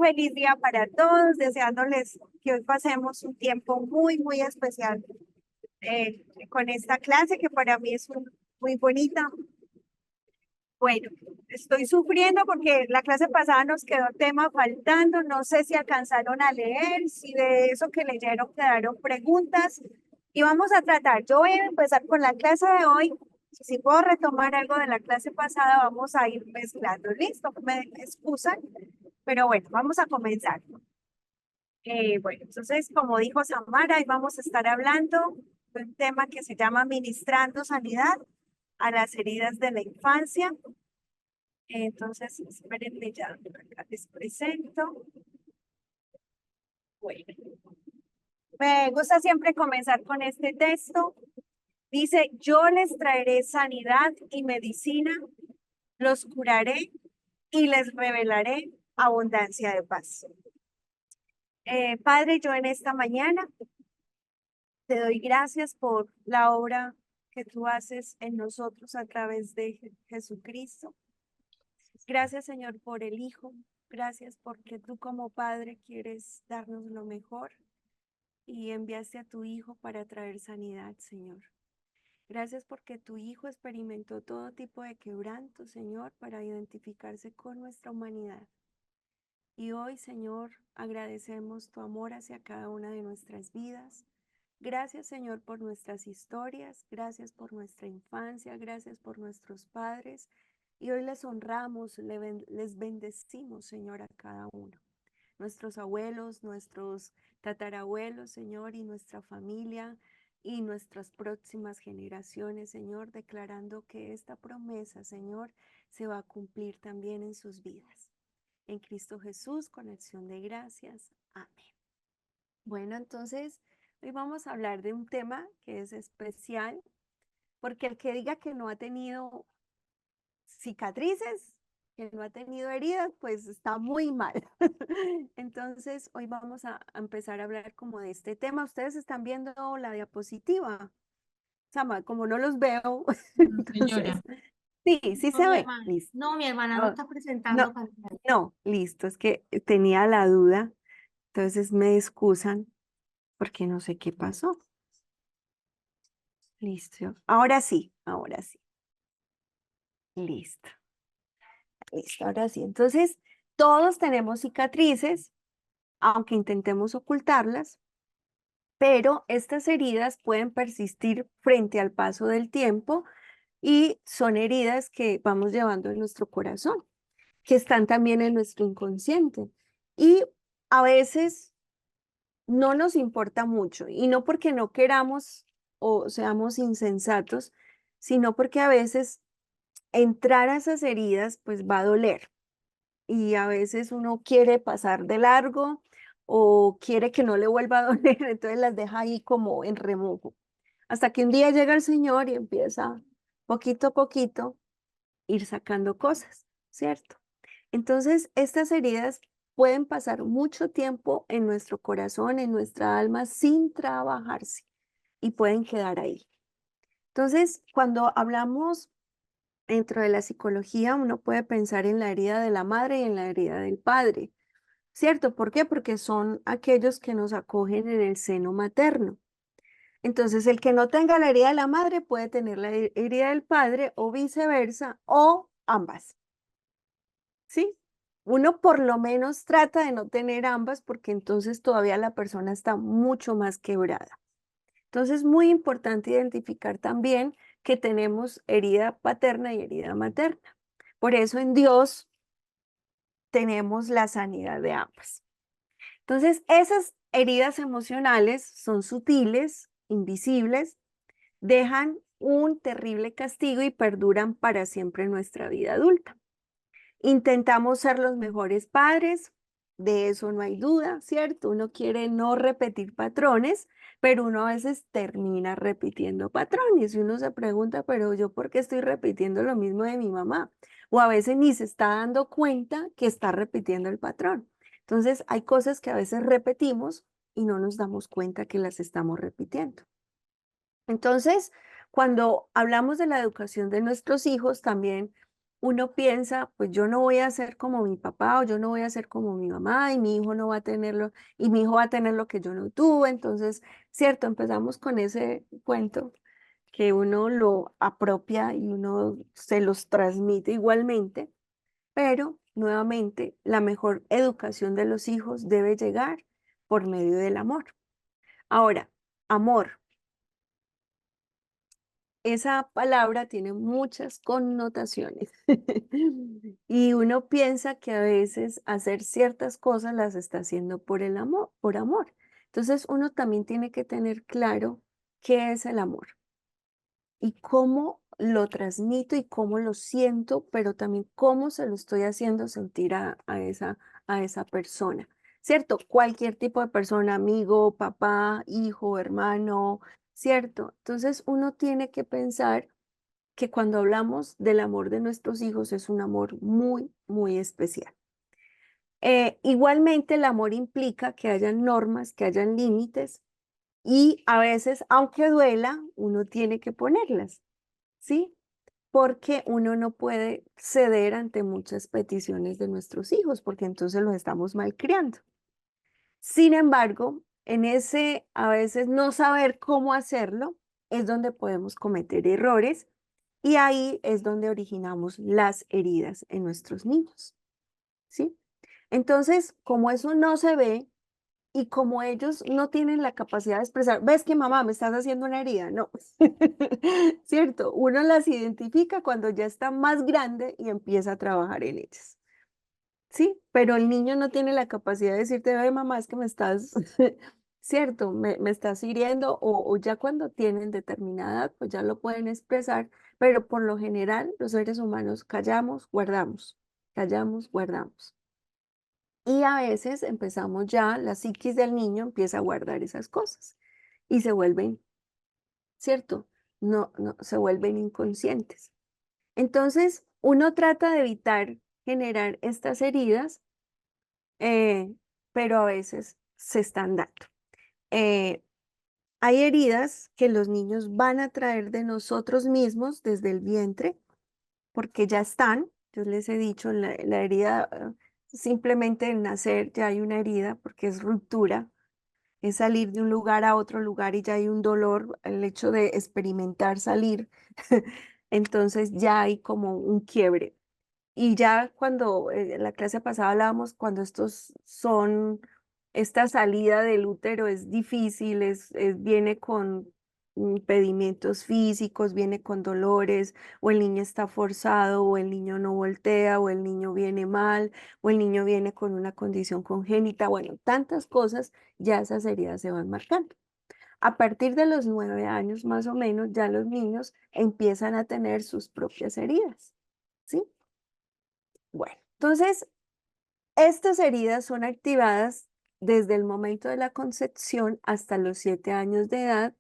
feliz día para todos, deseándoles que hoy pasemos un tiempo muy, muy especial con esta clase que para mí es muy bonita. Bueno, estoy sufriendo porque la clase pasada nos quedó tema faltando, no sé si alcanzaron a leer, si de eso que leyeron quedaron preguntas y vamos a tratar. Yo voy a empezar con la clase de hoy. Si puedo retomar algo de la clase pasada, vamos a ir mezclando. ¿Listo? Me excusan, pero bueno, vamos a comenzar. Bueno, entonces, como dijo Samara, hoy vamos a estar hablando de un tema que se llama Ministrando Sanidad a las heridas de la infancia. Entonces, espérenme, ya acá les presento. Bueno, me gusta siempre comenzar con este texto. Dice, yo les traeré sanidad y medicina, los curaré y les revelaré abundancia de paz. Padre, yo en esta mañana te doy gracias por la obra que tú haces en nosotros a través de Jesucristo. Gracias, Señor, por el Hijo. Gracias porque tú como Padre quieres darnos lo mejor y enviaste a tu Hijo para traer sanidad, Señor. Gracias porque tu Hijo experimentó todo tipo de quebranto, Señor, para identificarse con nuestra humanidad. Y hoy, Señor, agradecemos tu amor hacia cada una de nuestras vidas. Gracias, Señor, por nuestras historias, gracias por nuestra infancia, gracias por nuestros padres. Y hoy les honramos, les bendecimos, Señor, a cada uno. Nuestros abuelos, nuestros tatarabuelos, Señor, y nuestra familia y nuestras próximas generaciones, Señor, declarando que esta promesa, Señor, se va a cumplir también en sus vidas. En Cristo Jesús, con acción de gracias. Amén. Bueno, entonces, hoy vamos a hablar de un tema que es especial, porque el que diga que no ha tenido cicatrices, que no ha tenido heridas, pues está muy mal. Entonces, hoy vamos a empezar a hablar como de este tema. Ustedes están viendo la diapositiva. Sama, como no los veo, No, entonces, señora. sí No, se mi ve. hermana. Listo. No, mi hermana no Ah, está presentando no, pantalla. no, listo. Es que tenía la duda, entonces me excusan porque no sé qué pasó. Listo. Ahora sí, ahora sí. Listo. Listo, ahora sí. Entonces, todos tenemos cicatrices, aunque intentemos ocultarlas, pero estas heridas pueden persistir frente al paso del tiempo y son heridas que vamos llevando en nuestro corazón, que están también en nuestro inconsciente. Y a veces no nos importa mucho, y no porque no queramos o seamos insensatos, sino porque a veces entrar a esas heridas pues va a doler. Y a veces uno quiere pasar de largo o quiere que no le vuelva a doler, entonces las deja ahí como en remojo. Hasta que un día llega el Señor y empieza poquito a poquito ir sacando cosas, ¿cierto? Entonces, estas heridas pueden pasar mucho tiempo en nuestro corazón, en nuestra alma, sin trabajarse y pueden quedar ahí. Entonces, cuando hablamos dentro de la psicología, uno puede pensar en la herida de la madre y en la herida del padre, ¿cierto? ¿Por qué? Porque son aquellos que nos acogen en el seno materno. Entonces, el que no tenga la herida de la madre puede tener la herida del padre o viceversa o ambas, ¿sí? Uno por lo menos trata de no tener ambas porque entonces todavía la persona está mucho más quebrada. Entonces, es muy importante identificar también que tenemos herida paterna y herida materna. Por eso en Dios tenemos la sanidad de ambas. Entonces, esas heridas emocionales son sutiles, invisibles, dejan un terrible castigo y perduran para siempre en nuestra vida adulta. Intentamos ser los mejores padres, de eso no hay duda, ¿cierto? Uno quiere no repetir patrones, pero uno a veces termina repitiendo patrones y uno se pregunta, pero yo ¿por qué estoy repitiendo lo mismo de mi mamá? O a veces ni se está dando cuenta que está repitiendo el patrón. Entonces, hay cosas que a veces repetimos y no nos damos cuenta que las estamos repitiendo. Entonces, cuando hablamos de la educación de nuestros hijos, también uno piensa, pues yo no voy a ser como mi papá o yo no voy a ser como mi mamá y mi hijo no va a tenerlo y mi hijo va a tener lo que yo no tuve. Entonces, cierto, empezamos con ese cuento que uno lo apropia y uno se los transmite igualmente, pero nuevamente la mejor educación de los hijos debe llegar por medio del amor. Ahora, amor. Esa palabra tiene muchas connotaciones y uno piensa que a veces hacer ciertas cosas las está haciendo por el amor, por amor. Entonces uno también tiene que tener claro qué es el amor y cómo lo transmito y cómo lo siento, pero también cómo se lo estoy haciendo sentir a esa persona. ¿Cierto? Cualquier tipo de persona, amigo, papá, hijo, hermano, ¿cierto? Entonces uno tiene que pensar que cuando hablamos del amor de nuestros hijos es un amor muy, muy especial. Igualmente el amor implica que hayan normas, que hayan límites y a veces, aunque duela, uno tiene que ponerlas, ¿sí? Porque uno no puede ceder ante muchas peticiones de nuestros hijos, porque entonces los estamos malcriando. Sin embargo, en ese a veces no saber cómo hacerlo es donde podemos cometer errores y ahí es donde originamos las heridas en nuestros niños, ¿sí? Entonces, como eso no se ve y como ellos no tienen la capacidad de expresar, ves que mamá me estás haciendo una herida, no, ¿cierto? Uno las identifica cuando ya está más grande y empieza a trabajar en ellas. Sí, pero el niño no tiene la capacidad de decirte, ay, mamá, es que me estás, cierto, me estás hiriendo, o ya cuando tienen determinada edad, pues ya lo pueden expresar, pero por lo general los seres humanos callamos, guardamos, callamos, guardamos. Y a veces empezamos ya, la psiquis del niño empieza a guardar esas cosas y se vuelven, cierto, no, se vuelven inconscientes. Entonces, uno trata de evitar generar estas heridas eh, pero a veces se están dando. Eh, Hay heridas que los niños van a traer de nosotros mismos desde el vientre, porque ya están. Yo les he dicho, la herida, simplemente en nacer ya hay una herida, porque es ruptura, es salir de un lugar a otro lugar y ya hay un dolor, el hecho de experimentar salir, entonces ya hay como un quiebre. Y ya cuando en la clase pasada hablábamos, cuando estos son, esta salida del útero es difícil, viene con impedimentos físicos, viene con dolores, o el niño está forzado, o el niño no voltea, o el niño viene mal, o el niño viene con una condición congénita, bueno, tantas cosas, ya esas heridas se van marcando. A partir de los 9 años más o menos, ya los niños empiezan a tener sus propias heridas, ¿sí? Bueno, entonces, estas heridas son activadas desde el momento de la concepción hasta los 7 años de edad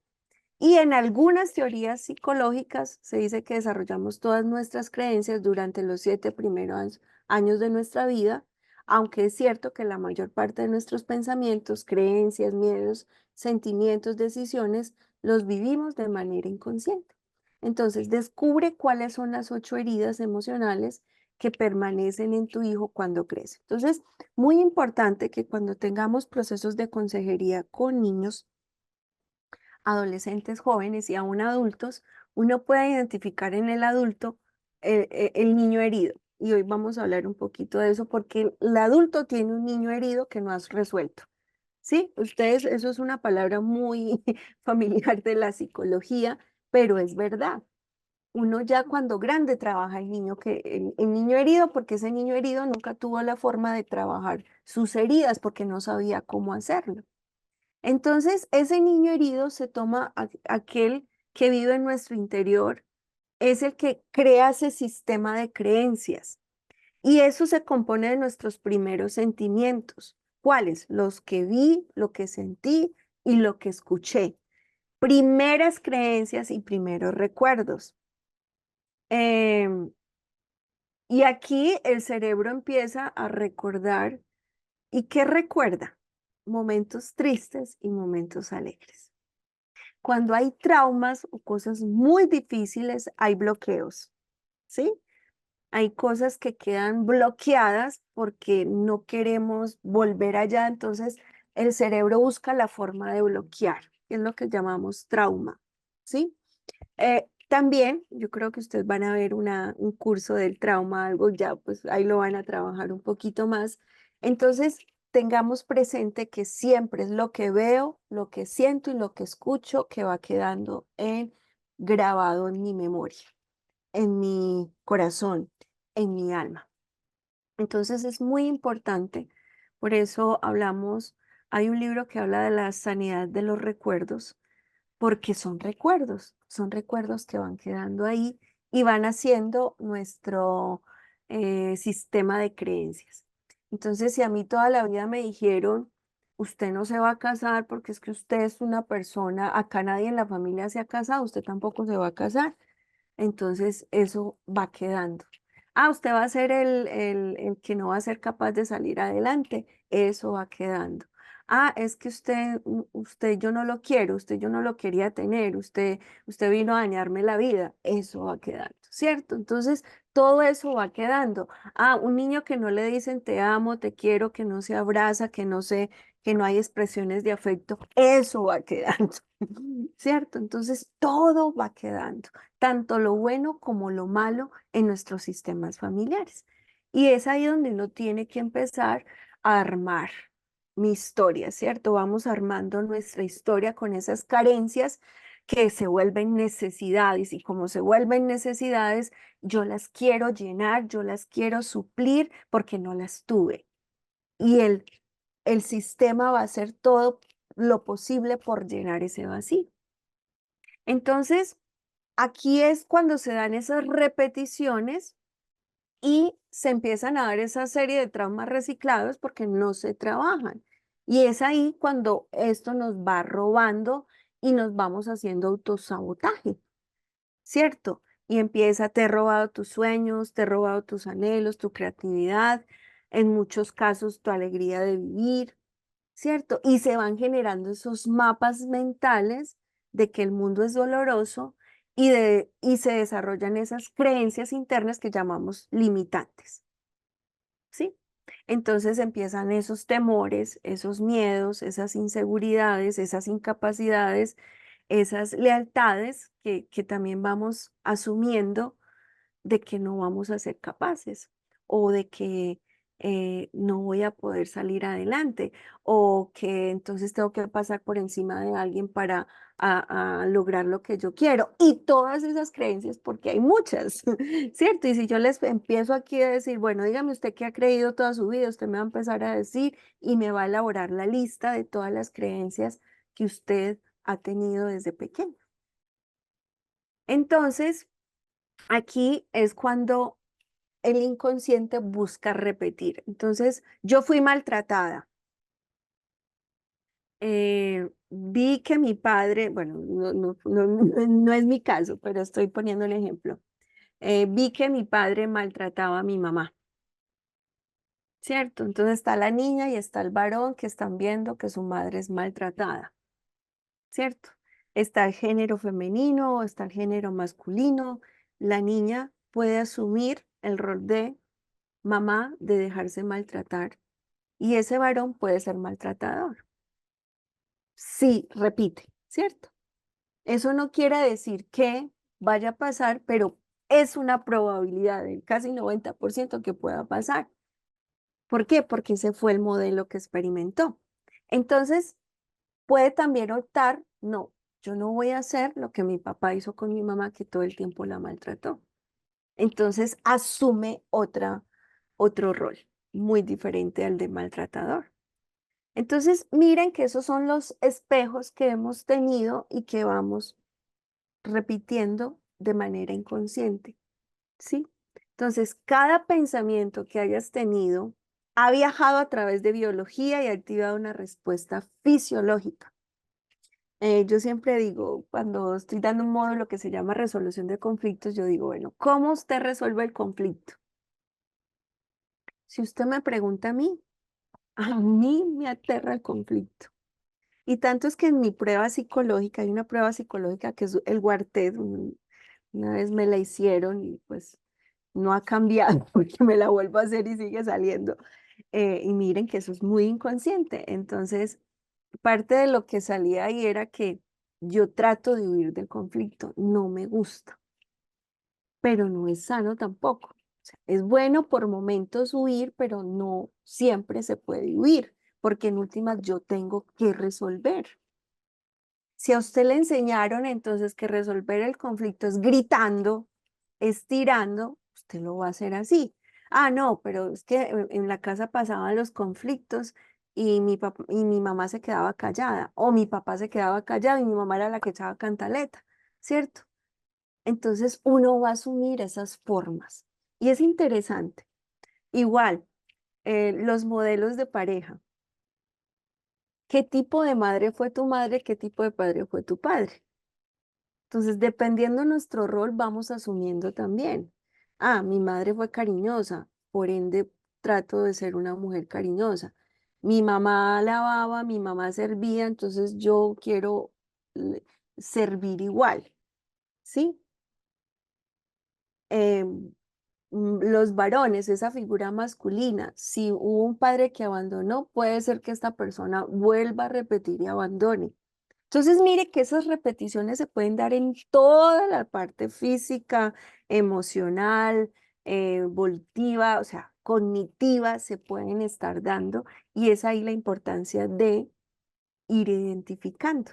y en algunas teorías psicológicas se dice que desarrollamos todas nuestras creencias durante los 7 primeros años de nuestra vida, aunque es cierto que la mayor parte de nuestros pensamientos, creencias, miedos, sentimientos, decisiones, los vivimos de manera inconsciente. Entonces, descubre cuáles son las 8 heridas emocionales que permanecen en tu hijo cuando crece. Entonces, muy importante que cuando tengamos procesos de consejería con niños, adolescentes, jóvenes y aún adultos, uno puede identificar en el adulto el niño herido. Y hoy vamos a hablar un poquito de eso porque el adulto tiene un niño herido que no has resuelto. ¿Sí? Ustedes, eso es una palabra muy familiar de la psicología, pero es verdad. Uno ya cuando grande trabaja el niño el niño herido, porque ese niño herido nunca tuvo la forma de trabajar sus heridas porque no sabía cómo hacerlo. Entonces, ese niño herido se toma aquel que vive en nuestro interior, es el que crea ese sistema de creencias. Y eso se compone de nuestros primeros sentimientos. ¿Cuáles? Los que vi, lo que sentí y lo que escuché. Primeras creencias y primeros recuerdos. Em, y aquí el cerebro empieza a recordar. ¿Y qué recuerda? Momentos tristes y momentos alegres. Cuando hay traumas o cosas muy difíciles, hay bloqueos, ¿sí? hay cosas que quedan bloqueadas porque no queremos volver allá, entonces el cerebro busca la forma de bloquear, que es lo que llamamos trauma, ¿sí? También yo creo que ustedes van a ver un curso del trauma, algo ya, pues ahí lo van a trabajar un poquito más. Entonces, tengamos presente que siempre es lo que veo, lo que siento y lo que escucho que va quedando grabado en mi memoria, en mi corazón, en mi alma. Entonces es muy importante, por eso hablamos, hay un libro que habla de la sanidad de los recuerdos, porque son recuerdos que van quedando ahí y van haciendo nuestro sistema de creencias. Entonces, si a mí toda la vida me dijeron, usted no se va a casar porque es que usted es una persona, acá nadie en la familia se ha casado, usted tampoco se va a casar, entonces eso va quedando. Ah, usted va a ser el que no va a ser capaz de salir adelante, eso va quedando. Ah, es que usted yo no lo quiero, usted yo no lo quería tener, usted vino a dañarme la vida, eso va quedando, ¿cierto? Entonces, todo eso va quedando. Ah, un niño que no le dicen te amo, te quiero, que no se abraza, que no hay expresiones de afecto, eso va quedando, ¿cierto? Entonces, todo va quedando, tanto lo bueno como lo malo en nuestros sistemas familiares. Y es ahí donde uno tiene que empezar a armar mi historia, ¿cierto? Vamos armando nuestra historia con esas carencias que se vuelven necesidades y como se vuelven necesidades, yo las quiero llenar, yo las quiero suplir porque no las tuve. Y el sistema va a hacer todo lo posible por llenar ese vacío. Entonces, aquí es cuando se dan esas repeticiones y se empiezan a dar esa serie de traumas reciclados porque no se trabajan. Y es ahí cuando esto nos va robando y nos vamos haciendo autosabotaje, ¿cierto? Y empieza, te he robado tus sueños, te he robado tus anhelos, tu creatividad, en muchos casos tu alegría de vivir, ¿cierto? Y se van generando esos mapas mentales de que el mundo es doloroso y se desarrollan esas creencias internas que llamamos limitantes, ¿sí? Entonces empiezan esos temores, esos miedos, esas inseguridades, esas incapacidades, esas lealtades que también vamos asumiendo de que no vamos a ser capaces o de que no voy a poder salir adelante o que entonces tengo que pasar por encima de alguien para a lograr lo que yo quiero. Y todas esas creencias, porque hay muchas, ¿cierto? Y si yo les empiezo aquí a decir, bueno, dígame usted qué ha creído toda su vida, usted me va a empezar a decir y me va a elaborar la lista de todas las creencias que usted ha tenido desde pequeño. Entonces, aquí es cuando el inconsciente busca repetir. Entonces, yo fui maltratada. Vi que mi padre, bueno, no es mi caso, pero estoy poniendo el ejemplo. Vi que mi padre maltrataba a mi mamá, ¿cierto? Entonces está la niña y está el varón que están viendo que su madre es maltratada, ¿cierto? Está el género femenino, está el género masculino. La niña puede asumir el rol de mamá, de dejarse maltratar. Y ese varón puede ser maltratador. Sí, repite, ¿cierto? Eso no quiere decir que vaya a pasar, pero es una probabilidad del casi 90% que pueda pasar. ¿Por qué? Porque ese fue el modelo que experimentó. Entonces, puede también optar, no, yo no voy a hacer lo que mi papá hizo con mi mamá, que todo el tiempo la maltrató. Entonces, asume otro rol muy diferente al de maltratador. Entonces, miren que esos son los espejos que hemos tenido y que vamos repitiendo de manera inconsciente, ¿sí? Entonces, cada pensamiento que hayas tenido ha viajado a través de biología y ha activado una respuesta fisiológica. Yo siempre digo, cuando estoy dando un módulo que se llama resolución de conflictos, yo digo, bueno, ¿cómo usted resuelve el conflicto? Si usted me pregunta a mí me aterra el conflicto. Y tanto es que en mi prueba psicológica, hay una prueba psicológica que es el Guartet, una vez me la hicieron y pues no ha cambiado porque me la vuelvo a hacer y sigue saliendo. Y miren que eso es muy inconsciente. Entonces, parte de lo que salía ahí era que yo trato de huir del conflicto, no me gusta, pero no es sano tampoco. O sea, es bueno por momentos huir, pero no siempre se puede huir, porque en últimas yo tengo que resolver. Si a usted le enseñaron entonces que resolver el conflicto es gritando, estirando, usted lo va a hacer así. Ah, no, pero es que en la casa pasaban los conflictos y y mi mamá se quedaba callada, o mi papá se quedaba callado y mi mamá era la que echaba cantaleta, ¿cierto? Entonces uno va a asumir esas formas y es interesante. Igual, los modelos de pareja. ¿Qué tipo de madre fue tu madre? ¿Qué tipo de padre fue tu padre? Entonces, dependiendo de nuestro rol, vamos asumiendo también. Ah, mi madre fue cariñosa, por ende trato de ser una mujer cariñosa. Mi mamá lavaba, mi mamá servía, entonces yo quiero eh, servir igual, ¿sí? Em, los varones, esa figura masculina, si hubo un padre que abandonó, puede ser que esta persona vuelva a repetir y abandone. Entonces, mire que esas repeticiones se pueden dar en toda la parte física, emocional, volitiva, o sea, cognitiva, se pueden estar dando y es ahí la importancia de ir identificando.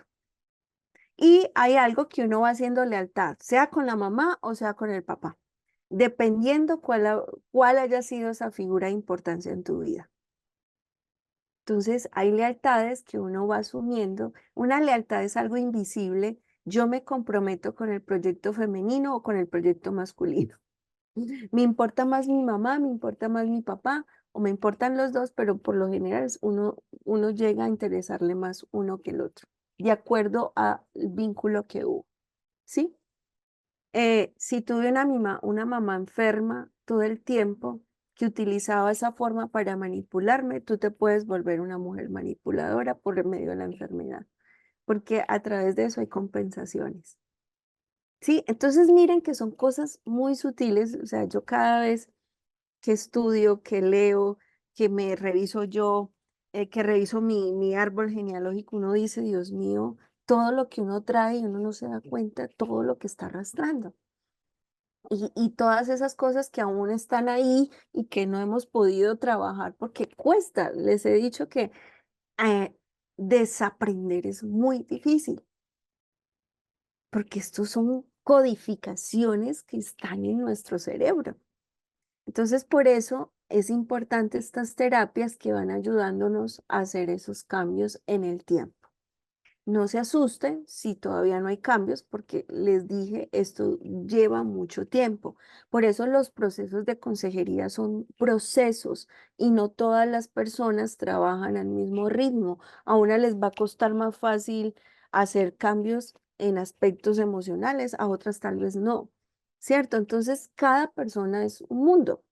Y hay algo que uno va haciendo lealtad, sea con la mamá o sea con el papá, dependiendo cuál haya sido esa figura de importancia en tu vida. Entonces, hay lealtades que uno va asumiendo. Una lealtad es algo invisible. Yo me comprometo con el proyecto femenino o con el proyecto masculino. Me importa más mi mamá, me importa más mi papá, o me importan los dos, pero por lo general uno llega a interesarle más uno que el otro, de acuerdo al vínculo que hubo, ¿sí? Si tuve una mamá enferma todo el tiempo que utilizaba esa forma para manipularme, tú te puedes volver una mujer manipuladora por medio de la enfermedad, porque a través de eso hay compensaciones. Sí, entonces miren que son cosas muy sutiles, o sea, yo cada vez que estudio, que leo, que me reviso yo, que reviso mi árbol genealógico, uno dice, Dios mío, todo lo que uno trae y uno no se da cuenta, todo lo que está arrastrando. Y todas esas cosas que aún están ahí y que no hemos podido trabajar porque cuesta. Les he dicho que eh, desaprender es muy difícil porque estos son codificaciones que están en nuestro cerebro. Entonces, por eso es importante estas terapias que van ayudándonos a hacer esos cambios en el tiempo. No se asusten si todavía no hay cambios, porque les dije, esto lleva mucho tiempo. Por eso los procesos de consejería son procesos y no todas las personas trabajan al mismo ritmo. A una les va a costar más fácil hacer cambios en aspectos emocionales, a otras tal vez no, ¿cierto? Entonces, cada persona es un mundo.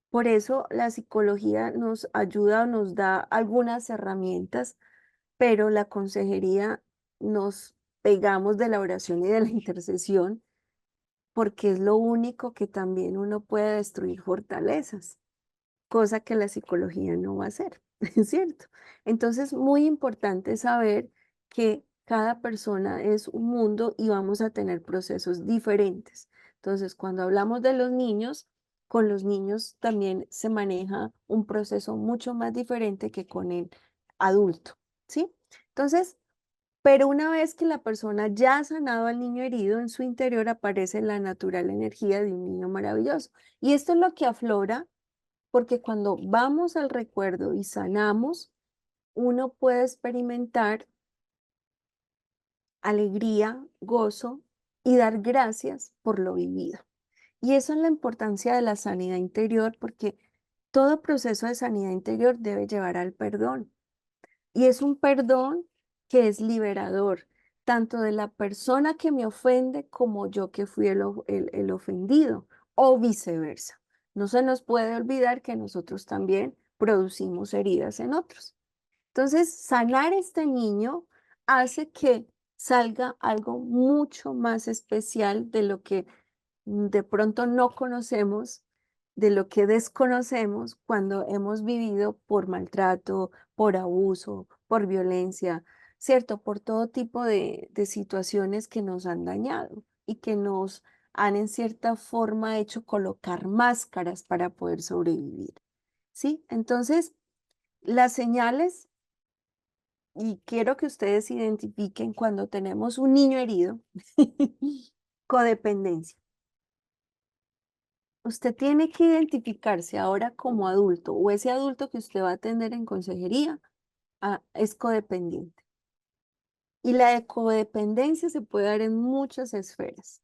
Por eso la psicología nos ayuda, nos da algunas herramientas, pero la consejería nos pegamos de la oración y de la intercesión porque es lo único que también uno puede destruir fortalezas, cosa que la psicología no va a hacer, ¿es cierto? Entonces, muy importante saber que cada persona es un mundo y vamos a tener procesos diferentes. Entonces, cuando hablamos de los niños, con los niños también se maneja un proceso mucho más diferente que con el adulto, ¿sí? Entonces, pero una vez que la persona ya ha sanado al niño herido, en su interior aparece la natural energía de un niño maravilloso. Y esto es lo que aflora porque cuando vamos al recuerdo y sanamos, uno puede experimentar alegría, gozo y dar gracias por lo vivido. Y eso es la importancia de la sanidad interior, porque todo proceso de sanidad interior debe llevar al perdón. Y es un perdón que es liberador, tanto de la persona que me ofende como yo que fui el ofendido, o viceversa. No se nos puede olvidar que nosotros también producimos heridas en otros. Entonces, sanar este niño hace que salga algo mucho más especial de lo que de pronto no conocemos, de lo que desconocemos cuando hemos vivido por maltrato, por abuso, por violencia, ¿cierto? Por todo tipo de situaciones que nos han dañado y que nos han en cierta forma hecho colocar máscaras para poder sobrevivir, ¿sí? Entonces, las señales, y quiero que ustedes identifiquen cuando tenemos un niño herido, codependencia. Usted tiene que identificarse ahora como adulto o ese adulto que usted va a atender en consejería es codependiente. Y la codependencia se puede dar en muchas esferas,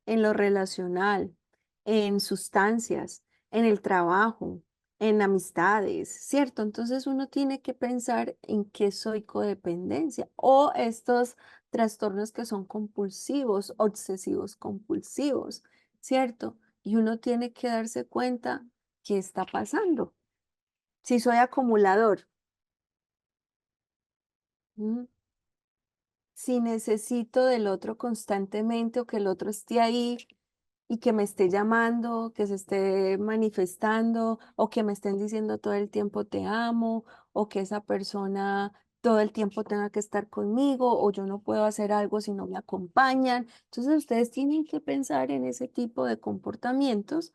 en lo relacional, en sustancias, en el trabajo, en amistades, ¿cierto? Entonces uno tiene que pensar en qué soy codependencia o estos trastornos que son compulsivos, obsesivos compulsivos, ¿cierto? Y uno tiene que darse cuenta qué está pasando. Si soy acumulador, ¿m? Si necesito del otro constantemente o que el otro esté ahí y que me esté llamando, que se esté manifestando o que me estén diciendo todo el tiempo te amo o que esa persona todo el tiempo tenga que estar conmigo o yo no puedo hacer algo si no me acompañan. Entonces ustedes tienen que pensar en ese tipo de comportamientos.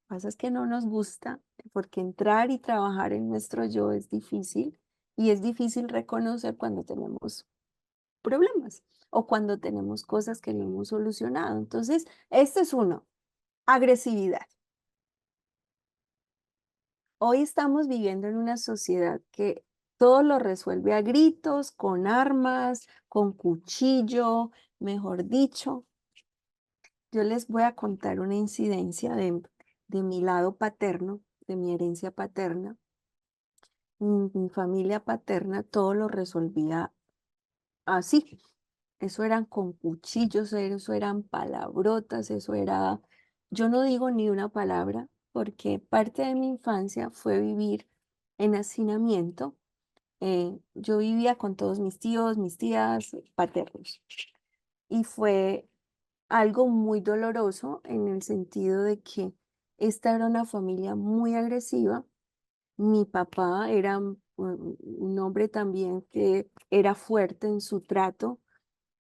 Pasa es que no nos gusta porque entrar y trabajar en nuestro yo es difícil y es difícil reconocer cuando tenemos problemas o cuando tenemos cosas que no hemos solucionado. Entonces, este es uno, agresividad. Hoy estamos viviendo en una sociedad que todo lo resuelve a gritos, con armas, con cuchillo, mejor dicho. Yo les voy a contar una incidencia de mi lado paterno, de mi herencia paterna. Mi familia paterna todo lo resolvía así. Eso eran con cuchillos, eso eran palabrotas, eso era, yo no digo ni una palabra porque parte de mi infancia fue vivir en hacinamiento. Yo vivía con todos mis tíos, mis tías paternos y fue algo muy doloroso en el sentido de que esta era una familia muy agresiva. Mi papá era un hombre también que era fuerte en su trato,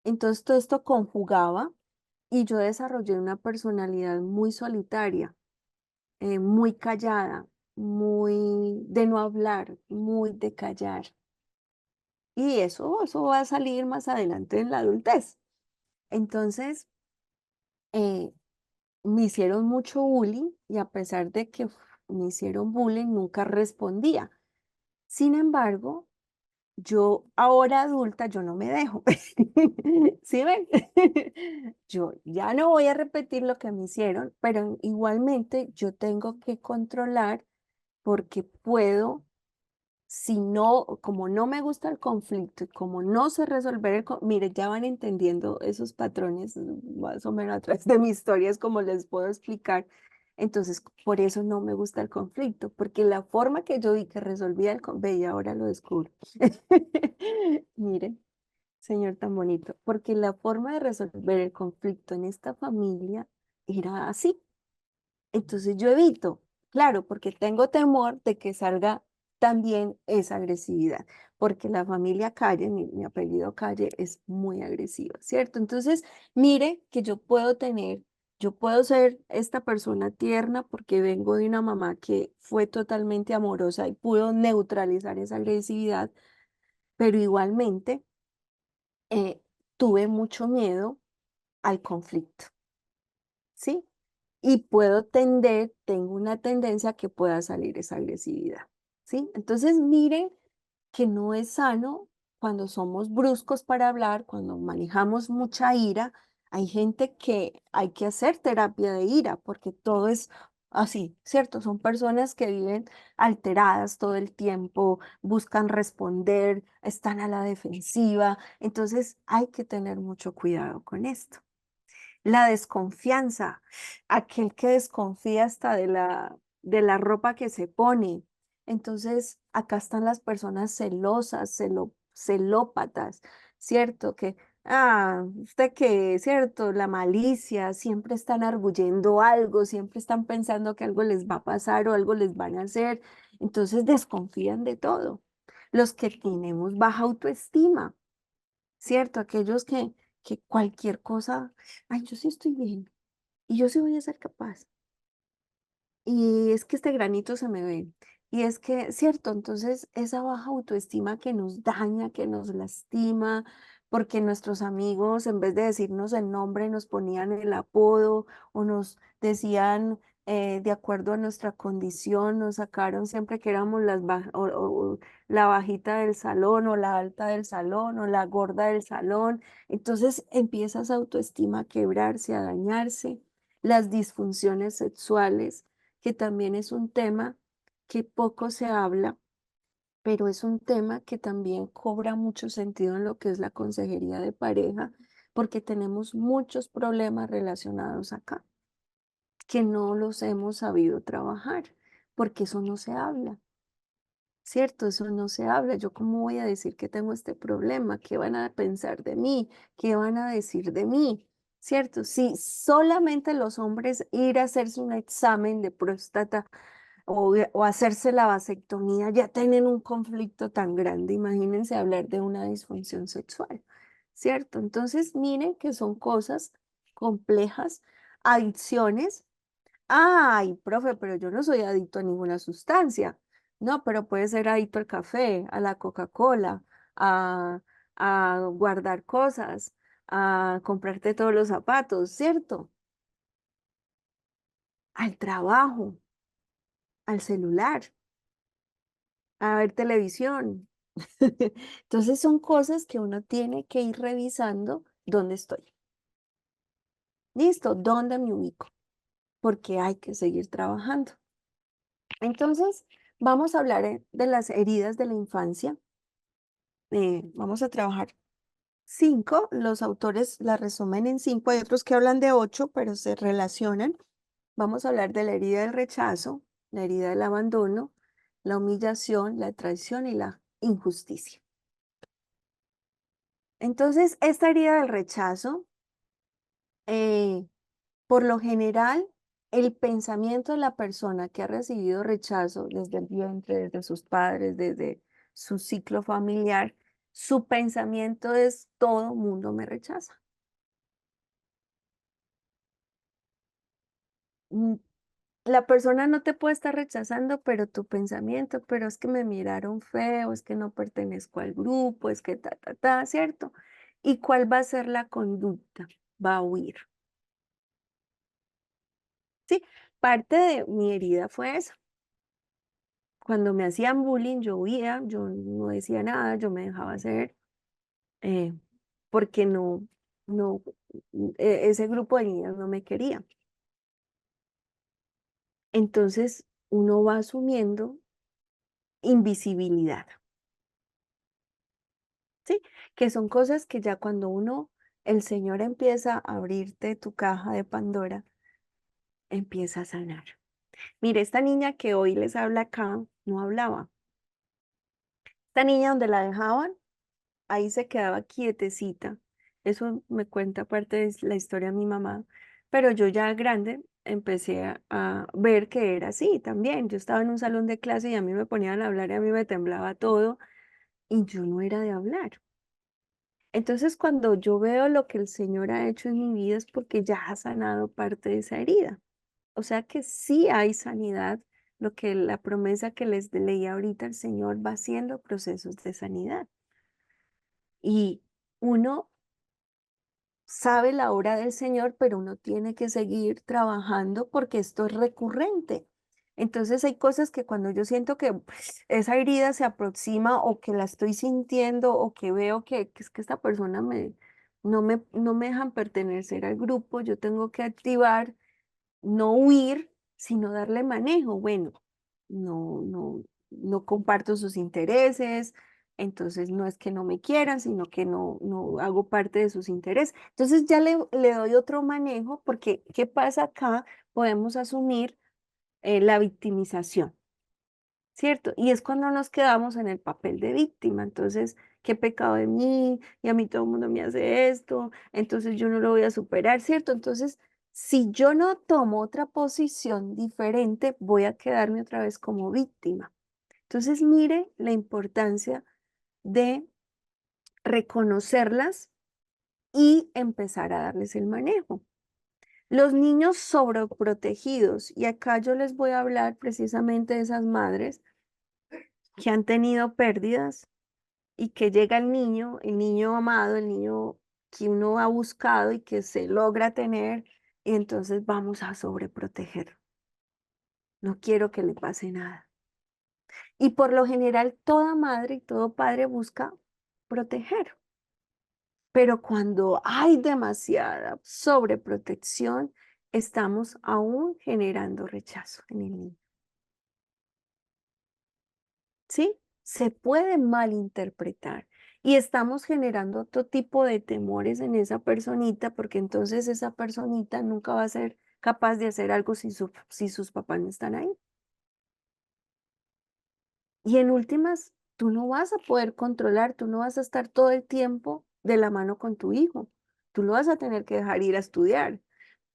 entonces todo esto conjugaba y yo desarrollé una personalidad muy solitaria, muy callada, muy de no hablar, muy de callar. Y eso va a salir más adelante en la adultez. Entonces, eh, me hicieron mucho bullying y a pesar de que me hicieron bullying, nunca respondía. Sin embargo, yo ahora adulta, yo no me dejo. ¿Sí ven? Yo ya no voy a repetir lo que me hicieron, pero igualmente yo tengo que controlar porque puedo, si no, como no me gusta el conflicto y como no sé resolver mire, ya van entendiendo esos patrones más o menos a través de mi historia, es como les puedo explicar. Entonces, por eso no me gusta el conflicto, porque la forma que yo vi que resolvía el conflicto, ve, y ahora lo descubro. Mire, señor tan bonito, porque la forma de resolver el conflicto en esta familia era así. Entonces yo evito, claro, porque tengo temor de que salga también esa agresividad, porque la familia Calle, mi apellido Calle, es muy agresiva, ¿cierto? Entonces, mire que yo puedo ser esta persona tierna porque vengo de una mamá que fue totalmente amorosa y pudo neutralizar esa agresividad, pero igualmente tuve mucho miedo al conflicto, ¿sí? Y tengo una tendencia a que pueda salir esa agresividad, ¿sí? Entonces, miren que no es sano cuando somos bruscos para hablar, cuando manejamos mucha ira. Hay gente que hay que hacer terapia de ira porque todo es así, ¿cierto? Son personas que viven alteradas todo el tiempo, buscan responder, están a la defensiva. Entonces, hay que tener mucho cuidado con esto. La desconfianza, aquel que desconfía hasta de la ropa que se pone. Entonces, acá están las personas celosas, celópatas, ¿cierto? Que usted que es cierto, la malicia, siempre están arguyendo algo, siempre están pensando que algo les va a pasar o algo les van a hacer, entonces desconfían de todo. Los que tenemos baja autoestima, ¿cierto? Aquellos que cualquier cosa, ay, yo sí estoy bien y yo sí voy a ser capaz. Y es que este granito se me ve. Y es que, cierto, entonces esa baja autoestima que nos daña, que nos lastima, porque nuestros amigos, en vez de decirnos el nombre, nos ponían el apodo o nos decían de acuerdo a nuestra condición, nos sacaron siempre que éramos o la bajita del salón o la alta del salón o la gorda del salón. Entonces empieza esa autoestima a quebrarse, a dañarse, las disfunciones sexuales que también es un tema que poco se habla, pero es un tema que también cobra mucho sentido en lo que es la consejería de pareja, porque tenemos muchos problemas relacionados acá, que no los hemos sabido trabajar, porque eso no se habla. ¿Cierto? Eso no se habla. ¿Yo cómo voy a decir que tengo este problema? ¿Qué van a pensar de mí? ¿Qué van a decir de mí? ¿Cierto? Si solamente los hombres ir a hacerse un examen de próstata o hacerse la vasectomía ya tienen un conflicto tan grande, imagínense hablar de una disfunción sexual, ¿cierto? Entonces, miren que son cosas complejas, adicciones. Ay, profe, pero yo no soy adicto a ninguna sustancia. No, pero puede ser adicto al café, a la Coca-Cola, a, a guardar cosas, a comprarte todos los zapatos, ¿cierto? Al trabajo, al celular, a ver televisión. Entonces son cosas que uno tiene que ir revisando dónde estoy. ¿Listo? ¿Dónde me ubico? Porque hay que seguir trabajando. Entonces, vamos a hablar de las heridas de la infancia. Vamos a trabajar cinco. Los autores la resumen en cinco. Hay otros que hablan de ocho, pero se relacionan. Vamos a hablar de la herida del rechazo, la herida del abandono, la humillación, la traición y la injusticia. Entonces, esta herida del rechazo, eh, por lo general, el pensamiento de la persona que ha recibido rechazo desde el vientre, desde sus padres, desde su ciclo familiar, su pensamiento es todo mundo me rechaza. Mm, La persona no te puede estar rechazando, pero tu pensamiento, pero es que me miraron feo, es que no pertenezco al grupo, es que ¿cierto? ¿Y cuál va a ser la conducta? Va a huir. Sí, parte de mi herida fue esa. Cuando me hacían bullying, yo huía, yo no decía nada, yo me dejaba hacer, eh, porque no, ese grupo de niñas no me quería. Entonces, uno va asumiendo invisibilidad, ¿sí? Que son cosas que ya cuando el Señor empieza a abrirte tu caja de Pandora, empieza a sanar. Mire, esta niña que hoy les habla acá, no hablaba. Esta niña donde la dejaban, ahí se quedaba quietecita. Eso me cuenta parte de la historia de mi mamá, pero yo ya grande empecé a ver que era así también. Yo estaba en un salón de clase y a mí me ponían a hablar y a mí me temblaba todo y yo no era de hablar. Entonces, cuando yo veo lo que el Señor ha hecho en mi vida es porque ya ha sanado parte de esa herida. O sea que sí hay sanidad, lo que la promesa que les leía ahorita, el Señor va haciendo procesos de sanidad. Y uno sabe la obra del Señor, pero uno tiene que seguir trabajando porque esto es recurrente. Entonces hay cosas que cuando yo siento que esa herida se aproxima o que la estoy sintiendo o que veo que es que esta persona no me dejan pertenecer al grupo, yo tengo que activar, no huir, sino darle manejo. Bueno, no comparto sus intereses, entonces no es que no me quieran, sino que no hago parte de sus intereses. Entonces ya le doy otro manejo porque ¿qué pasa acá? Podemos asumir la victimización, ¿cierto? Y es cuando nos quedamos en el papel de víctima. Entonces, ¿qué pecado de mí? Y a mí todo el mundo me hace esto, entonces yo no lo voy a superar, ¿cierto? Entonces, si yo no tomo otra posición diferente, voy a quedarme otra vez como víctima. Entonces, mire la importancia de reconocerlas y empezar a darles el manejo. Los niños sobreprotegidos, y acá yo les voy a hablar precisamente de esas madres que han tenido pérdidas y que llega el niño amado, el niño que uno ha buscado y que se logra tener, y entonces vamos a sobreproteger. No quiero que le pase nada. Y por lo general, toda madre y todo padre busca proteger. Pero cuando hay demasiada sobreprotección, estamos aún generando rechazo en el niño. ¿Sí? Se puede malinterpretar y estamos generando otro tipo de temores en esa personita porque entonces esa personita nunca va a ser capaz de hacer algo si sus papás no están ahí. Y en últimas, tú no vas a poder controlar, tú no vas a estar todo el tiempo de la mano con tu hijo. Tú lo vas a tener que dejar ir a estudiar,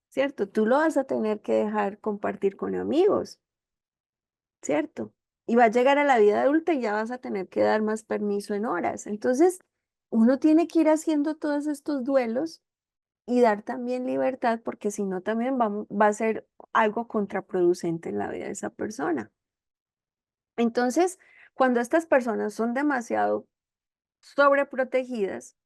¿cierto? Tú lo vas a tener que dejar compartir con amigos, ¿cierto? Y va a llegar a la vida adulta y ya vas a tener que dar más permiso en horas. Entonces, uno tiene que ir haciendo todos estos duelos y dar también libertad, porque si no, también va a ser algo contraproducente en la vida de esa persona. Entonces, cuando estas personas son demasiado sobreprotegidas,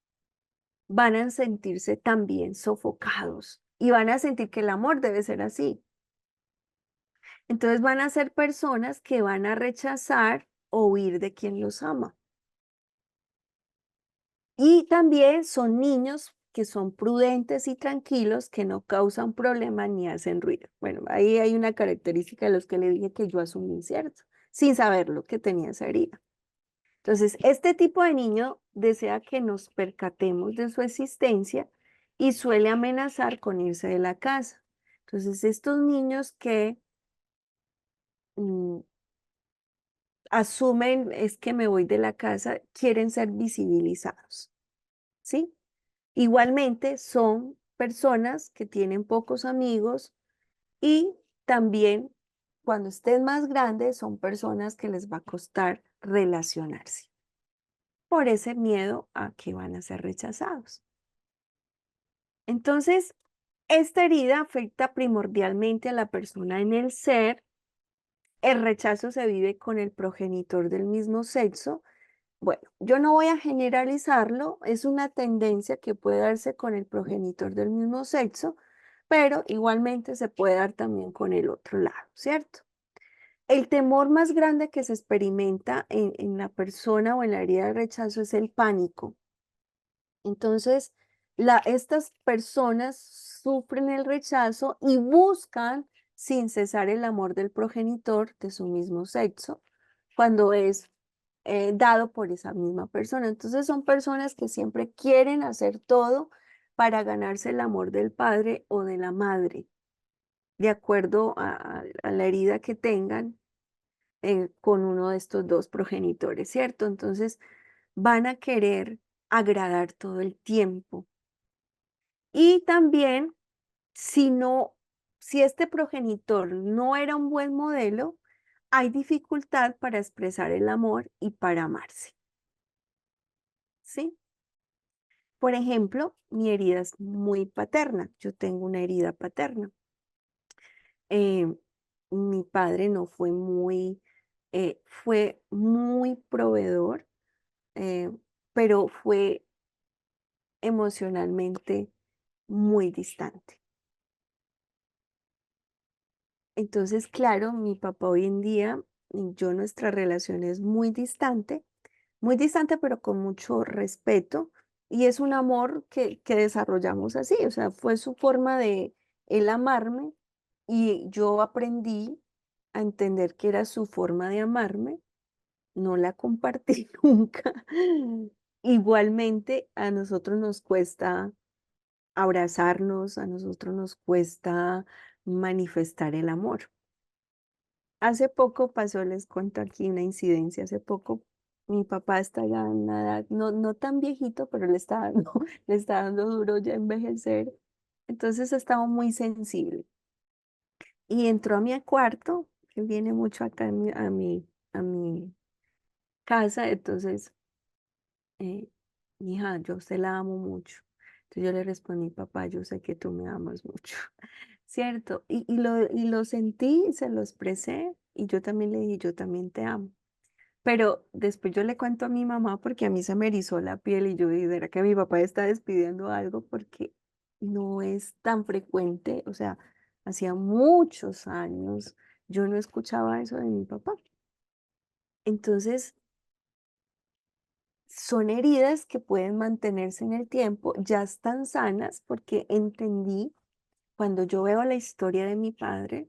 van a sentirse también sofocados y van a sentir que el amor debe ser así. Entonces van a ser personas que van a rechazar o huir de quien los ama. Y también son niños que son prudentes y tranquilos, que no causan problemas ni hacen ruido. Bueno, ahí hay una característica de los que le dije que yo asumí, ¿cierto? Sin saberlo que tenía esa herida. Entonces, este tipo de niño desea que nos percatemos de su existencia y suele amenazar con irse de la casa. Entonces, estos niños que mm, asumen es que me voy de la casa, quieren ser visibilizados, ¿sí? Igualmente son personas que tienen pocos amigos y también cuando estén más grandes son personas que les va a costar relacionarse por ese miedo a que van a ser rechazados. Entonces, esta herida afecta primordialmente a la persona en el ser. El rechazo se vive con el progenitor del mismo sexo. Bueno, yo no voy a generalizarlo, es una tendencia que puede darse con el progenitor del mismo sexo, pero igualmente se puede dar también con el otro lado, ¿cierto? El temor más grande que se experimenta en la persona o en la herida de rechazo es el pánico. Entonces, estas personas sufren el rechazo y buscan sin cesar el amor del progenitor de su mismo sexo cuando es dado por esa misma persona. Entonces son personas que siempre quieren hacer todo para ganarse el amor del padre o de la madre, de acuerdo a la herida que tengan con uno de estos dos progenitores, ¿cierto? Entonces van a querer agradar todo el tiempo. Y también, si no, si este progenitor no era un buen modelo, hay dificultad para expresar el amor y para amarse, ¿sí? Por ejemplo, mi herida es muy paterna. Yo tengo una herida paterna. Eh, Mi padre no fue muy proveedor, eh, pero fue emocionalmente muy distante. Entonces, claro, mi papá hoy en día y yo, nuestra relación es muy distante, pero con mucho respeto. Y es un amor que desarrollamos así, o sea, fue su forma de él amarme y yo aprendí a entender que era su forma de amarme, no la compartí nunca. Igualmente, a nosotros nos cuesta abrazarnos, a nosotros nos cuesta manifestar el amor. Hace poco pasó, les cuento aquí una incidencia, hace poco mi papá está ya en una edad, no tan viejito, pero le está dando, le está dando duro ya envejecer, entonces estaba muy sensible y entró a mi cuarto, que viene mucho acá a mi casa, entonces, eh, hija, yo usted la amo mucho. Entonces yo le respondí, papá, yo sé que tú me amas mucho, ¿cierto? Y lo sentí, se lo expresé y yo también le dije, yo también te amo. Pero después yo le cuento a mi mamá porque a mí se me erizó la piel y yo dije, ¿será que mi papá está despidiendo algo? Porque no es tan frecuente, o sea, hacía muchos años yo no escuchaba eso de mi papá. Entonces, son heridas que pueden mantenerse en el tiempo, ya están sanas porque entendí, cuando yo veo la historia de mi padre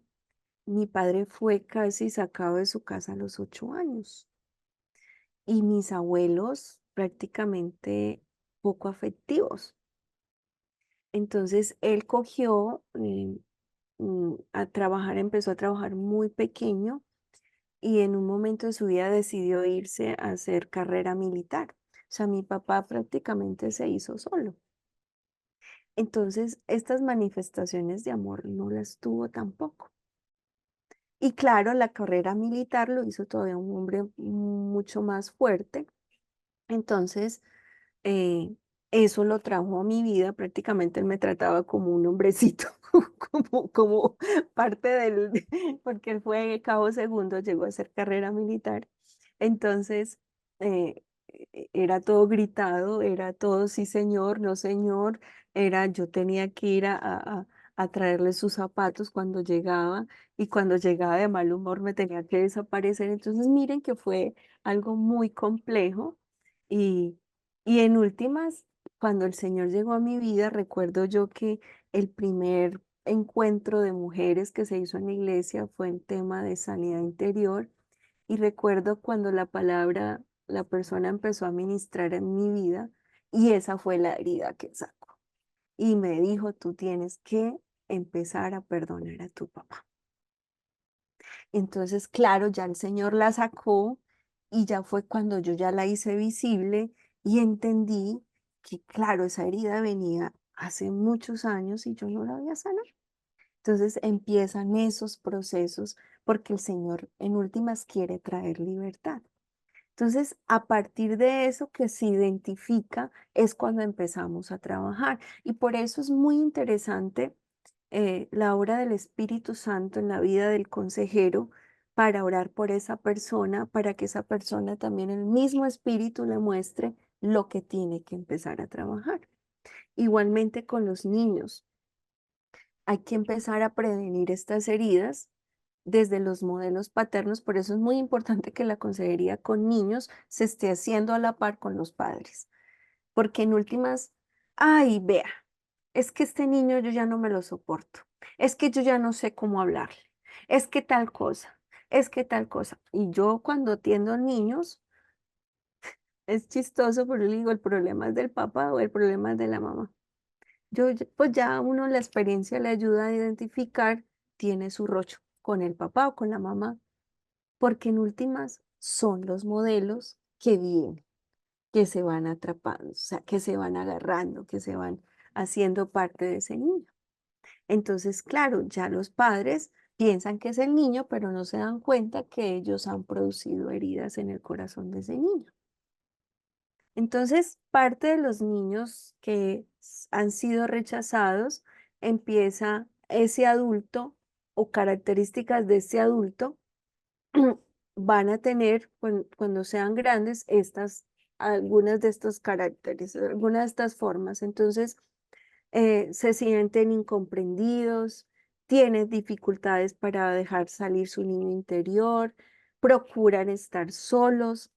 fue casi sacado de su casa a los 8 años. Y mis abuelos prácticamente poco afectivos. Entonces él cogió a trabajar, empezó a trabajar muy pequeño y en un momento de su vida decidió irse a hacer carrera militar. O sea, mi papá prácticamente se hizo solo. Entonces, estas manifestaciones de amor no las tuvo tampoco. Y claro, la carrera militar lo hizo todavía un hombre mucho más fuerte. Entonces, eh, eso lo trajo a mi vida, prácticamente él me trataba como un hombrecito, como parte porque él fue cabo segundo, llegó a hacer carrera militar, entonces eh, era todo gritado, era todo sí señor, no señor, era yo tenía que ir a traerle sus zapatos cuando llegaba y cuando llegaba de mal humor me tenía que desaparecer, entonces miren que fue algo muy complejo y en últimas, cuando el Señor llegó a mi vida, recuerdo yo que el primer encuentro de mujeres que se hizo en la iglesia fue en tema de sanidad interior. Y recuerdo cuando la persona empezó a ministrar en mi vida y esa fue la herida que sacó. Y me dijo, tú tienes que empezar a perdonar a tu papá. Entonces, claro, ya el Señor la sacó y ya fue cuando yo ya la hice visible y entendí que, claro, esa herida venía hace muchos años y yo no la había sanado. Entonces empiezan esos procesos porque el Señor en últimas quiere traer libertad. Entonces, a partir de eso que se identifica es cuando empezamos a trabajar. Y por eso es muy interesante la obra del Espíritu Santo en la vida del consejero para orar por esa persona, para que esa persona también el mismo Espíritu le muestre lo que tiene que empezar a trabajar. Igualmente con los niños, hay que empezar a prevenir estas heridas desde los modelos paternos, por eso es muy importante que la consejería con niños se esté haciendo a la par con los padres, porque en últimas, ay, vea, es que este niño yo ya no me lo soporto, es que yo ya no sé cómo hablarle, es que tal cosa, es que tal cosa. Y yo cuando atiendo niños, es chistoso, pero le digo, el problema es del papá o el problema es de la mamá. Pues ya a uno la experiencia le ayuda a identificar, tiene su rocho con el papá o con la mamá, porque en últimas son los modelos que vienen, que se van atrapando, o sea, que se van agarrando, que se van haciendo parte de ese niño. Entonces, claro, ya los padres piensan que es el niño, pero no se dan cuenta que ellos han producido heridas en el corazón de ese niño. Entonces, parte de los niños que han sido rechazados, empieza ese adulto o características de ese adulto van a tener cuando sean grandes algunas de estos caracteres, algunas de estas formas. Entonces, se sienten incomprendidos, tienen dificultades para dejar salir su niño interior, procuran estar solos,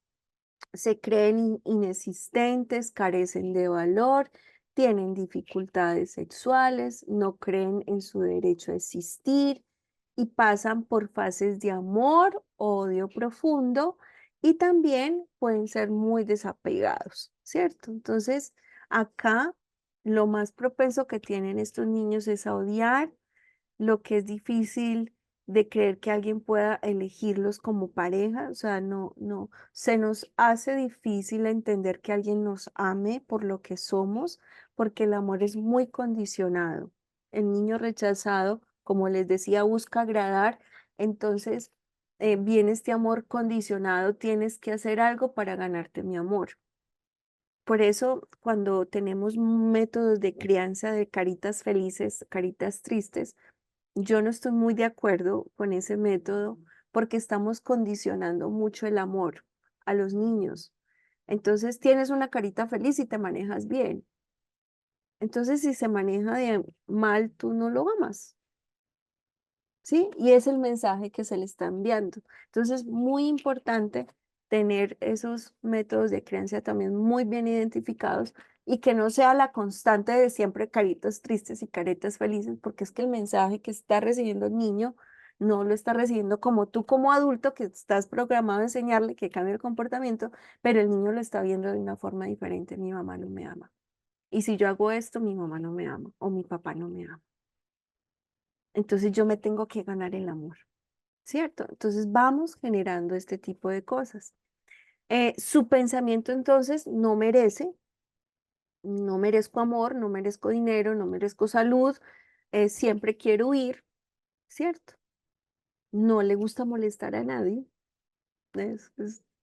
se creen inexistentes, carecen de valor, tienen dificultades sexuales, no creen en su derecho a existir y pasan por fases de amor, odio profundo y también pueden ser muy desapegados, ¿cierto? Entonces, acá lo más propenso que tienen estos niños es a odiar, lo que es difícil. de creer que alguien pueda elegirlos como pareja, o sea, se nos hace difícil entender que alguien nos ame por lo que somos, porque el amor es muy condicionado. El niño rechazado, como les decía, busca agradar, entonces viene este amor condicionado, tienes que hacer algo para ganarte mi amor. Por eso, cuando tenemos métodos de crianza de caritas felices, caritas tristes, yo no estoy muy de acuerdo con ese método porque estamos condicionando mucho el amor a los niños. Entonces tienes una carita feliz y te manejas bien. Entonces si se maneja de mal, tú no lo amas. ¿Sí? Y es el mensaje que se le está enviando. Entonces, muy importante tener esos métodos de creencia también muy bien identificados y que no sea la constante de siempre caritas tristes y caretas felices, porque es que el mensaje que está recibiendo el niño no lo está recibiendo como tú como adulto que estás programado a enseñarle que cambie el comportamiento, pero el niño lo está viendo de una forma diferente. Mi mamá no me ama. Y si yo hago esto, mi mamá no me ama o mi papá no me ama. Entonces yo me tengo que ganar el amor. ¿Cierto? Entonces vamos generando este tipo de cosas. Su pensamiento entonces no merezco amor, no merezco dinero, no merezco salud, siempre quiero huir, ¿cierto? No le gusta molestar a nadie.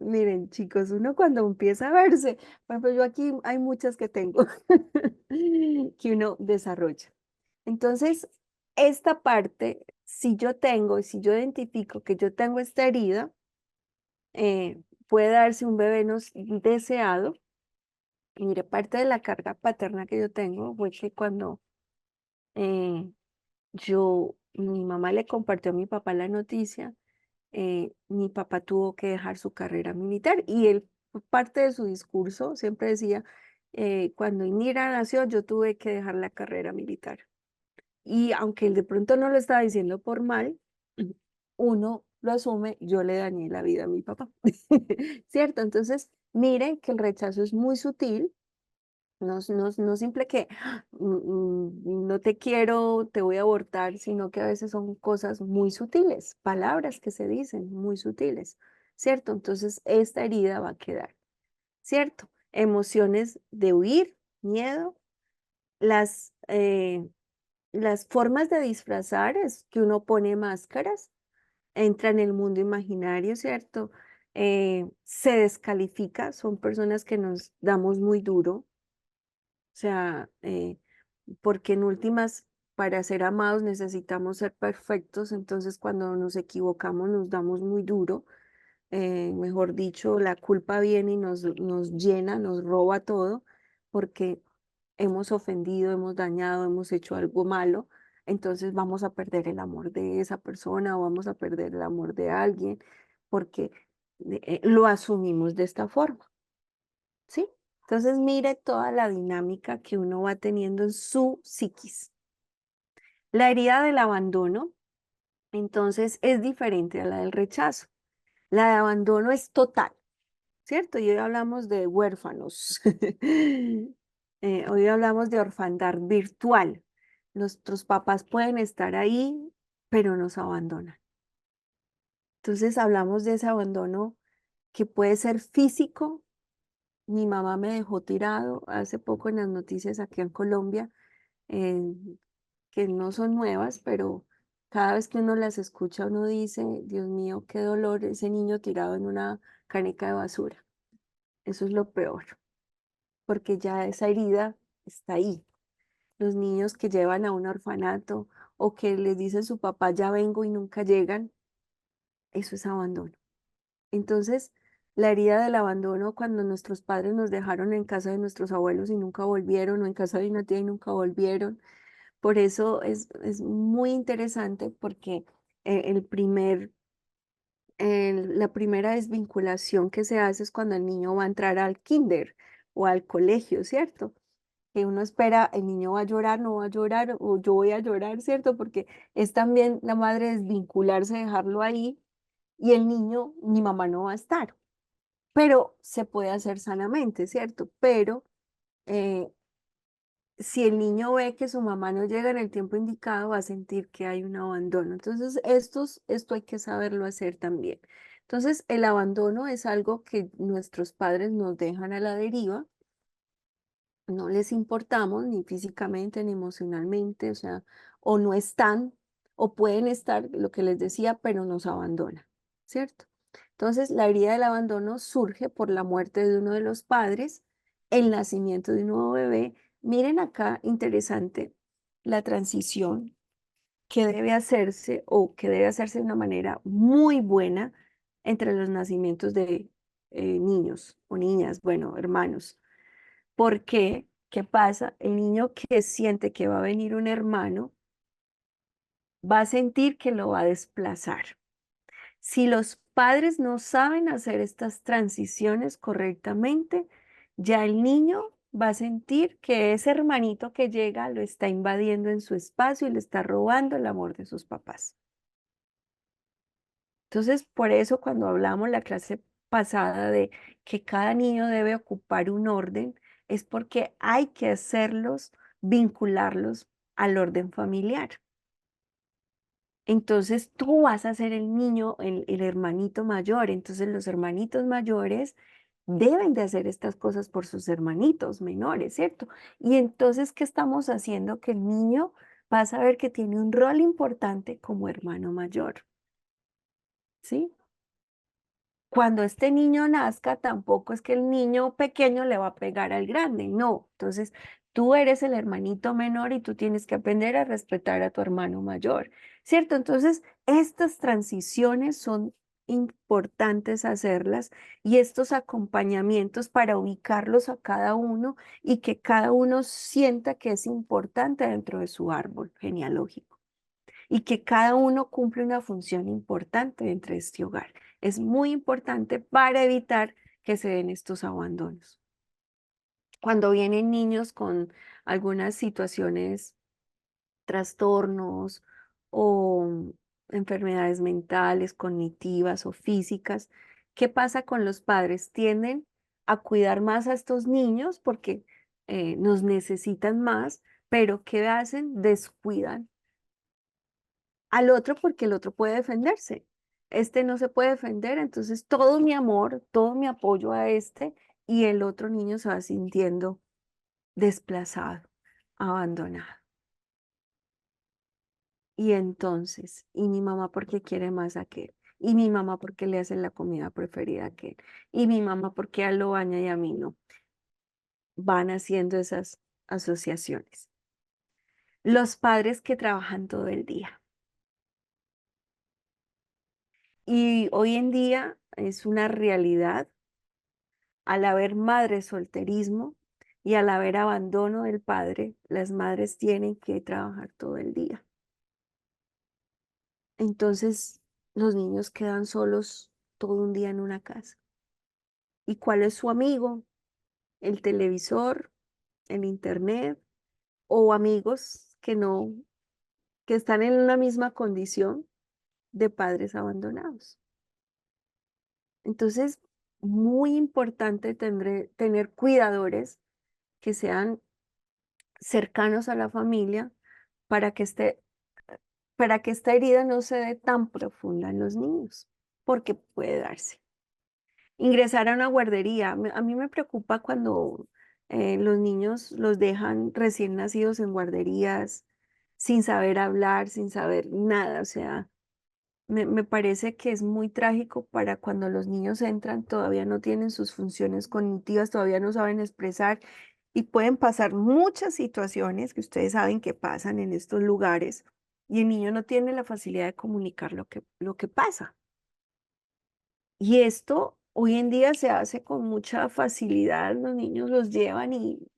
Miren, chicos, uno cuando empieza a verse, por ejemplo, yo aquí hay muchas que tengo que uno desarrolla. Entonces, esta parte, si yo tengo, si yo identifico que yo tengo esta herida, puede darse un bebé no deseado. Y mire, parte de la carga paterna que yo tengo fue que cuando eh, mi mamá le compartió a mi papá la noticia, mi papá tuvo que dejar su carrera militar y él, parte de su discurso, siempre decía, cuando Inira nació, yo tuve que dejar la carrera militar. Y aunque él de pronto no lo estaba diciendo por mal, uno lo asume, yo le dañé la vida a mi papá. ¿Cierto? Entonces, miren que el rechazo es muy sutil, no simple que no te quiero, te voy a abortar, sino que a veces son cosas muy sutiles, palabras que se dicen muy sutiles, ¿cierto? Entonces, esta herida va a quedar, ¿cierto? Emociones de huir, miedo, las, eh, las formas de disfrazar es que uno pone máscaras, entra en el mundo imaginario, ¿cierto? Se descalifica, son personas que nos damos muy duro, o sea, porque en últimas, para ser amados necesitamos ser perfectos, entonces cuando nos equivocamos nos damos muy duro, mejor dicho, la culpa viene y nos llena, nos roba todo, porque hemos ofendido, hemos dañado, hemos hecho algo malo, entonces vamos a perder el amor de esa persona o vamos a perder el amor de alguien porque lo asumimos de esta forma, ¿sí? Entonces mire toda la dinámica que uno va teniendo en su psiquis. La herida del abandono, entonces, es diferente a la del rechazo. La de abandono es total. ¿Cierto? Y hoy hablamos de huérfanos. Hoy hablamos de orfandad virtual. Nuestros papás pueden estar ahí, pero nos abandonan. Entonces hablamos de ese abandono que puede ser físico. Mi mamá me dejó tirado hace poco en las noticias aquí en Colombia, eh, que no son nuevas, pero cada vez que uno las escucha, uno dice, Dios mío, qué dolor ese niño tirado en una caneca de basura. Eso es lo peor, porque ya esa herida está ahí. Los niños que llevan a un orfanato o que les dicen su papá ya vengo y nunca llegan, eso es abandono. Entonces, la herida del abandono cuando nuestros padres nos dejaron en casa de nuestros abuelos y nunca volvieron, o en casa de una tía y nunca volvieron. Por eso es muy interesante porque la primera desvinculación que se hace es cuando el niño va a entrar al kinder o al colegio, ¿cierto? Que uno espera, el niño va a llorar, no va a llorar, o yo voy a llorar, ¿cierto? Porque es también la madre desvincularse, dejarlo ahí, y el niño, mi mamá no va a estar. Pero se puede hacer sanamente, ¿cierto? Pero eh, si el niño ve que su mamá no llega en el tiempo indicado, va a sentir que hay un abandono. Entonces, esto hay que saberlo hacer también. Entonces, el abandono es algo que nuestros padres nos dejan a la deriva, no les importamos ni físicamente ni emocionalmente, o sea, o no están, o pueden estar, lo que les decía, pero nos abandonan, ¿cierto? Entonces, la herida del abandono surge por la muerte de uno de los padres, el nacimiento de un nuevo bebé. Miren acá, interesante, la transición que debe hacerse o que debe hacerse de una manera muy buena entre los nacimientos de niños o niñas, bueno, hermanos. ¿Por qué? ¿Qué pasa? El niño que siente que va a venir un hermano va a sentir que lo va a desplazar. Si los padres no saben hacer estas transiciones correctamente, ya el niño va a sentir que ese hermanito que llega lo está invadiendo en su espacio y le está robando el amor de sus papás. Entonces, por eso cuando hablamos la clase pasada de que cada niño debe ocupar un orden, es porque hay que hacerlos, vincularlos al orden familiar. Entonces tú vas a ser el niño, el hermanito mayor. Entonces los hermanitos mayores deben de hacer estas cosas por sus hermanitos menores, ¿cierto? Y entonces, ¿qué estamos haciendo? Que el niño va a saber que tiene un rol importante como hermano mayor, ¿sí? Cuando este niño nazca, tampoco es que el niño pequeño le va a pegar al grande, no. Entonces, tú eres el hermanito menor y tú tienes que aprender a respetar a tu hermano mayor, ¿cierto? Entonces, estas transiciones son importantes hacerlas y estos acompañamientos para ubicarlos a cada uno y que cada uno sienta que es importante dentro de su árbol genealógico y que cada uno cumple una función importante dentro de este hogar. Es muy importante para evitar que se den estos abandonos. Cuando vienen niños con algunas situaciones, trastornos o enfermedades mentales, cognitivas o físicas, ¿qué pasa con los padres? Tienden a cuidar más a estos niños porque nos necesitan más, pero ¿qué hacen? Descuidan al otro porque el otro puede defenderse. Este no se puede defender, entonces todo mi amor, todo mi apoyo a este y el otro niño se va sintiendo desplazado, abandonado. Y entonces, y mi mamá porque quiere más a aquel, y mi mamá porque le hace la comida preferida a aquel, y mi mamá porque a él lo baña y a mí no. Van haciendo esas asociaciones. Los padres que trabajan todo el día. Y hoy en día es una realidad. Al haber madre solterismo y al haber abandono del padre, las madres tienen que trabajar todo el día. Entonces, los niños quedan solos todo un día en una casa. ¿Y cuál es su amigo? El televisor, el internet o amigos que no, que están en una misma condición de padres abandonados. Entonces, muy importante tener cuidadores que sean cercanos a la familia para que para que esta herida no se dé tan profunda en los niños, porque puede darse. Ingresar a una guardería. A mí me preocupa cuando los niños los dejan recién nacidos en guarderías sin saber hablar, sin saber nada. O sea, me parece que es muy trágico para cuando los niños entran, todavía no tienen sus funciones cognitivas, todavía no saben expresar y pueden pasar muchas situaciones que ustedes saben que pasan en estos lugares y el niño no tiene la facilidad de comunicar lo que pasa. Y esto hoy en día se hace con mucha facilidad, los niños los llevan y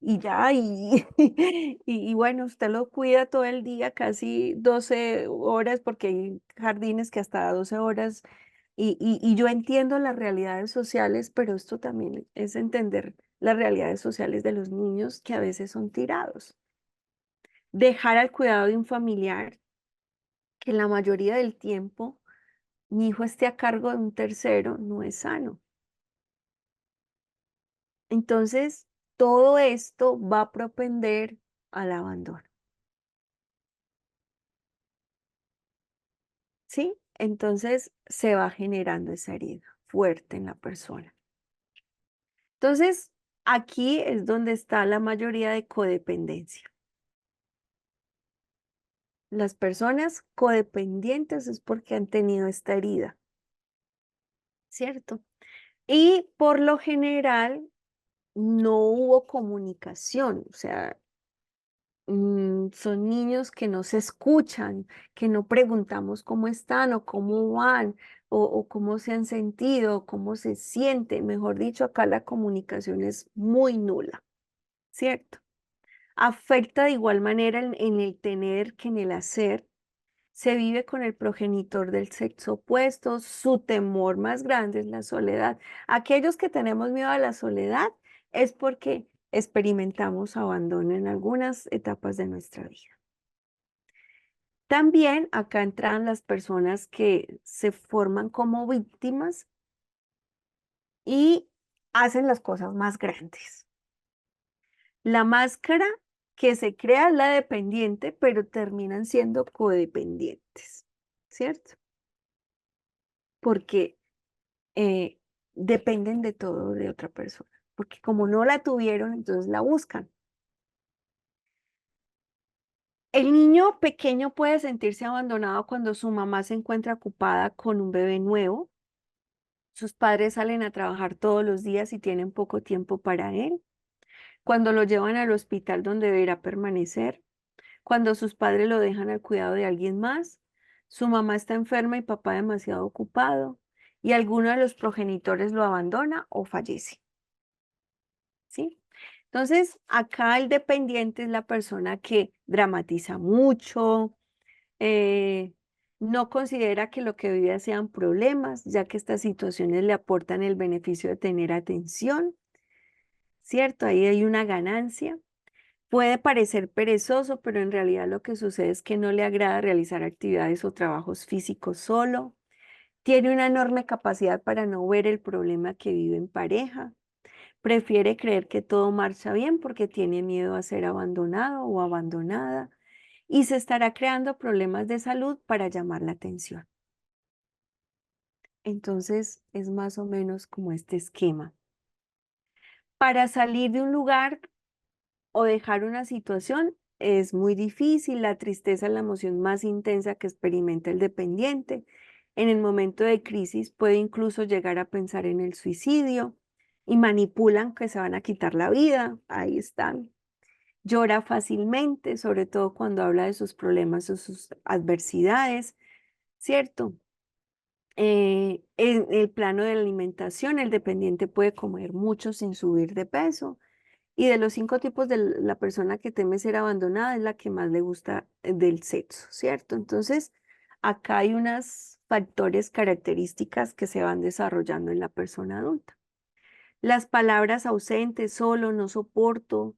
ya, y bueno, usted lo cuida todo el día, casi 12 horas, porque hay jardines que hasta 12 horas, y yo entiendo las realidades sociales, pero esto también es entender las realidades sociales de los niños que a veces son tirados. Dejar al cuidado de un familiar, que la mayoría del tiempo mi hijo esté a cargo de un tercero, no es sano. Entonces, todo esto va a propender al abandono. ¿Sí? Entonces se va generando esa herida fuerte en la persona. Entonces, aquí es donde está la mayoría de codependencia. Las personas codependientes es porque han tenido esta herida, ¿cierto? Y por lo general no hubo comunicación, o sea, son niños que no se escuchan, que no preguntamos cómo están o cómo van o cómo se han sentido, cómo se sienten. Mejor dicho, acá la comunicación es muy nula, ¿cierto? Afecta de igual manera en el tener que en el hacer. Se vive con el progenitor del sexo opuesto, su temor más grande es la soledad. Aquellos que tenemos miedo a la soledad es porque experimentamos abandono en algunas etapas de nuestra vida. También acá entran las personas que se forman como víctimas y hacen las cosas más grandes. La máscara que se crea es la dependiente, pero terminan siendo codependientes, ¿cierto? Porque eh, dependen de todo de otra persona, porque como no la tuvieron, entonces la buscan. El niño pequeño puede sentirse abandonado cuando su mamá se encuentra ocupada con un bebé nuevo, sus padres salen a trabajar todos los días y tienen poco tiempo para él, cuando lo llevan al hospital donde deberá permanecer, cuando sus padres lo dejan al cuidado de alguien más, su mamá está enferma y papá demasiado ocupado, y alguno de los progenitores lo abandona o fallece. ¿Sí? Entonces, acá el dependiente es la persona que dramatiza mucho, eh, no considera que lo que vive sean problemas, ya que estas situaciones le aportan el beneficio de tener atención, ¿cierto? Ahí hay una ganancia. Puede parecer perezoso, pero en realidad lo que sucede es que no le agrada realizar actividades o trabajos físicos solo. Tiene una enorme capacidad para no ver el problema que vive en pareja. Prefiere creer que todo marcha bien porque tiene miedo a ser abandonado o abandonada y se estará creando problemas de salud para llamar la atención. Entonces es más o menos como este esquema. Para salir de un lugar o dejar una situación es muy difícil. La tristeza es la emoción más intensa que experimenta el dependiente. En el momento de crisis puede incluso llegar a pensar en el suicidio y manipulan que se van a quitar la vida. Ahí están. Llora fácilmente, sobre todo cuando habla de sus problemas o sus adversidades, ¿cierto? En el plano de la alimentación, el dependiente puede comer mucho sin subir de peso. Y de los 5 tipos de la persona que teme ser abandonada, es la que más le gusta del sexo, ¿cierto? Entonces, acá hay unos factores, características que se van desarrollando en la persona adulta. Las palabras ausentes, solo, no soporto,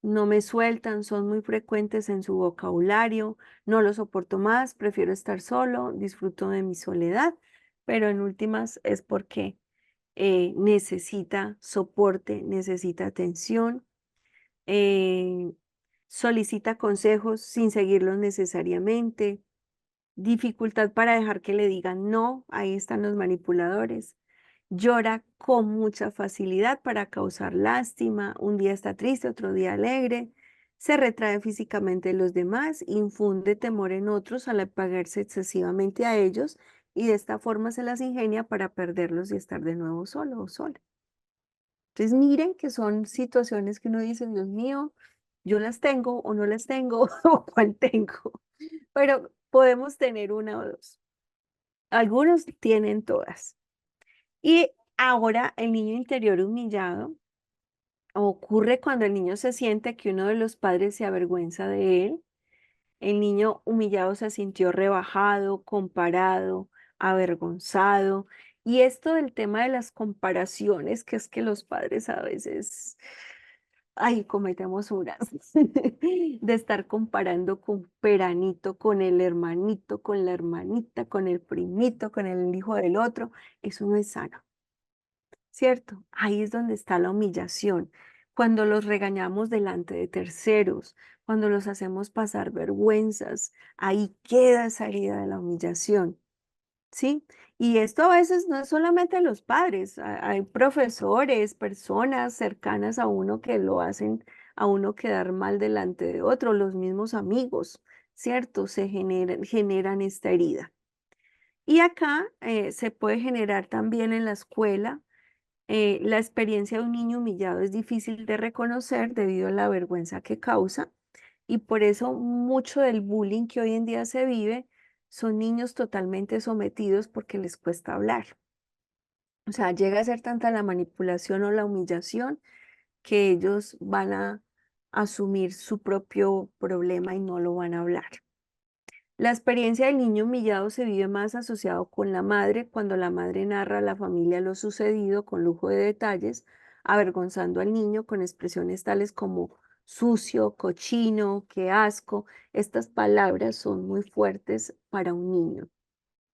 no me sueltan, son muy frecuentes en su vocabulario. No lo soporto más, prefiero estar solo, disfruto de mi soledad, pero en últimas es porque necesita soporte, necesita atención, eh, solicita consejos sin seguirlos necesariamente, dificultad para dejar que le digan no, ahí están los manipuladores. Llora con mucha facilidad para causar lástima, un día está triste, otro día alegre, se retrae físicamente de los demás, infunde temor en otros al apagarse excesivamente a ellos y de esta forma se las ingenia para perderlos y estar de nuevo solo o sola. Entonces miren que son situaciones que uno dice, Dios mío, yo las tengo o no las tengo o cuál tengo, pero podemos tener una o dos. Algunos tienen todas. Y ahora el niño interior humillado ocurre cuando el niño se siente que uno de los padres se avergüenza de él. El niño humillado se sintió rebajado, comparado, avergonzado. Y esto del tema de las comparaciones, que es que los padres a veces, ay, cometemos unas, de estar comparando con Peranito, con el hermanito, con la hermanita, con el primito, con el hijo del otro, eso no es sano. ¿Cierto? Ahí es donde está la humillación. cuando los regañamos delante de terceros, cuando los hacemos pasar vergüenzas, ahí queda esa herida de la humillación, ¿sí? Y esto a veces no es solamente los padres, hay profesores, personas cercanas a uno que lo hacen a uno quedar mal delante de otro, los mismos amigos, ¿cierto? Generan esta herida. Y acá se puede generar también en la escuela. La experiencia de un niño humillado es difícil de reconocer debido a la vergüenza que causa y por eso mucho del bullying que hoy en día se vive son niños totalmente sometidos porque les cuesta hablar. O sea, llega a ser tanta la manipulación o la humillación que ellos van a asumir su propio problema y no lo van a hablar. La experiencia del niño humillado se vive más asociado con la madre, cuando la madre narra a la familia lo sucedido con lujo de detalles, avergonzando al niño con expresiones tales como sucio, cochino, qué asco. Estas palabras son muy fuertes para un niño,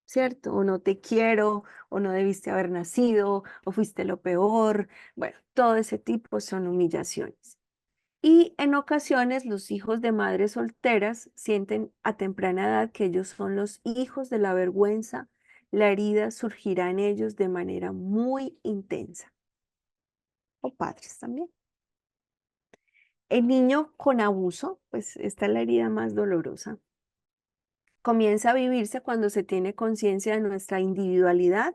¿cierto? O no te quiero, o no debiste haber nacido, o fuiste lo peor. Bueno, todo ese tipo son humillaciones. Y en ocasiones los hijos de madres solteras sienten a temprana edad que ellos son los hijos de la vergüenza. La herida surgirá en ellos de manera muy intensa. O padres también. El niño con abuso, pues esta es la herida más dolorosa. Comienza a vivirse cuando se tiene conciencia de nuestra individualidad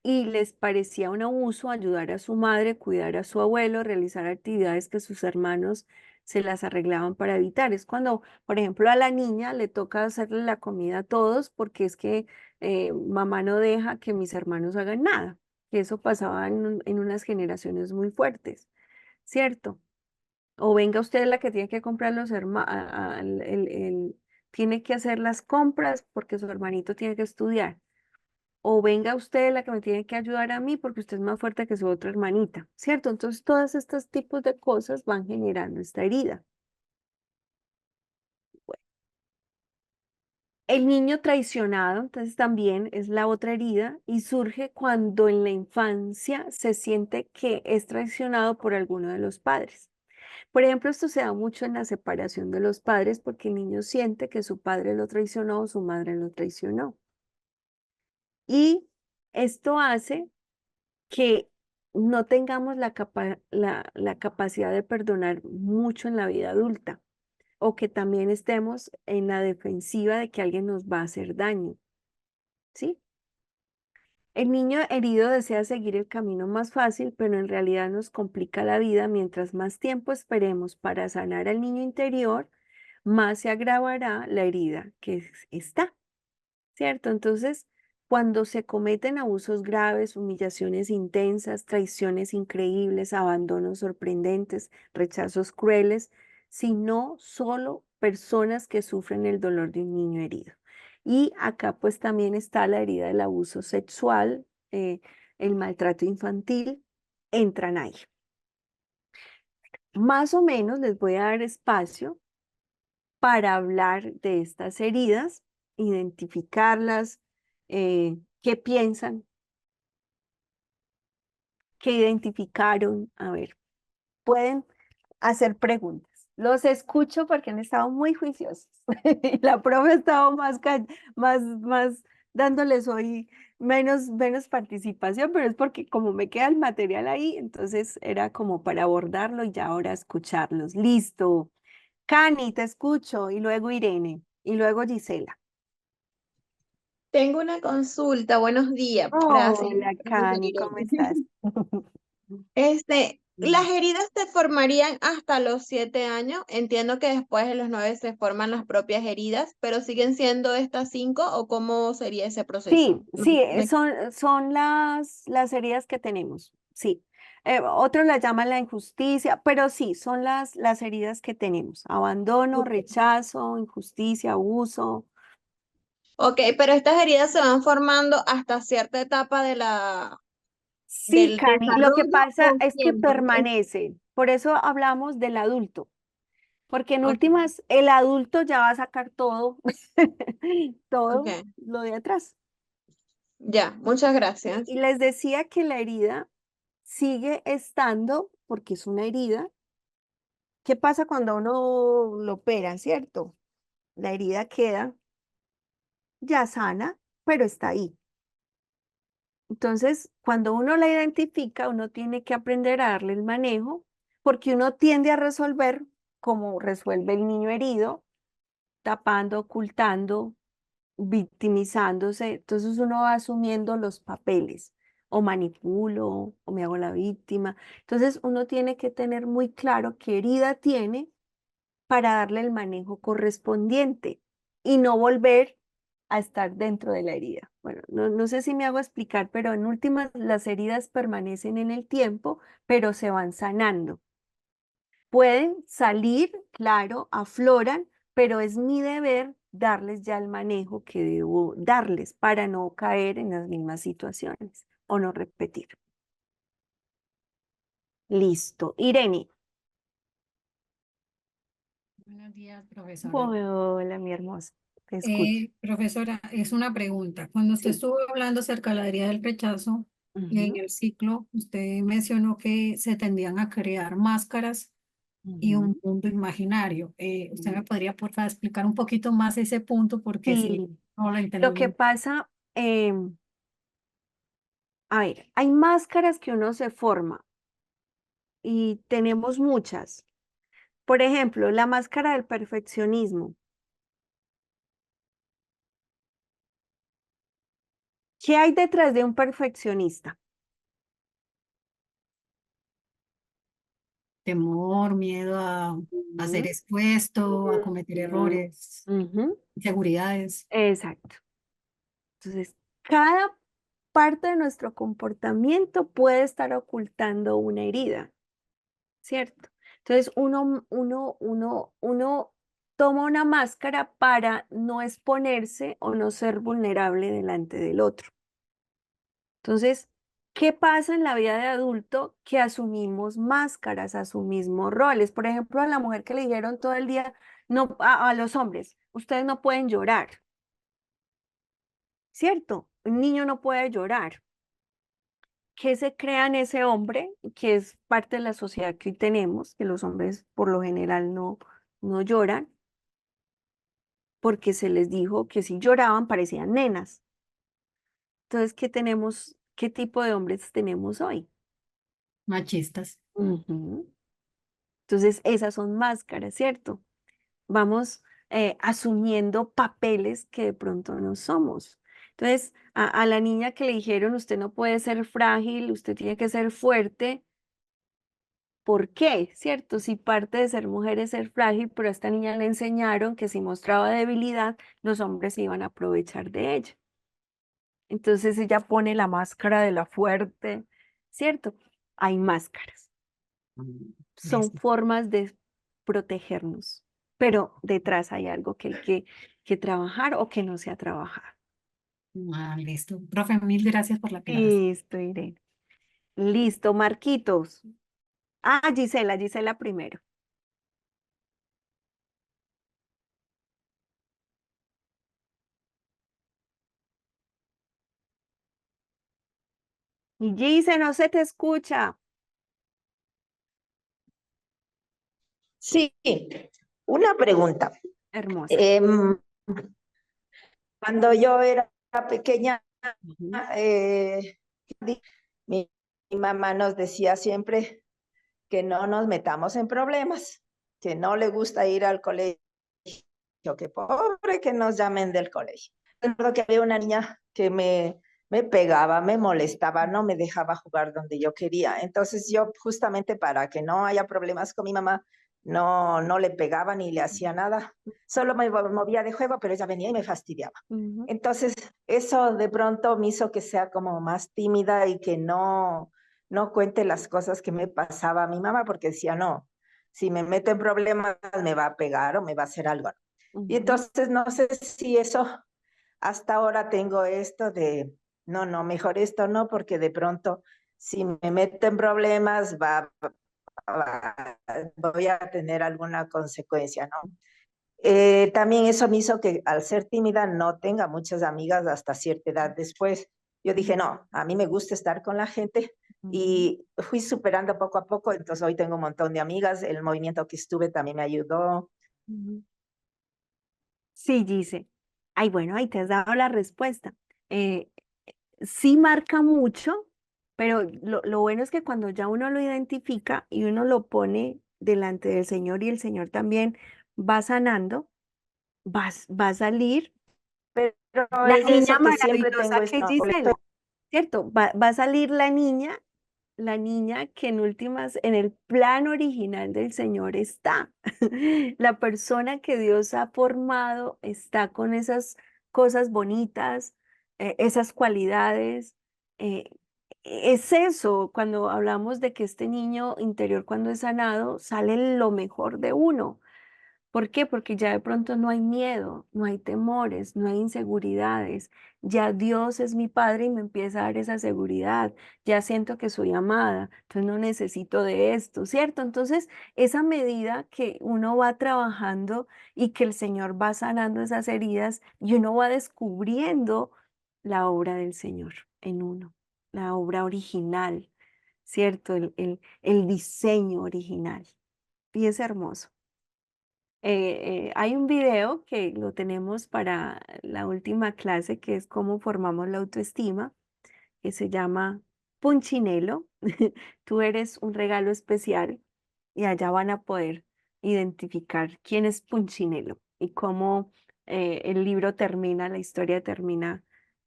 y les parecía un abuso ayudar a su madre, cuidar a su abuelo, realizar actividades que sus hermanos se las arreglaban para evitar. Es cuando, por ejemplo, a la niña le toca hacerle la comida a todos porque es que mamá no deja que mis hermanos hagan nada. Y eso pasaba en unas generaciones muy fuertes, ¿cierto? O venga usted la que tiene que comprar los hermanos, tiene que hacer las compras porque su hermanito tiene que estudiar. O venga usted la que me tiene que ayudar a mí porque usted es más fuerte que su otra hermanita, ¿cierto? Entonces, todos estos tipos de cosas van generando esta herida. Bueno, el niño traicionado, entonces también es la otra herida y surge cuando en la infancia se siente que es traicionado por alguno de los padres. Por ejemplo, esto se da mucho en la separación de los padres porque el niño siente que su padre lo traicionó o su madre lo traicionó. Y esto hace que no tengamos la capacidad de perdonar mucho en la vida adulta o que también estemos en la defensiva de que alguien nos va a hacer daño, ¿sí? El niño herido desea seguir el camino más fácil, pero en realidad nos complica la vida. Mientras más tiempo esperemos para sanar al niño interior, más se agravará la herida que está. ¿Cierto? Entonces, cuando se cometen abusos graves, humillaciones intensas, traiciones increíbles, abandonos sorprendentes, rechazos crueles, sino solo personas que sufren el dolor de un niño herido. Y acá pues también está la herida del abuso sexual, el maltrato infantil, entran ahí. Más o menos les voy a dar espacio para hablar de estas heridas, identificarlas, qué piensan, qué identificaron. A ver, pueden hacer preguntas. Los escucho porque han estado muy juiciosos. Y la profe ha estado más dándoles hoy menos participación, pero es porque como me queda el material ahí, entonces era como para abordarlo y ya ahora escucharlos. Listo. Cani, te escucho, y luego Irene, y luego Gisela. Tengo una consulta, buenos días, Hola, profesor Cani, ¿cómo Irene. estás? Las heridas se formarían hasta los 7 años. Entiendo que después de los 9 se forman las propias heridas, pero siguen siendo estas 5 o cómo sería ese proceso. Sí, sí, son las heridas que tenemos, sí. Otros las llaman la injusticia, pero sí, son las heridas que tenemos. Abandono, Ok, rechazo, injusticia, abuso. Ok, pero estas heridas se van formando hasta cierta etapa Sí, del Cani, lo que desarrollo pasa o es que siempre. permanecen. Por eso hablamos del adulto. Porque en Ok, últimas, el adulto ya va a sacar todo, todo ok. lo de atrás. Ya, muchas Y gracias. les decía que la herida sigue estando porque es una herida. ¿Qué pasa cuando uno lo opera, cierto? La herida queda ya sana, pero está ahí. Entonces, cuando uno la identifica, uno tiene que aprender a darle el manejo, porque uno tiende a resolver como resuelve el niño herido, tapando, ocultando, victimizándose. Entonces uno va asumiendo los papeles, o manipulo, o me hago la víctima. Entonces uno tiene que tener muy claro qué herida tiene para darle el manejo correspondiente y no volver a estar dentro de la herida. Bueno, no sé si me hago explicar, pero en últimas las heridas permanecen en el tiempo, pero se van sanando. Pueden salir, claro, afloran, pero es mi deber darles ya el manejo que debo darles para no caer en las mismas situaciones o no repetir. Listo. Irene. Buenos días, profesora. Hola, mi hermosa. Te escucho. Profesora, es una pregunta. Cuando usted Sí. estuvo hablando acerca de la herida del rechazo, en Ujú, el ciclo, usted mencionó que se tendían a crear máscaras y ujú, un mundo imaginario. ¿Usted ujú. me podría, por favor, explicar un poquito más ese punto? Porque sí, Sí, no lo lo entendí que bien. pasa, a ver, hay máscaras que uno se forma y tenemos muchas. Por ejemplo, la máscara del perfeccionismo. ¿Qué hay detrás de un perfeccionista? Temor, miedo a ser Ujú, expuesto, a cometer ujú, errores, ujú. inseguridades. Exacto. Entonces, cada parte de nuestro comportamiento puede estar ocultando una herida, ¿cierto? Entonces, uno toma una máscara para no exponerse o no ser vulnerable delante del otro. Entonces, ¿qué pasa en la vida de adulto? Que asumimos máscaras, asumimos roles. Por ejemplo, a la mujer que le dijeron todo el día, no, a los hombres, ustedes no pueden llorar, ¿cierto? Un niño no puede llorar. ¿Qué se crea en ese hombre? Que es parte de la sociedad que hoy tenemos, que los hombres por lo general no lloran, porque se les dijo que si lloraban parecían nenas. Entonces, ¿qué tenemos? ¿Qué tipo de hombres tenemos hoy? Machistas. Ujú. Entonces, esas son máscaras, ¿cierto? Vamos asumiendo papeles que de pronto no somos. Entonces, a la niña que le dijeron, usted no puede ser frágil, usted tiene que ser fuerte. ¿Por qué? ¿Cierto? Si parte de ser mujer es ser frágil, pero a esta niña le enseñaron que si mostraba debilidad, los hombres se iban a aprovechar de ella. Entonces ella pone la máscara de la fuerte, ¿cierto? Hay máscaras. Son Listo. formas de protegernos, pero detrás hay algo que hay que trabajar o que no se ha trabajado. Listo. Profe, mil gracias por la clase. Listo, Irene. Listo, Marquitos. Ah, Gisela primero. Y Gise, no se te escucha. Sí, una pregunta. Hermosa. Em, Cuando yo era pequeña, Ujú, eh, mi, mi mamá nos decía siempre que no nos metamos en problemas, que no le gusta ir al colegio, que pobre que nos llamen del colegio. Recuerdo que había una niña que me pegaba, me molestaba, no me dejaba jugar donde yo quería. Entonces yo justamente para que no haya problemas con mi mamá, no le pegaba ni le hacía nada. Solo me movía de juego, pero ella venía y me fastidiaba. ujú, Entonces eso de pronto me hizo que sea como más tímida y que no cuente las cosas que me pasaba a mi mamá, porque decía, no, si me meto en problemas me va a pegar o me va a hacer algo. Y ujú, entonces no sé si eso, hasta ahora tengo esto de, no, mejor esto no, porque de pronto si me meto en problemas voy a tener alguna consecuencia, ¿no? También eso me hizo que al ser tímida no tenga muchas amigas hasta cierta edad después. yo dije, no, a mí me gusta estar con la gente y fui superando poco a poco, entonces hoy tengo un montón de amigas, el movimiento que estuve también me ayudó. Sí, Gise. Ay, bueno, ahí te has dado la respuesta. Eh, sí marca mucho, pero lo bueno es que cuando ya uno lo identifica y uno lo pone delante del Señor y el Señor también va sanando, va a salir Pero la es niña eso que siempre maravillosa tengo que es esta Gisela, ¿cierto? Va a salir la niña que en últimas, en el plan original del Señor está. La persona que Dios ha formado está con esas cosas bonitas, esas cualidades. eh, es eso, cuando hablamos de que este niño interior, cuando es sanado, sale lo mejor de uno. ¿Por qué? Porque ya de pronto no hay miedo, no hay temores, no hay inseguridades. Ya Dios es mi Padre y me empieza a dar esa seguridad. Ya siento que soy amada, entonces no necesito de esto, ¿cierto? Entonces, esa medida que uno va trabajando y que el Señor va sanando esas heridas y uno va descubriendo la obra del Señor en uno, la obra original, ¿cierto? El diseño original. Y es hermoso. Hay un video que lo tenemos para la última clase, que es cómo formamos la autoestima, que se llama Punchinelo. Tú eres un regalo especial y allá van a poder identificar quién es Punchinelo y cómo el libro termina, la historia termina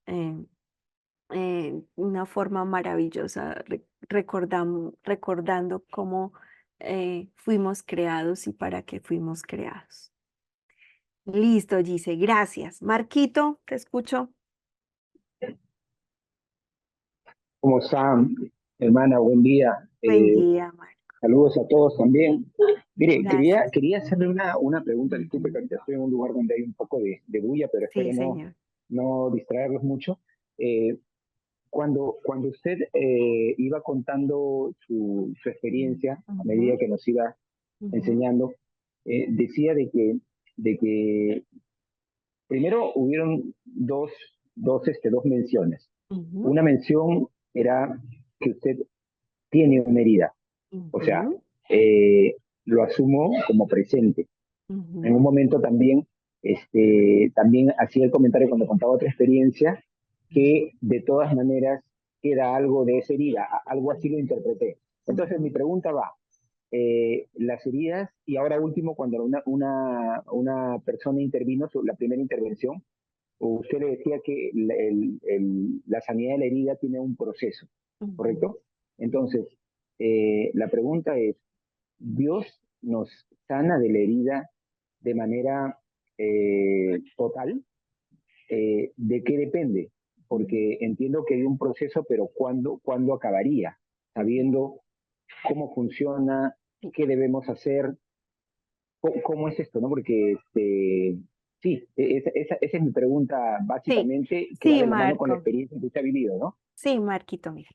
eh, una forma maravillosa, recordando cómo fuimos creados y para qué fuimos creados. Listo, Gise, gracias. Marquito, te escucho. ¿Cómo están, hermana? Buen día. Buen día, Marco. Saludos a todos también. Mire, Gracias. quería hacerle una pregunta. Disculpe que ahorita estoy en un lugar donde hay un poco de bulla, pero Sí, espero señor. no distraerlos mucho. Eh, cuando usted iba contando su experiencia, a medida que nos iba Ujú, enseñando, decía de que primero hubieron dos menciones. ujú, Una mención era que usted tiene una herida. O sea, ujú, lo asumo como presente. En un ujú, momento también hacía el comentario cuando contaba otra experiencia, que de todas maneras queda algo de esa herida, algo así lo interpreté. Entonces mi ujú, pregunta va, las heridas, y ahora último, cuando una persona intervino, la primera intervención, usted le decía que la sanidad de la herida tiene un proceso, ujú, ¿correcto? Entonces, la pregunta es, ¿Dios nos sana de la herida de manera total? ¿De qué depende? Porque entiendo que hay un proceso, pero ¿cuándo acabaría? ujú. Sabiendo cómo funciona, Sí, qué debemos hacer, cómo es esto, ¿no? Porque sí, esa es mi pregunta sí, básicamente, que va sí, de la mano con la Marco. experiencia que usted ha vivido, ¿no? Sí, Marquito, mira.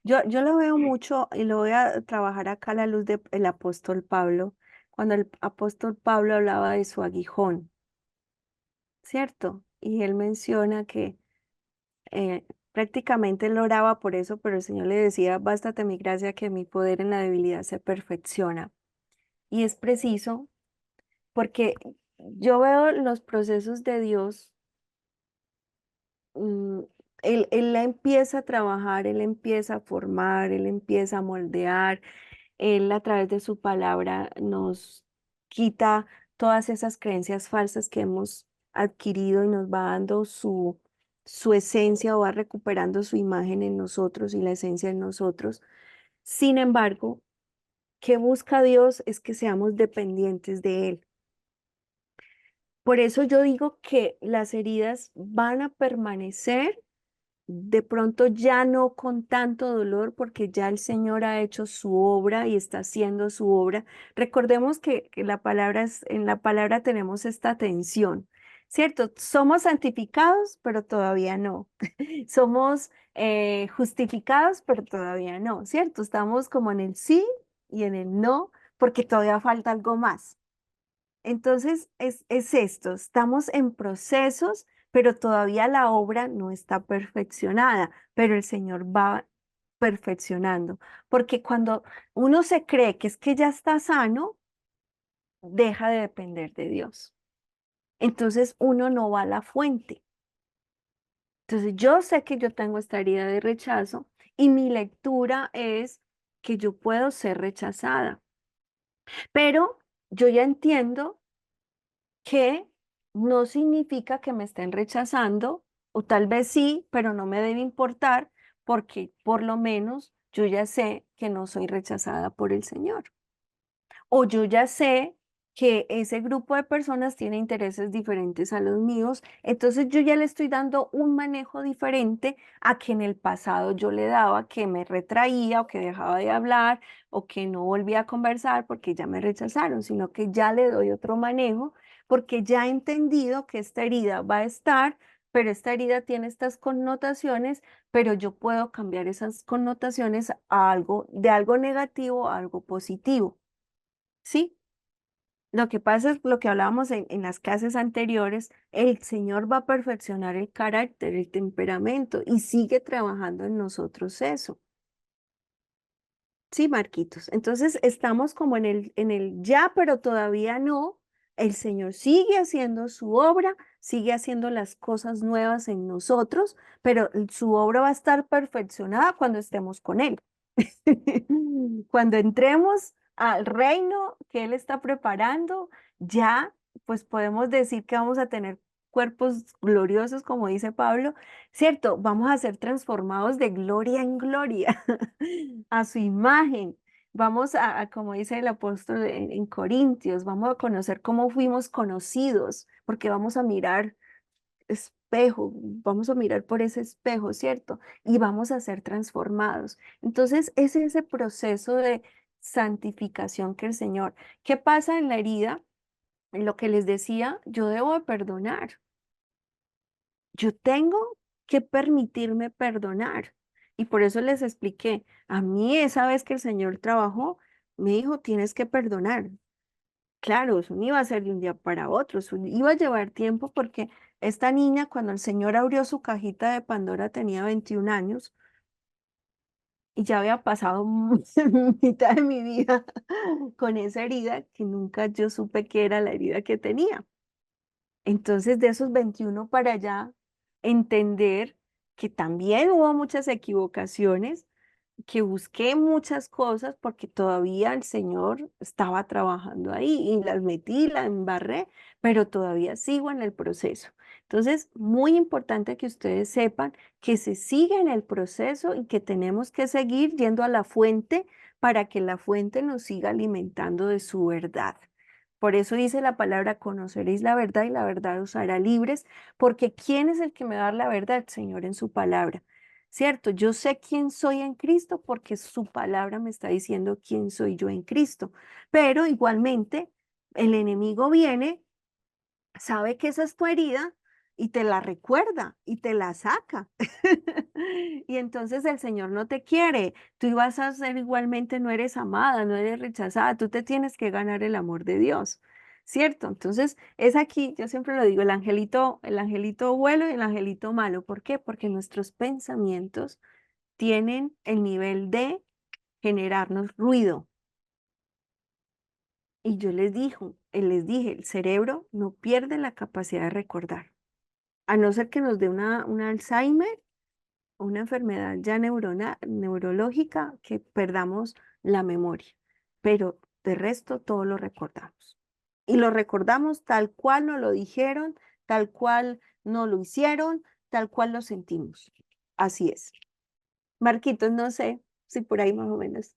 Yo lo veo mucho y lo voy a trabajar acá a la luz del apóstol Pablo, cuando el apóstol Pablo hablaba de su aguijón, ¿cierto? Y él menciona que eh, prácticamente él oraba por eso, pero el Señor le decía, bástate mi gracia, que mi poder en la debilidad se perfecciona. Y es preciso porque yo veo los procesos de Dios, mm, él la empieza a trabajar, él empieza a formar, él empieza a moldear. Él a través de su palabra nos quita todas esas creencias falsas que hemos adquirido y nos va dando su esencia o va recuperando su imagen en nosotros y la esencia en nosotros. Sin embargo, ¿qué busca Dios? Es que seamos dependientes de Él. Por eso yo digo que las heridas van a permanecer de pronto ya no con tanto dolor, porque ya el Señor ha hecho su obra y está haciendo su obra. Recordemos que en la palabra tenemos esta tensión, ¿cierto? Somos santificados, pero todavía no. Somos justificados, pero todavía no, ¿cierto? Estamos como en el sí y en el no, porque todavía falta algo más. Entonces, es esto, estamos en procesos, pero todavía la obra no está perfeccionada, pero el Señor va perfeccionando, porque cuando uno se cree que es que ya está sano, deja de depender de Dios. Entonces uno no va a la fuente. Entonces yo sé que yo tengo esta herida de rechazo y mi lectura es que yo puedo ser rechazada, pero yo ya entiendo que no significa que me estén rechazando, o tal vez sí, pero no me debe importar porque por lo menos yo ya sé que no soy rechazada por el Señor. O yo ya sé que ese grupo de personas tiene intereses diferentes a los míos, entonces yo ya le estoy dando un manejo diferente a que en el pasado yo le daba, que me retraía o que dejaba de hablar o que no volvía a conversar porque ya me rechazaron, sino que ya le doy otro manejo porque ya he entendido que esta herida va a estar, pero esta herida tiene estas connotaciones, pero yo puedo cambiar esas connotaciones a algo, de algo negativo a algo positivo. ¿Sí? Lo que pasa es lo que hablábamos en las clases anteriores, el Señor va a perfeccionar el carácter, el temperamento y sigue trabajando en nosotros eso. Sí, Marquitos. Entonces estamos como en el ya, pero todavía no. El Señor sigue haciendo su obra, sigue haciendo las cosas nuevas en nosotros, pero su obra va a estar perfeccionada cuando estemos con Él. Cuando entremos al reino que Él está preparando, ya pues podemos decir que vamos a tener cuerpos gloriosos, como dice Pablo, ¿cierto? Vamos a ser transformados de gloria en gloria a su imagen. Vamos como dice el apóstol en Corintios, vamos a conocer cómo fuimos conocidos, porque vamos a mirar espejo, vamos a mirar por ese espejo, ¿cierto? Y vamos a ser transformados. Entonces, es ese proceso de santificación que el Señor, ¿qué pasa en la herida? En lo que les decía, yo debo de perdonar. Yo tengo que permitirme perdonar. Y por eso les expliqué, a mí esa vez que el Señor trabajó, me dijo, tienes que perdonar. Claro, eso no iba a ser de un día para otro, eso iba a llevar tiempo porque esta niña, cuando el Señor abrió su cajita de Pandora, tenía 21 años y ya había pasado mitad de mi vida con esa herida que nunca yo supe que era la herida que tenía. Entonces, de esos 21 para allá, entender que también hubo muchas equivocaciones, que busqué muchas cosas porque todavía el Señor estaba trabajando ahí y las metí, las embarré, pero todavía sigo en el proceso. Entonces, muy importante que ustedes sepan que se sigue en el proceso y que tenemos que seguir yendo a la fuente para que la fuente nos siga alimentando de su verdad. Por eso dice la palabra, conoceréis la verdad y la verdad os hará libres, porque ¿quién es el que me da la verdad? Señor, en su palabra. ¿Cierto? Yo sé quién soy en Cristo porque su palabra me está diciendo quién soy yo en Cristo. Pero igualmente, el enemigo viene, sabe que esa es tu herida y te la recuerda y te la saca. Y entonces el Señor no te quiere. Tú ibas a ser igualmente, no eres amada, no eres rechazada. Tú te tienes que ganar el amor de Dios. ¿Cierto? Entonces es aquí, yo siempre lo digo, el angelito bueno y el angelito malo. ¿Por qué? Porque nuestros pensamientos tienen el nivel de generarnos ruido. Y yo les dije, el cerebro no pierde la capacidad de recordar, a no ser que nos dé un Alzheimer o una enfermedad ya neurológica que perdamos la memoria. Pero de resto todo lo recordamos. Y lo recordamos tal cual nos lo dijeron, tal cual nos lo hicieron, tal cual lo sentimos. Así es. Marquitos, no sé si por ahí más o menos.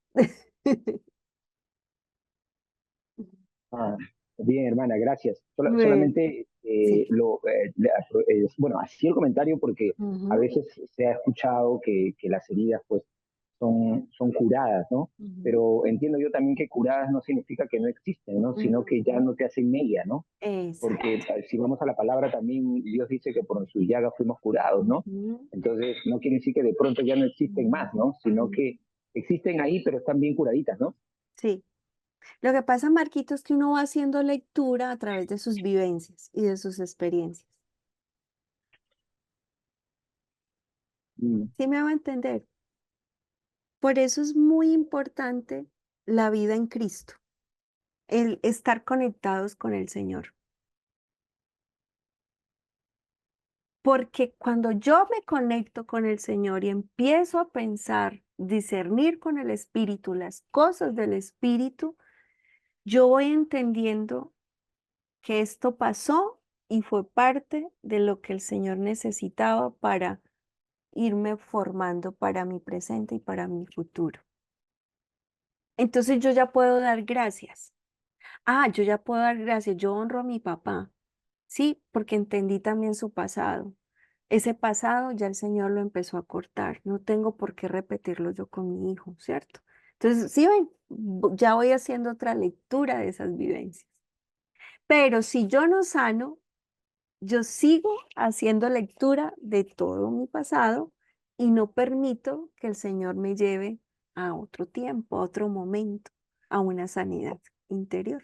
Ah, bien, hermana, gracias. Bueno, Solamente, sí. bueno, así el comentario porque a Ujú, veces se ha escuchado que las heridas pues son curadas, ¿no? ujú, Pero entiendo yo también que curadas no significa que no existen, ¿no? Sino que ya ujú. no te hacen mella, ¿no? Porque Exacto. si vamos a la palabra también, Dios dice que por sus llagas fuimos curados, ¿no? Ujú, Entonces, no quiere decir que de pronto ya no existen ujú, más, ¿no? Sino ujú. que existen ahí, pero están bien curaditas, ¿no? Sí. Lo que pasa, Marquito, es que uno va haciendo lectura a través de sus vivencias y de sus experiencias. Mm. ¿Sí me va a entender? Por eso es muy importante la vida en Cristo, el estar conectados con el Señor. Porque cuando yo me conecto con el Señor y empiezo a pensar, discernir con el Espíritu las cosas del Espíritu, yo voy entendiendo que esto pasó y fue parte de lo que el Señor necesitaba para irme formando para mi presente y para mi futuro. Entonces yo ya puedo dar gracias. Yo ya puedo dar gracias. Yo honro a mi papá, sí, porque entendí también su pasado. Ese pasado ya el Señor lo empezó a cortar. No tengo por qué repetirlo yo con mi hijo, ¿cierto? Entonces, sí ven, ya voy haciendo otra lectura de esas vivencias. Pero si yo no sano, yo sigo haciendo lectura de todo mi pasado y no permito que el Señor me lleve a otro tiempo, a otro momento, a una sanidad interior.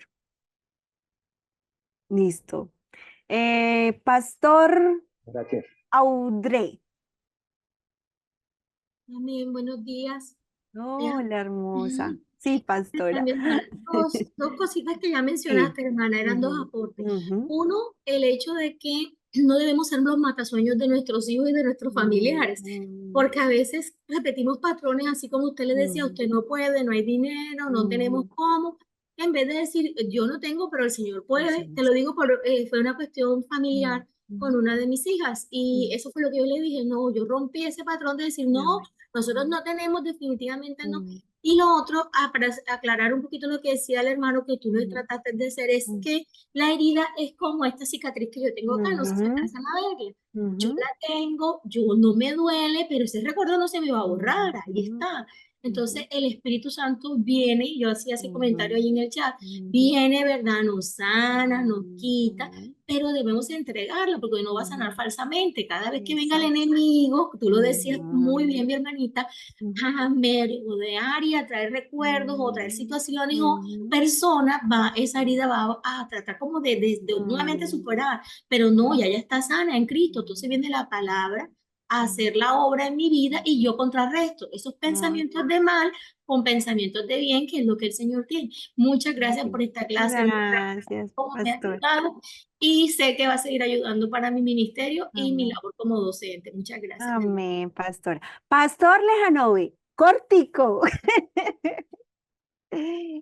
Listo. Pastor Gracias. Audrey. Amén, buenos días. Hola, hermosa. Mm, Sí, pastora. También, hermana, dos cositas que ya Sí. mencionaste, hermana, eran dos Ujú, aportes. ujú, Uno, el hecho de que no debemos ser los matasueños de nuestros hijos y de nuestros familiares, ujú, porque a veces repetimos patrones, así como usted le decía, ujú, usted no puede, no hay dinero, no tenemos ujú. cómo, en vez de decir, yo no tengo, pero el Señor Así puede, te es. lo digo, fue una cuestión Ujú, familiar con ujú, una de mis hijas, y ujú, eso fue lo que yo le dije, no, yo rompí ese patrón de decir, no, amén. nosotros Ujú, no tenemos, definitivamente no. ujú, Y lo otro, para aclarar un poquito lo que decía el hermano que tú lo ujú, trataste de hacer, es ujú, que la herida es como esta cicatriz que yo tengo acá, no sé si alcanzan a verla. Yo ujú, la tengo, yo no me duele, pero ese recuerdo no se me va a borrar, ahí ujú, está. Entonces ujú, el Espíritu Santo viene, yo hacía ese comentario ujú, ahí en el chat, ujú, viene, ¿verdad? Nos sana, nos ujú, quita, ujú, pero debemos entregarlo porque no va a sanar ujú. falsamente. Cada vez que venga el Exacto. enemigo, tú lo decías muy Ujú, bien, mi hermanita, ujú, a merodear y a traer recuerdos o traer ujú, situaciones o ujú, personas, esa herida va a tratar como de nuevamente ujú, superar, pero no, ujú, ya está sana en Cristo. Entonces viene la palabra a ujú, hacer la obra en mi vida y yo contrarresto esos ujú. pensamientos de mal con pensamientos de bien, que es lo que el Señor tiene. Muchas gracias por esta clase, Gracias, como me ha pastor. ayudado y sé que va a seguir ayudando para mi ministerio y mi Amén. labor como docente. Muchas gracias. Amén, pastor. Pastor Lejanovi, cortico.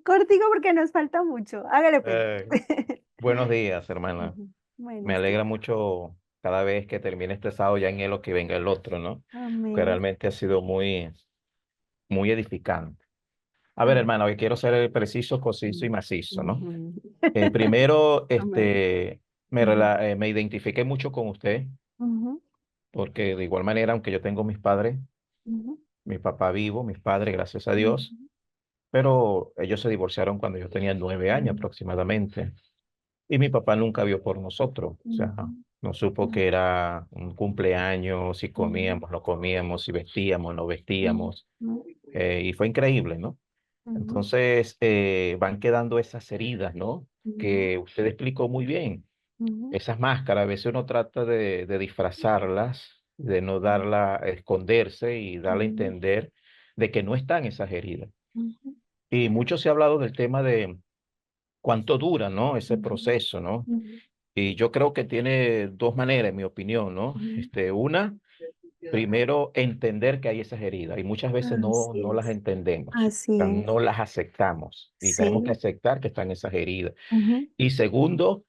Cortico porque nos falta mucho. Hágale pues. Buenos días, hermana. Ujú. Me Buenos días. alegra mucho cada vez que termine este sábado ya en él o que venga el otro, ¿no? Que Amén. realmente ha sido muy edificante. A ver, Amén. hermana, hoy quiero ser preciso, conciso y Ujú. macizo, ¿no? Ujú. Primero, Amén. Ujú. me identifiqué mucho con usted, Ujú. porque de igual manera, aunque yo tengo mis padres, Ujú. mi papá vivo, mis padres, gracias a Dios, Ujú. pero ellos se divorciaron cuando yo tenía 9 años aproximadamente. Y mi papá nunca vio por nosotros, o sea, Ujú. no supo que era un cumpleaños, si Ujú. comíamos, no comíamos, si vestíamos, no Ujú. vestíamos, Ujú. y fue increíble, ¿no? Ujú. Entonces, van quedando esas heridas, ¿no? Que usted explicó muy bien. Ujú. Esas máscaras, a veces uno trata de disfrazarlas, de no Ujú. darla, esconderse y darle a Ujú. entender de que no están esas heridas. Ujú. Y mucho se ha hablado del tema de cuánto dura, ¿no? Ese Ujú. proceso, ¿no? Ujú. Y yo creo que tiene dos maneras, en mi opinión, ¿no? Ujú. Una, primero, entender que hay esas heridas y muchas veces Así no las es. entendemos, o Así sea, es. no las aceptamos y tenemos que Sí. aceptar que están esas heridas. Ujú. Y segundo,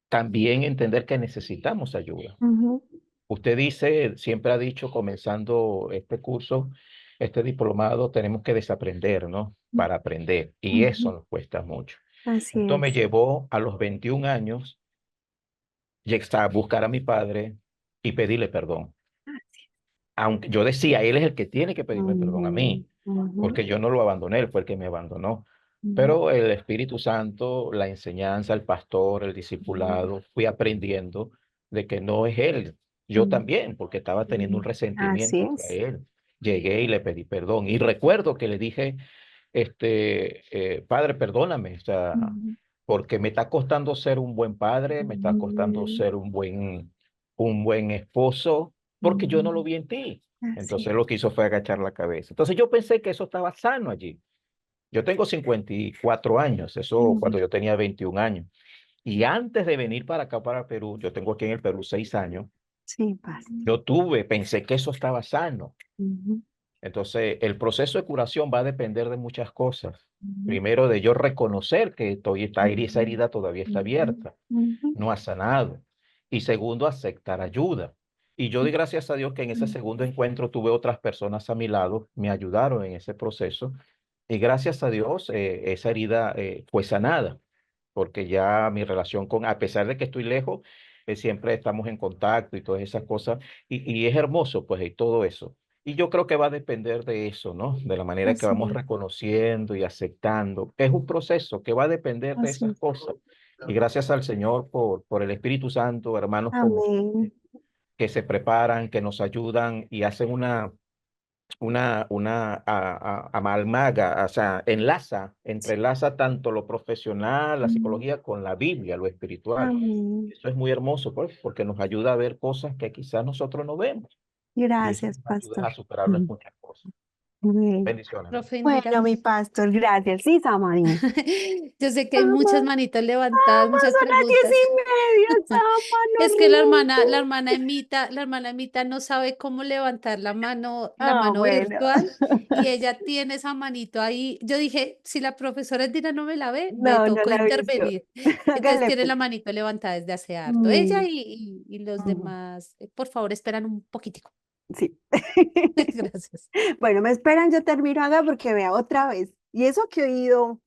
también entender que necesitamos ayuda. Ujú. Usted dice, siempre ha dicho, comenzando este curso, este diplomado, tenemos que desaprender, ¿no? Para aprender. Y eso Ujú. nos cuesta mucho. Así Esto me es. llevó a los 21 años a buscar a mi padre y pedirle perdón. Así es. Aunque yo decía, él es el que tiene que pedirme perdón a Ujú. mí, Ujú. porque yo no lo abandoné, él fue el que me abandonó. Ujú. Pero el Espíritu Santo, la enseñanza, el pastor, el Ujú. discipulado, fui aprendiendo de que no es él. Yo Ujú. también, porque estaba teniendo un Ujú. Así resentimiento hacia es. él. Llegué y le pedí perdón. Y recuerdo que le dije, padre, perdóname, o sea, Ujú. porque me está costando ser un buen padre, me está costando Ujú. ser un buen esposo, porque yo no lo vi en ti. Así Entonces lo que hizo fue agachar la cabeza. Entonces yo pensé que eso estaba sano allí. Yo tengo 54 años, eso cuando yo tenía 21 años. Y antes de venir para acá, para Perú, yo tengo aquí en el Perú 6 años, sí, pasa. pensé que eso estaba sano. Entonces, el proceso de curación va a depender de muchas cosas. Primero, de yo reconocer que esa herida todavía está abierta, no ha sanado. Y segundo, aceptar ayuda. Y yo doy gracias a Dios que en ese segundo encuentro tuve otras personas a mi lado, me ayudaron en ese proceso. Y gracias a Dios, esa herida fue sanada, porque ya mi relación a pesar de que estoy lejos, siempre estamos en contacto y todas esas cosas. Y es hermoso, pues, y todo eso. Y yo creo que va a depender de eso, ¿no? De la manera que Así vamos es, reconociendo y aceptando. Es un proceso que va a depender de así esas es. cosas. Y gracias al Señor por el Espíritu Santo, hermanos como Amén. que se preparan, que nos ayudan y hacen amalmaga, o sea, entrelaza tanto lo profesional, la psicología, con la Biblia, lo espiritual. Amén. Eso es muy hermoso, pues, porque nos ayuda a ver cosas que quizás nosotros no vemos. Y eso Gracias, nos ayuda pastor. a superar muchas cosas. Amén. Bendiciones. Profe Indira, Bueno, mi pastor, gracias. Sí, Samari. yo sé que hay muchas Vamos, manitos levantadas, muchas son las 10:30, preguntas. Sama, no Es que rinco. la hermana Emita no sabe cómo levantar la Ah, mano bueno. virtual y ella tiene esa manito ahí. Yo dije, si la profesora Indira no me la ve, me No, no tocó la he visto. intervenir. Entonces Hágale tiene pues. la manito levantada desde hace harto. Ella Mm, y los ujú, demás, por favor, esperan un poquitico. sí. Gracias. Bueno, me esperan, yo termino acá porque vea otra vez. Y eso que he oído.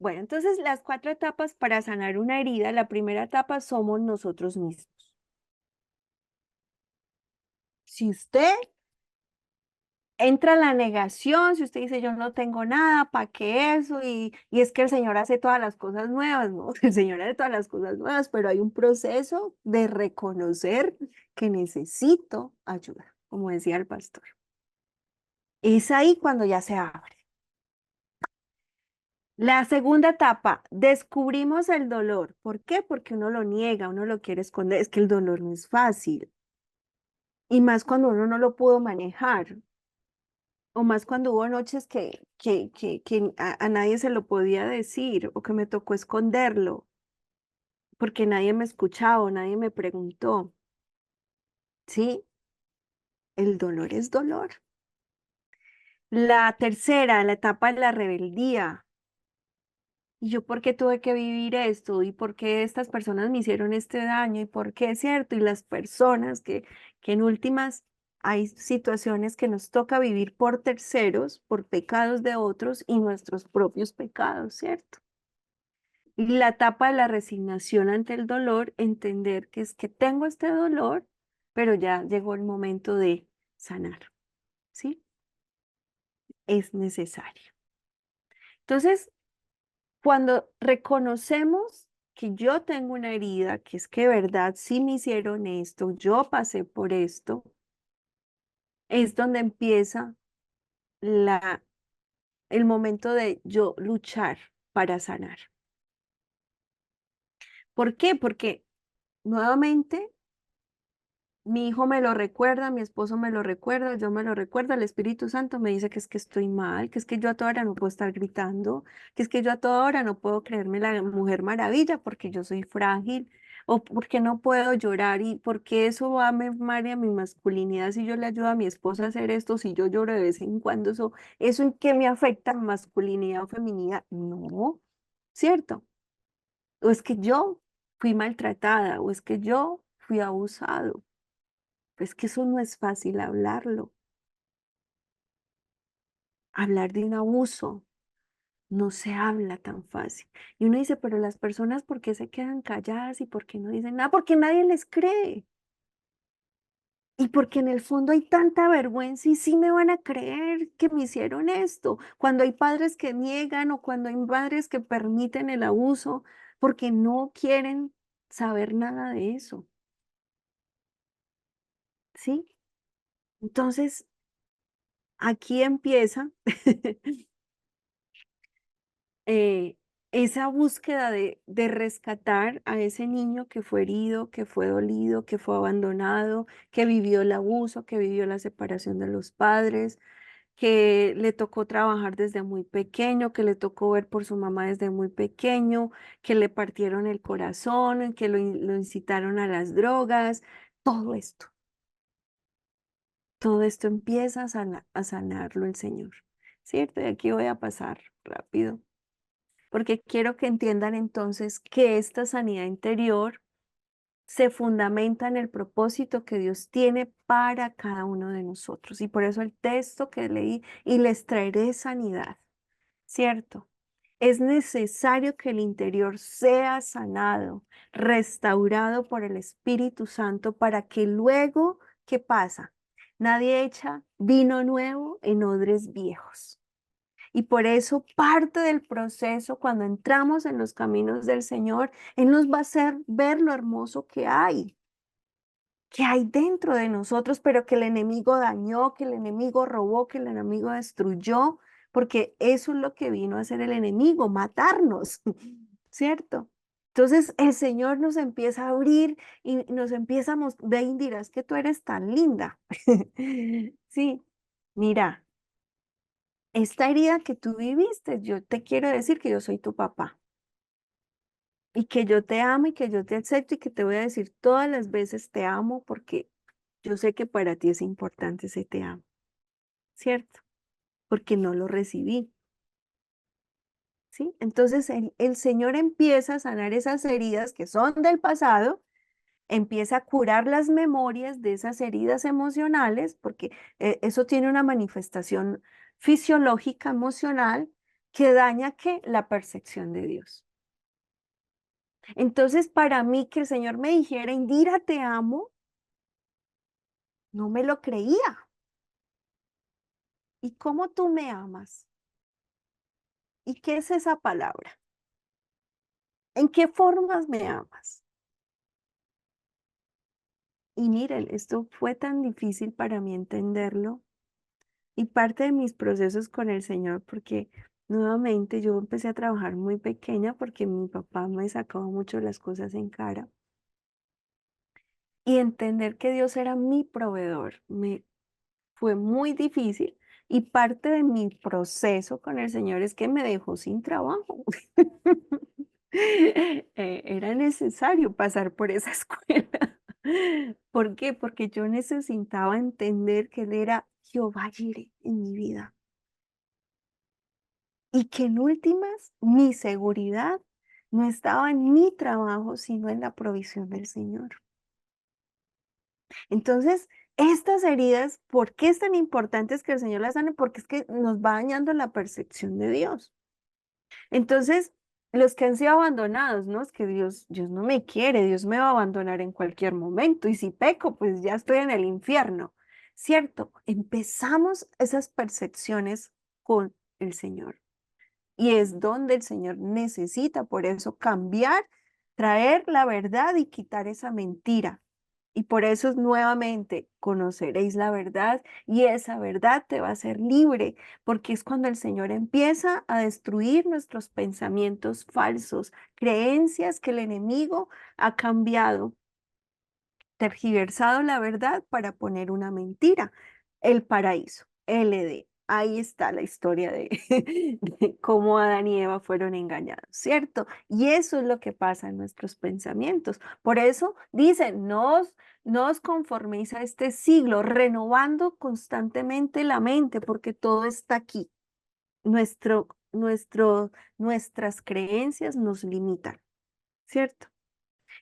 Bueno, entonces las 4 etapas para sanar una herida. La primera etapa somos nosotros mismos. Si usted entra la negación, si usted dice yo no tengo nada, ¿para qué eso? Y es que el Señor hace todas las cosas nuevas, ¿no? El Señor hace todas las cosas nuevas, pero hay un proceso de reconocer que necesito ayuda, como decía el pastor. Es ahí cuando ya se abre. La segunda etapa, descubrimos el dolor. ¿Por qué? Porque uno lo niega, uno lo quiere esconder. Es que el dolor no es fácil. Y más cuando uno no lo pudo manejar. O más cuando hubo noches que a nadie se lo podía decir o que me tocó esconderlo porque nadie me escuchaba o nadie me preguntó. ¿Sí? El dolor es dolor. La tercera, la etapa de la rebeldía. ¿Y yo por qué tuve que vivir esto? ¿Y por qué estas personas me hicieron este daño? ¿Y por qué es cierto? Y las personas que en últimas hay situaciones que nos toca vivir por terceros, por pecados de otros y nuestros propios pecados, ¿cierto? Y la etapa de la resignación ante el dolor, entender que es que tengo este dolor, pero ya llegó el momento de sanar, ¿sí? Es necesario. Entonces, cuando reconocemos que yo tengo una herida, que es que de verdad sí me hicieron esto, yo pasé por esto, es donde empieza la, el momento de yo luchar para sanar. ¿Por qué? Porque nuevamente mi hijo me lo recuerda, mi esposo me lo recuerda, yo me lo recuerdo, el Espíritu Santo me dice que es que estoy mal, que es que yo a toda hora no puedo estar gritando, que es que yo a toda hora no puedo creerme la mujer maravilla porque yo soy frágil, o porque no puedo llorar y porque eso va a mermar a mi masculinidad si yo le ayudo a mi esposa a hacer esto, si yo lloro de vez en cuando, eso en qué me afecta masculinidad o feminidad, no, ¿cierto? O es que yo fui maltratada, o es que yo fui abusado. Es que eso no es fácil hablarlo. Hablar de un abuso no se habla tan fácil. Y uno dice, pero las personas, ¿por qué se quedan calladas y por qué no dicen nada? Porque nadie les cree. Y porque en el fondo hay tanta vergüenza y sí me van a creer que me hicieron esto. Cuando hay padres que niegan o cuando hay padres que permiten el abuso porque no quieren saber nada de eso. ¿Sí? Entonces, aquí empieza esa búsqueda de rescatar a ese niño que fue herido, que fue dolido, que fue abandonado, que vivió el abuso, que vivió la separación de los padres, que le tocó trabajar desde muy pequeño, que le tocó ver por su mamá desde muy pequeño, que le partieron el corazón, que lo incitaron a las drogas, todo esto. Todo esto empieza a sanarlo el Señor, ¿cierto? Y aquí voy a pasar rápido, porque quiero que entiendan entonces que esta sanidad interior se fundamenta en el propósito que Dios tiene para cada uno de nosotros. Y por eso el texto que leí, y les traeré sanidad, ¿cierto? Es necesario que el interior sea sanado, restaurado por el Espíritu Santo para que luego, ¿qué pasa? Nadie echa vino nuevo en odres viejos. Y por eso parte del proceso, cuando entramos en los caminos del Señor, Él nos va a hacer ver lo hermoso que hay dentro de nosotros, pero que el enemigo dañó, que el enemigo robó, que el enemigo destruyó, porque eso es lo que vino a hacer el enemigo, matarnos, ¿cierto? Entonces el Señor nos empieza a abrir y nos empieza a mostrar, ve y dirás que tú eres tan linda. Sí, mira, esta herida que tú viviste, yo te quiero decir que yo soy tu papá y que yo te amo y que yo te acepto y que te voy a decir todas las veces te amo porque yo sé que para ti es importante ese te amo, ¿cierto? Porque no lo recibí, ¿sí? Entonces el Señor empieza a sanar esas heridas que son del pasado, empieza a curar las memorias de esas heridas emocionales, porque eso tiene una manifestación fisiológica, emocional, que daña ¿qué? La percepción de Dios. Entonces, para mí que el Señor me dijera, Indira, te amo, no me lo creía. ¿Y cómo tú me amas? ¿Y qué es esa palabra? ¿En qué formas me amas? Y miren, esto fue tan difícil para mí entenderlo y parte de mis procesos con el Señor, porque nuevamente yo empecé a trabajar muy pequeña porque mi papá me sacaba mucho las cosas en cara. Y entender que Dios era mi proveedor me fue muy difícil y parte de mi proceso con el Señor es que me dejó sin trabajo. Era necesario pasar por esa escuela. ¿Por qué? Porque yo necesitaba entender que Él era Jehová Jireh en mi vida. Y que en últimas mi seguridad no estaba en mi trabajo, sino en la provisión del Señor. Entonces, estas heridas, ¿por qué es tan importante que el Señor las sane? Porque es que nos va dañando la percepción de Dios. Entonces, los que han sido abandonados, ¿no? Es que Dios no me quiere, Dios me va a abandonar en cualquier momento y si peco, pues ya estoy en el infierno, ¿cierto? Empezamos esas percepciones con el Señor y es donde el Señor necesita, por eso, cambiar, traer la verdad y quitar esa mentira. Y por eso es nuevamente, conoceréis la verdad y esa verdad te va a hacer libre, porque es cuando el Señor empieza a destruir nuestros pensamientos falsos, creencias que el enemigo ha cambiado, tergiversado la verdad para poner una mentira. El paraíso, LD. Ahí está la historia de, de cómo Adán y Eva fueron engañados, ¿cierto? Y eso es lo que pasa en nuestros pensamientos. Por eso dicen, no os conforméis a este siglo, renovando constantemente la mente, porque todo está aquí. Nuestras creencias nos limitan, ¿cierto?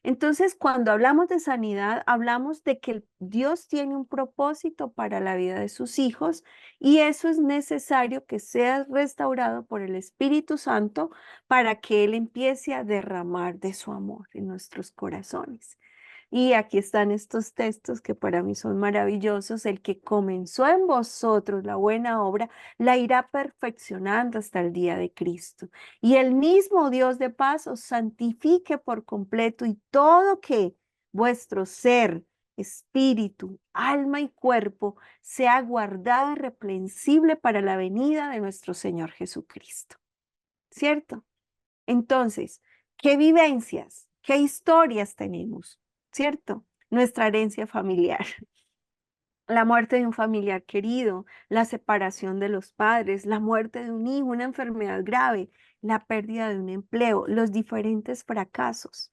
Entonces, cuando hablamos de sanidad, hablamos de que Dios tiene un propósito para la vida de sus hijos y eso es necesario que sea restaurado por el Espíritu Santo para que Él empiece a derramar de su amor en nuestros corazones. Y aquí están estos textos que para mí son maravillosos. El que comenzó en vosotros la buena obra, la irá perfeccionando hasta el día de Cristo. Y el mismo Dios de paz os santifique por completo y todo que vuestro ser, espíritu, alma y cuerpo sea guardado irreprensible para la venida de nuestro Señor Jesucristo. ¿Cierto? Entonces, ¿qué vivencias, qué historias tenemos? ¿Cierto? Nuestra herencia familiar. La muerte de un familiar querido, la separación de los padres, la muerte de un hijo, una enfermedad grave, la pérdida de un empleo, los diferentes fracasos.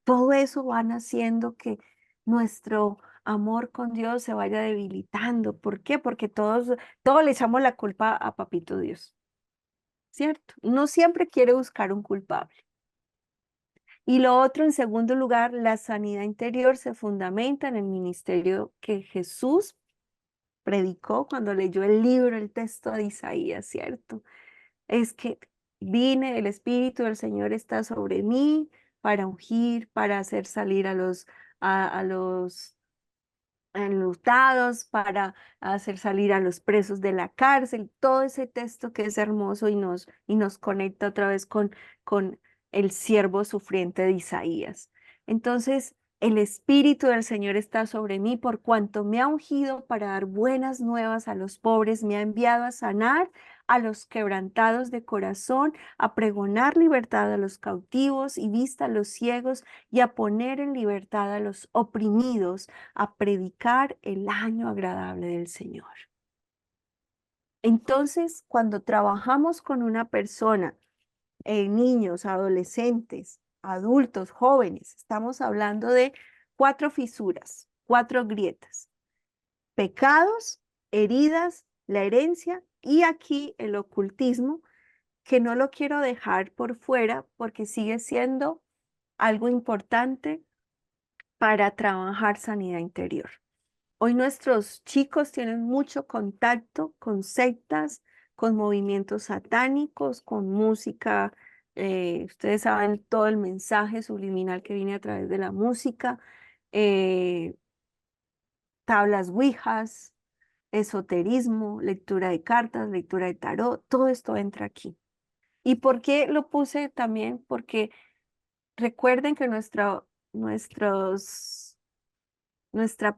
Todo eso van haciendo que nuestro amor con Dios se vaya debilitando. ¿Por qué? Porque todos le echamos la culpa a Papito Dios, ¿cierto? Uno siempre quiere buscar un culpable. Y lo otro, en segundo lugar, la sanidad interior se fundamenta en el ministerio que Jesús predicó cuando leyó el libro, el texto de Isaías, ¿cierto? Es que vine, el Espíritu del Señor está sobre mí para ungir, para hacer salir a los enlutados, para hacer salir a los presos de la cárcel, todo ese texto que es hermoso y nos conecta otra vez con el siervo sufriente de Isaías. Entonces, el Espíritu del Señor está sobre mí por cuanto me ha ungido para dar buenas nuevas a los pobres, me ha enviado a sanar a los quebrantados de corazón, a pregonar libertad a los cautivos y vista a los ciegos y a poner en libertad a los oprimidos, a predicar el año agradable del Señor. Entonces, cuando trabajamos con una persona, niños, adolescentes, adultos, jóvenes, estamos hablando de 4 fisuras, 4 grietas: pecados, heridas, la herencia y aquí el ocultismo, que no lo quiero dejar por fuera porque sigue siendo algo importante para trabajar sanidad interior. Hoy nuestros chicos tienen mucho contacto con sectas, con movimientos satánicos, con música. Ustedes saben todo el mensaje subliminal que viene a través de la música, eh, tablas ouijas, esoterismo, lectura de cartas, lectura de tarot, todo esto entra aquí. ¿Y por qué lo puse también? Porque recuerden que nuestra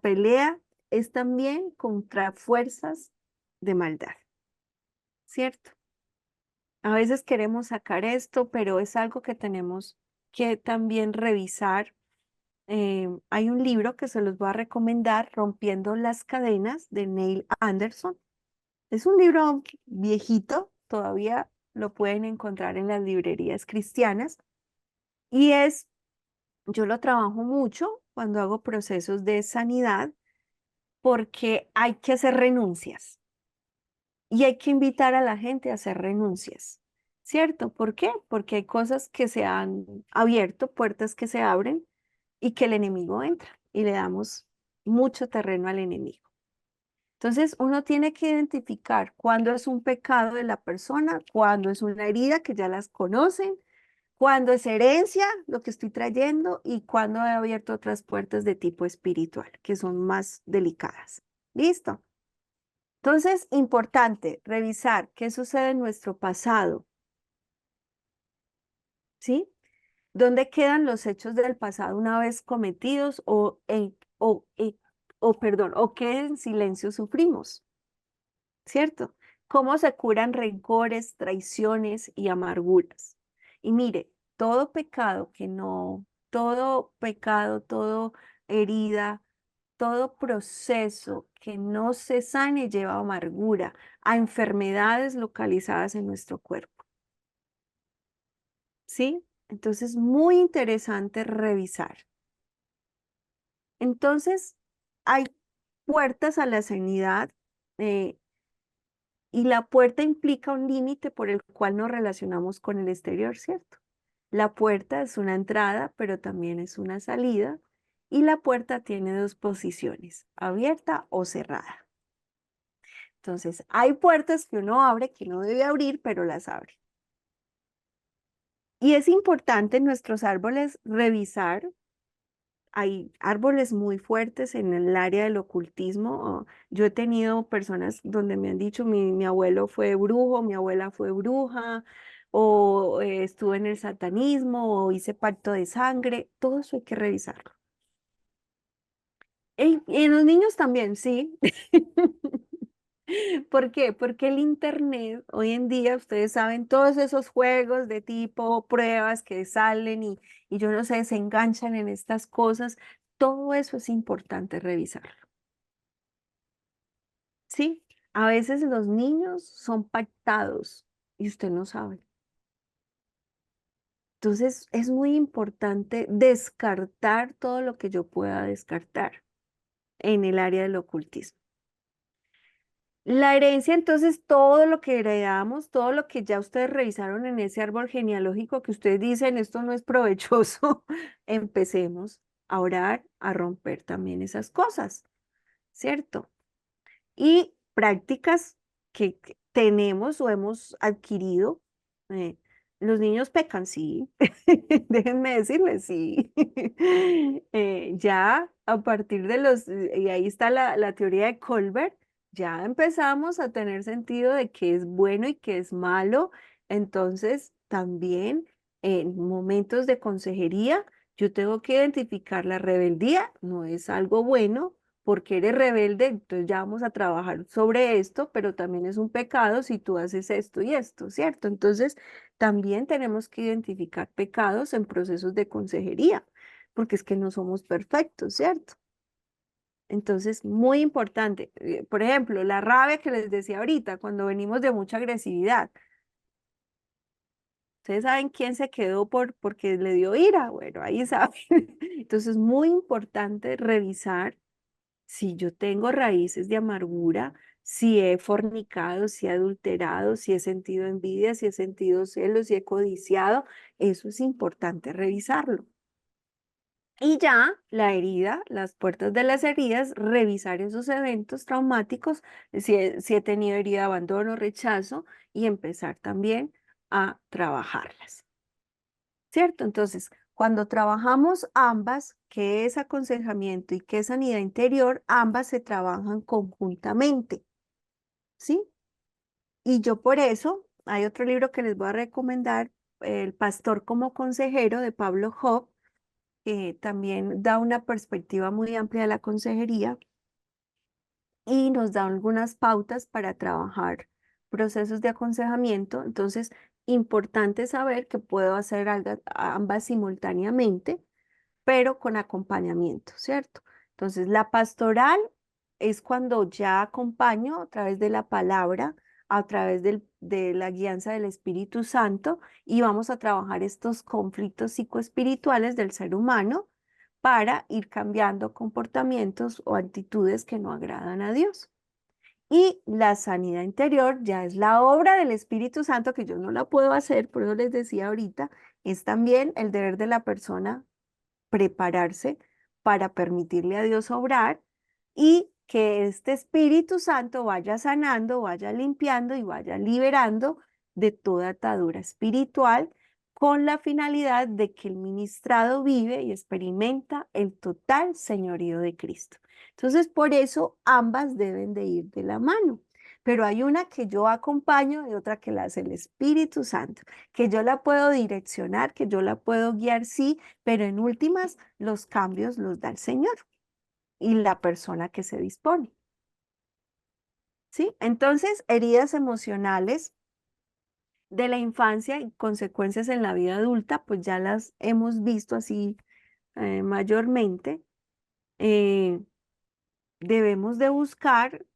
pelea es también contra fuerzas de maldad, ¿cierto? A veces queremos sacar esto, pero es algo que tenemos que también revisar. Hay un libro que se los voy a recomendar, Rompiendo las Cadenas, de Neil Anderson. Es un libro viejito, todavía lo pueden encontrar en las librerías cristianas. Y yo lo trabajo mucho cuando hago procesos de sanidad porque hay que hacer renuncias y hay que invitar a la gente a hacer renuncias, ¿cierto? ¿Por qué? Porque hay cosas que se han abierto, puertas que se abren y que el enemigo entra y le damos mucho terreno al enemigo. Entonces, uno tiene que identificar cuándo es un pecado de la persona, cuándo es una herida que ya las conocen, cuándo es herencia lo que estoy trayendo y cuándo he abierto otras puertas de tipo espiritual, que son más delicadas. ¿Listo? Entonces, importante revisar qué sucede en nuestro pasado, ¿sí? ¿Dónde quedan los hechos del pasado una vez cometidos o qué en silencio sufrimos? ¿Cierto? ¿Cómo se curan rencores, traiciones y amarguras? Y mire, todo pecado, todo herida, todo proceso que no se sane lleva a amargura, a enfermedades localizadas en nuestro cuerpo. ¿Sí? Entonces, muy interesante revisar. Entonces, hay puertas a la sanidad y la puerta implica un límite por el cual nos relacionamos con el exterior, ¿cierto? La puerta es una entrada, pero también es una salida. Y la puerta tiene 2 posiciones, abierta o cerrada. Entonces, hay puertas que uno abre, que no debe abrir, pero las abre. Y es importante en nuestros árboles revisar. Hay árboles muy fuertes en el área del ocultismo. Yo he tenido personas donde me han dicho, mi abuelo fue brujo, mi abuela fue bruja, o estuve en el satanismo, o hice pacto de sangre. Todo eso hay que revisarlo. Y en los niños también, sí. ¿Por qué? Porque el Internet, hoy en día, ustedes saben, todos esos juegos de tipo pruebas que salen y yo no sé, se enganchan en estas cosas, todo eso es importante revisarlo. ¿Sí? A veces los niños son pactados y usted no sabe. Entonces, es muy importante descartar todo lo que yo pueda descartar en el área del ocultismo. La herencia, entonces, todo lo que heredamos, todo lo que ya ustedes revisaron en ese árbol genealógico que ustedes dicen, esto no es provechoso, empecemos a orar, a romper también esas cosas, ¿cierto? Y prácticas que tenemos o hemos adquirido. eh, los niños pecan, sí, déjenme decirles, sí. Ya a partir de y ahí está la teoría de Colbert, ya empezamos a tener sentido de qué es bueno y qué es malo. Entonces, también en momentos de consejería, yo tengo que identificar la rebeldía, no es algo bueno porque eres rebelde, entonces ya vamos a trabajar sobre esto, pero también es un pecado si tú haces esto y esto, ¿cierto? Entonces, también tenemos que identificar pecados en procesos de consejería, porque es que no somos perfectos, ¿cierto? Entonces, muy importante. Por ejemplo, la rabia que les decía ahorita, cuando venimos de mucha agresividad. Ustedes saben quién se quedó porque le dio ira. Bueno, ahí saben. Entonces, es muy importante revisar si yo tengo raíces de amargura, si he fornicado, si he adulterado, si he sentido envidia, si he sentido celos, si he codiciado, eso es importante revisarlo. Y ya la herida, las puertas de las heridas, revisar esos eventos traumáticos, si he tenido herida de abandono, rechazo, y empezar también a trabajarlas. ¿Cierto? Entonces, cuando trabajamos ambas, que es aconsejamiento y que es sanidad interior, ambas se trabajan conjuntamente, ¿sí? Y yo por eso, hay otro libro que les voy a recomendar, El pastor como consejero de Pablo Job, que también da una perspectiva muy amplia de la consejería y nos da algunas pautas para trabajar procesos de aconsejamiento. Entonces, importante saber que puedo hacer ambas simultáneamente, pero con acompañamiento, ¿cierto? Entonces, la pastoral es cuando ya acompaño a través de la palabra, a través de la guianza del Espíritu Santo, y vamos a trabajar estos conflictos psicoespirituales del ser humano para ir cambiando comportamientos o actitudes que no agradan a Dios. Y la sanidad interior ya es la obra del Espíritu Santo, que yo no la puedo hacer, por eso les decía ahorita, es también el deber de la persona prepararse para permitirle a Dios obrar y que este Espíritu Santo vaya sanando, vaya limpiando y vaya liberando de toda atadura espiritual con la finalidad de que el ministrado vive y experimenta el total señorío de Cristo. Entonces, por eso ambas deben de ir de la mano. Pero hay una que yo acompaño y otra que la hace el Espíritu Santo, que yo la puedo direccionar, que yo la puedo guiar, sí, pero en últimas los cambios los da el Señor y la persona que se dispone. ¿Sí? Entonces, heridas emocionales de la infancia y consecuencias en la vida adulta, pues ya las hemos visto así mayormente. Debemos de buscar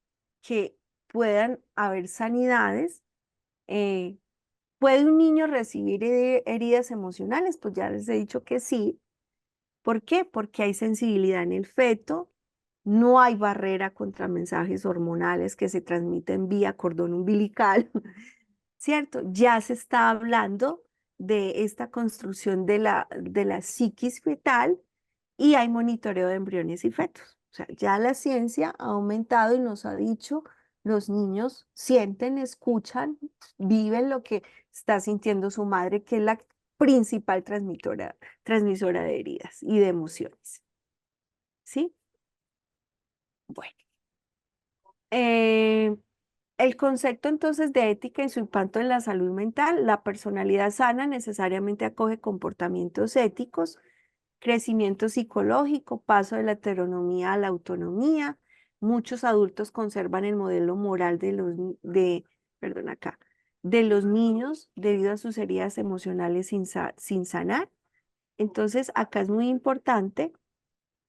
que puedan haber sanidades. ¿Puede un niño recibir heridas emocionales? Pues ya les he dicho que sí. ¿Por qué? Porque hay sensibilidad en el feto, no hay barrera contra mensajes hormonales que se transmiten vía cordón umbilical, ¿cierto? Ya se está hablando de esta construcción de la psiquis fetal y hay monitoreo de embriones y fetos. O sea, ya la ciencia ha aumentado y nos ha dicho, los niños sienten, escuchan, viven lo que está sintiendo su madre, que es la principal transmisora de heridas y de emociones. ¿Sí? Bueno. El concepto entonces de ética y su impacto en la salud mental, la personalidad sana necesariamente acoge comportamientos éticos, crecimiento psicológico, paso de la heteronomía a la autonomía, muchos adultos conservan el modelo moral perdón, acá, de los niños debido a sus heridas emocionales sin sanar. Entonces, acá es muy importante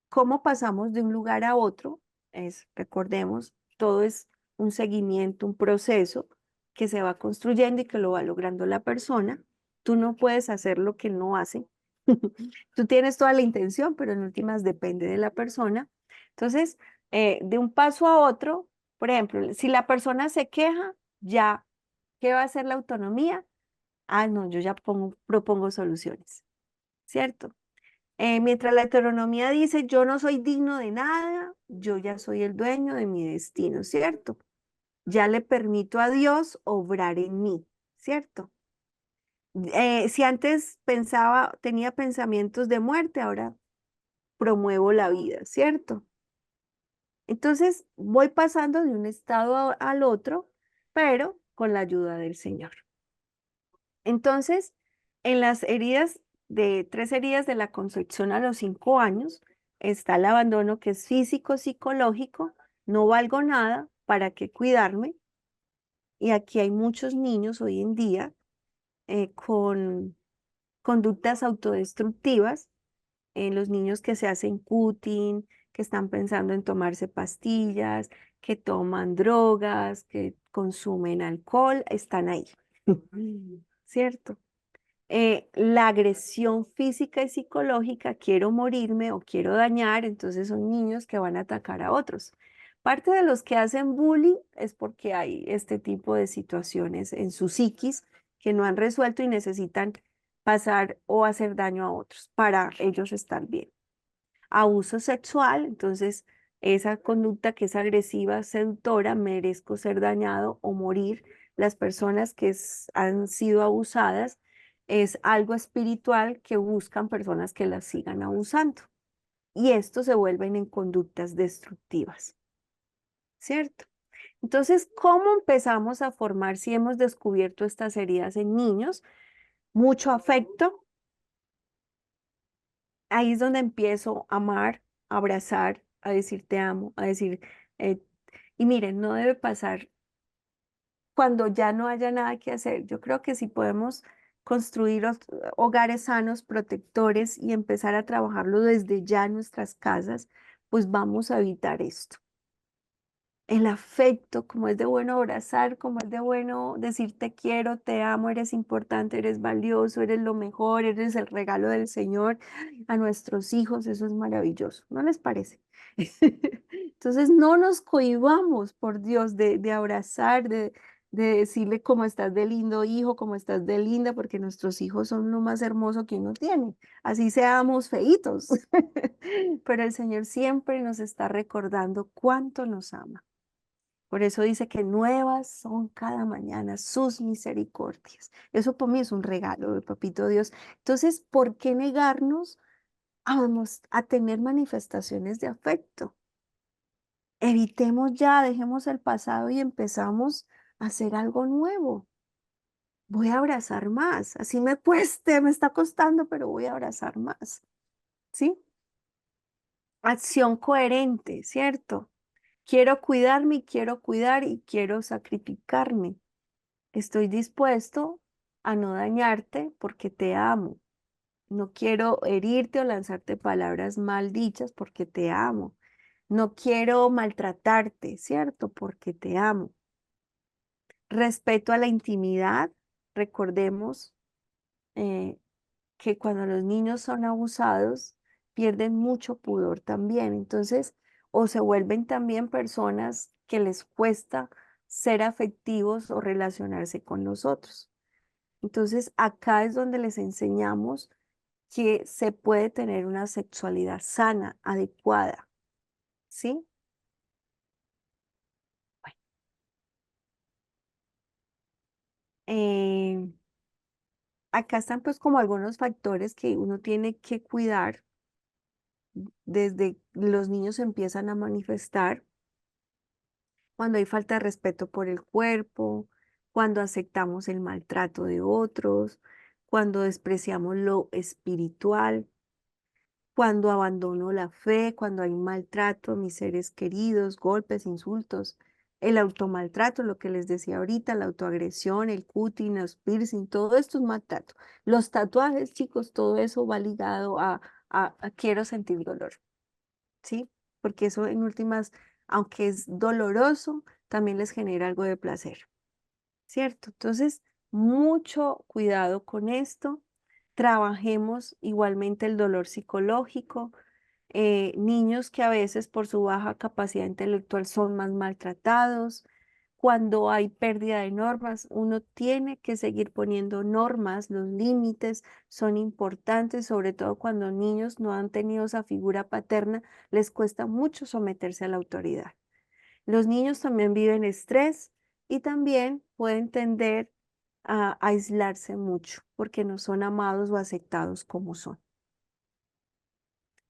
cómo pasamos de un lugar a otro. Recordemos, todo es un seguimiento, un proceso que se va construyendo y que lo va logrando la persona. Tú no puedes hacer lo que no hace. Tú tienes toda la intención, pero en últimas depende de la persona. Entonces, de un paso a otro, por ejemplo, si la persona se queja, ya, ¿qué va a hacer la autonomía? Ah, no, yo ya propongo soluciones, ¿cierto? Mientras la heteronomía dice, yo no soy digno de nada, yo ya soy el dueño de mi destino, ¿cierto? Ya le permito a Dios obrar en mí, ¿cierto? Si antes tenía pensamientos de muerte, ahora promuevo la vida, ¿cierto? Entonces voy pasando de un estado al otro, pero con la ayuda del Señor. Entonces, en las tres heridas de la concepción a los 5 años, está el abandono que es físico, psicológico, no valgo nada, ¿para qué cuidarme? Y aquí hay muchos niños hoy en día con conductas autodestructivas, los niños que se hacen cutting, que están pensando en tomarse pastillas, que toman drogas, que consumen alcohol, están ahí, ¿cierto? La agresión física y psicológica, quiero morirme o quiero dañar, entonces son niños que van a atacar a otros. Parte de los que hacen bullying es porque hay este tipo de situaciones en su psiquis que no han resuelto y necesitan pasar o hacer daño a otros para ellos estar bien. Abuso sexual, entonces esa conducta que es agresiva, seductora, merezco ser dañado o morir. Las personas que han sido abusadas es algo espiritual que buscan personas que las sigan abusando. Y esto se vuelven en conductas destructivas, ¿cierto? Entonces, ¿cómo empezamos a formar si hemos descubierto estas heridas en niños? Mucho afecto. Ahí es donde empiezo a amar, a abrazar, a decir te amo, a decir, eh, y miren, no debe pasar cuando ya no haya nada que hacer. Yo creo que si podemos construir hogares sanos, protectores y empezar a trabajarlo desde ya en nuestras casas, pues vamos a evitar esto. El afecto, como es de bueno abrazar, como es de bueno decir te quiero, te amo, eres importante, eres valioso, eres lo mejor, eres el regalo del Señor a nuestros hijos, eso es maravilloso, ¿no les parece? Entonces no nos cohibamos, por Dios, de abrazar, de decirle cómo estás de lindo hijo, cómo estás de linda, porque nuestros hijos son lo más hermoso que uno tiene, así seamos feitos, pero el Señor siempre nos está recordando cuánto nos ama. Por eso dice que nuevas son cada mañana sus misericordias. Eso para mí es un regalo de Papito Dios. Entonces, ¿por qué negarnos a tener manifestaciones de afecto? Evitemos ya, dejemos el pasado y empezamos a hacer algo nuevo. Voy a abrazar más. Así me cueste, me está costando, pero voy a abrazar más. ¿Sí? Acción coherente, ¿cierto? Quiero cuidarme y quiero cuidar y quiero sacrificarme. Estoy dispuesto a no dañarte porque te amo. No quiero herirte o lanzarte palabras mal dichas porque te amo. No quiero maltratarte, ¿cierto? Porque te amo. Respeto a la intimidad. Recordemos eh, que cuando los niños son abusados, pierden mucho pudor también. Entonces, o se vuelven también personas que les cuesta ser afectivos o relacionarse con nosotros. Entonces, acá es donde les enseñamos que se puede tener una sexualidad sana, adecuada, ¿sí? Bueno, eh, acá están pues como algunos factores que uno tiene que cuidar desde los niños empiezan a manifestar cuando hay falta de respeto por el cuerpo, cuando aceptamos el maltrato de otros, cuando despreciamos lo espiritual. cuando abandono la fe, cuando hay maltrato a mis seres queridos, golpes, insultos, el automaltrato, lo que les decía ahorita, la autoagresión, el cutting, los piercing, todo esto es maltrato. Los tatuajes, chicos, todo eso va ligado a quiero sentir dolor, ¿sí? Porque eso en últimas, aunque es doloroso, también les genera algo de placer, ¿cierto? Entonces, mucho cuidado con esto. Trabajemos igualmente el dolor psicológico. Niños que a veces por su baja capacidad intelectual son más maltratados. Cuando hay pérdida de normas, uno tiene que seguir poniendo normas, los límites son importantes, sobre todo cuando niños no han tenido esa figura paterna, les cuesta mucho someterse a la autoridad. Los niños también viven estrés y también pueden tender a aislarse mucho porque no son amados o aceptados como son.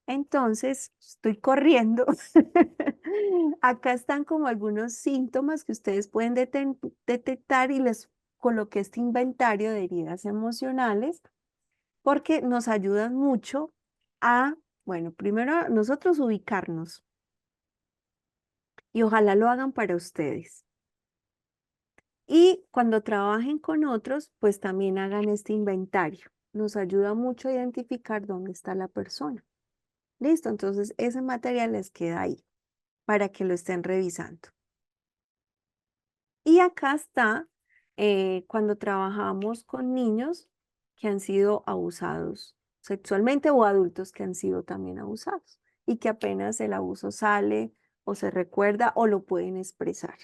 Entonces, estoy corriendo. Acá están como algunos síntomas que ustedes pueden detectar y les coloqué este inventario de heridas emocionales porque nos ayudan mucho a, bueno, primero nosotros ubicarnos y ojalá lo hagan para ustedes. Y cuando trabajen con otros, pues también hagan este inventario. Nos ayuda mucho a identificar dónde está la persona. Listo, entonces ese material les queda ahí para que lo estén revisando. Y acá está cuando trabajamos con niños que han sido abusados sexualmente o adultos que han sido también abusados y que apenas el abuso sale o se recuerda o lo pueden expresar.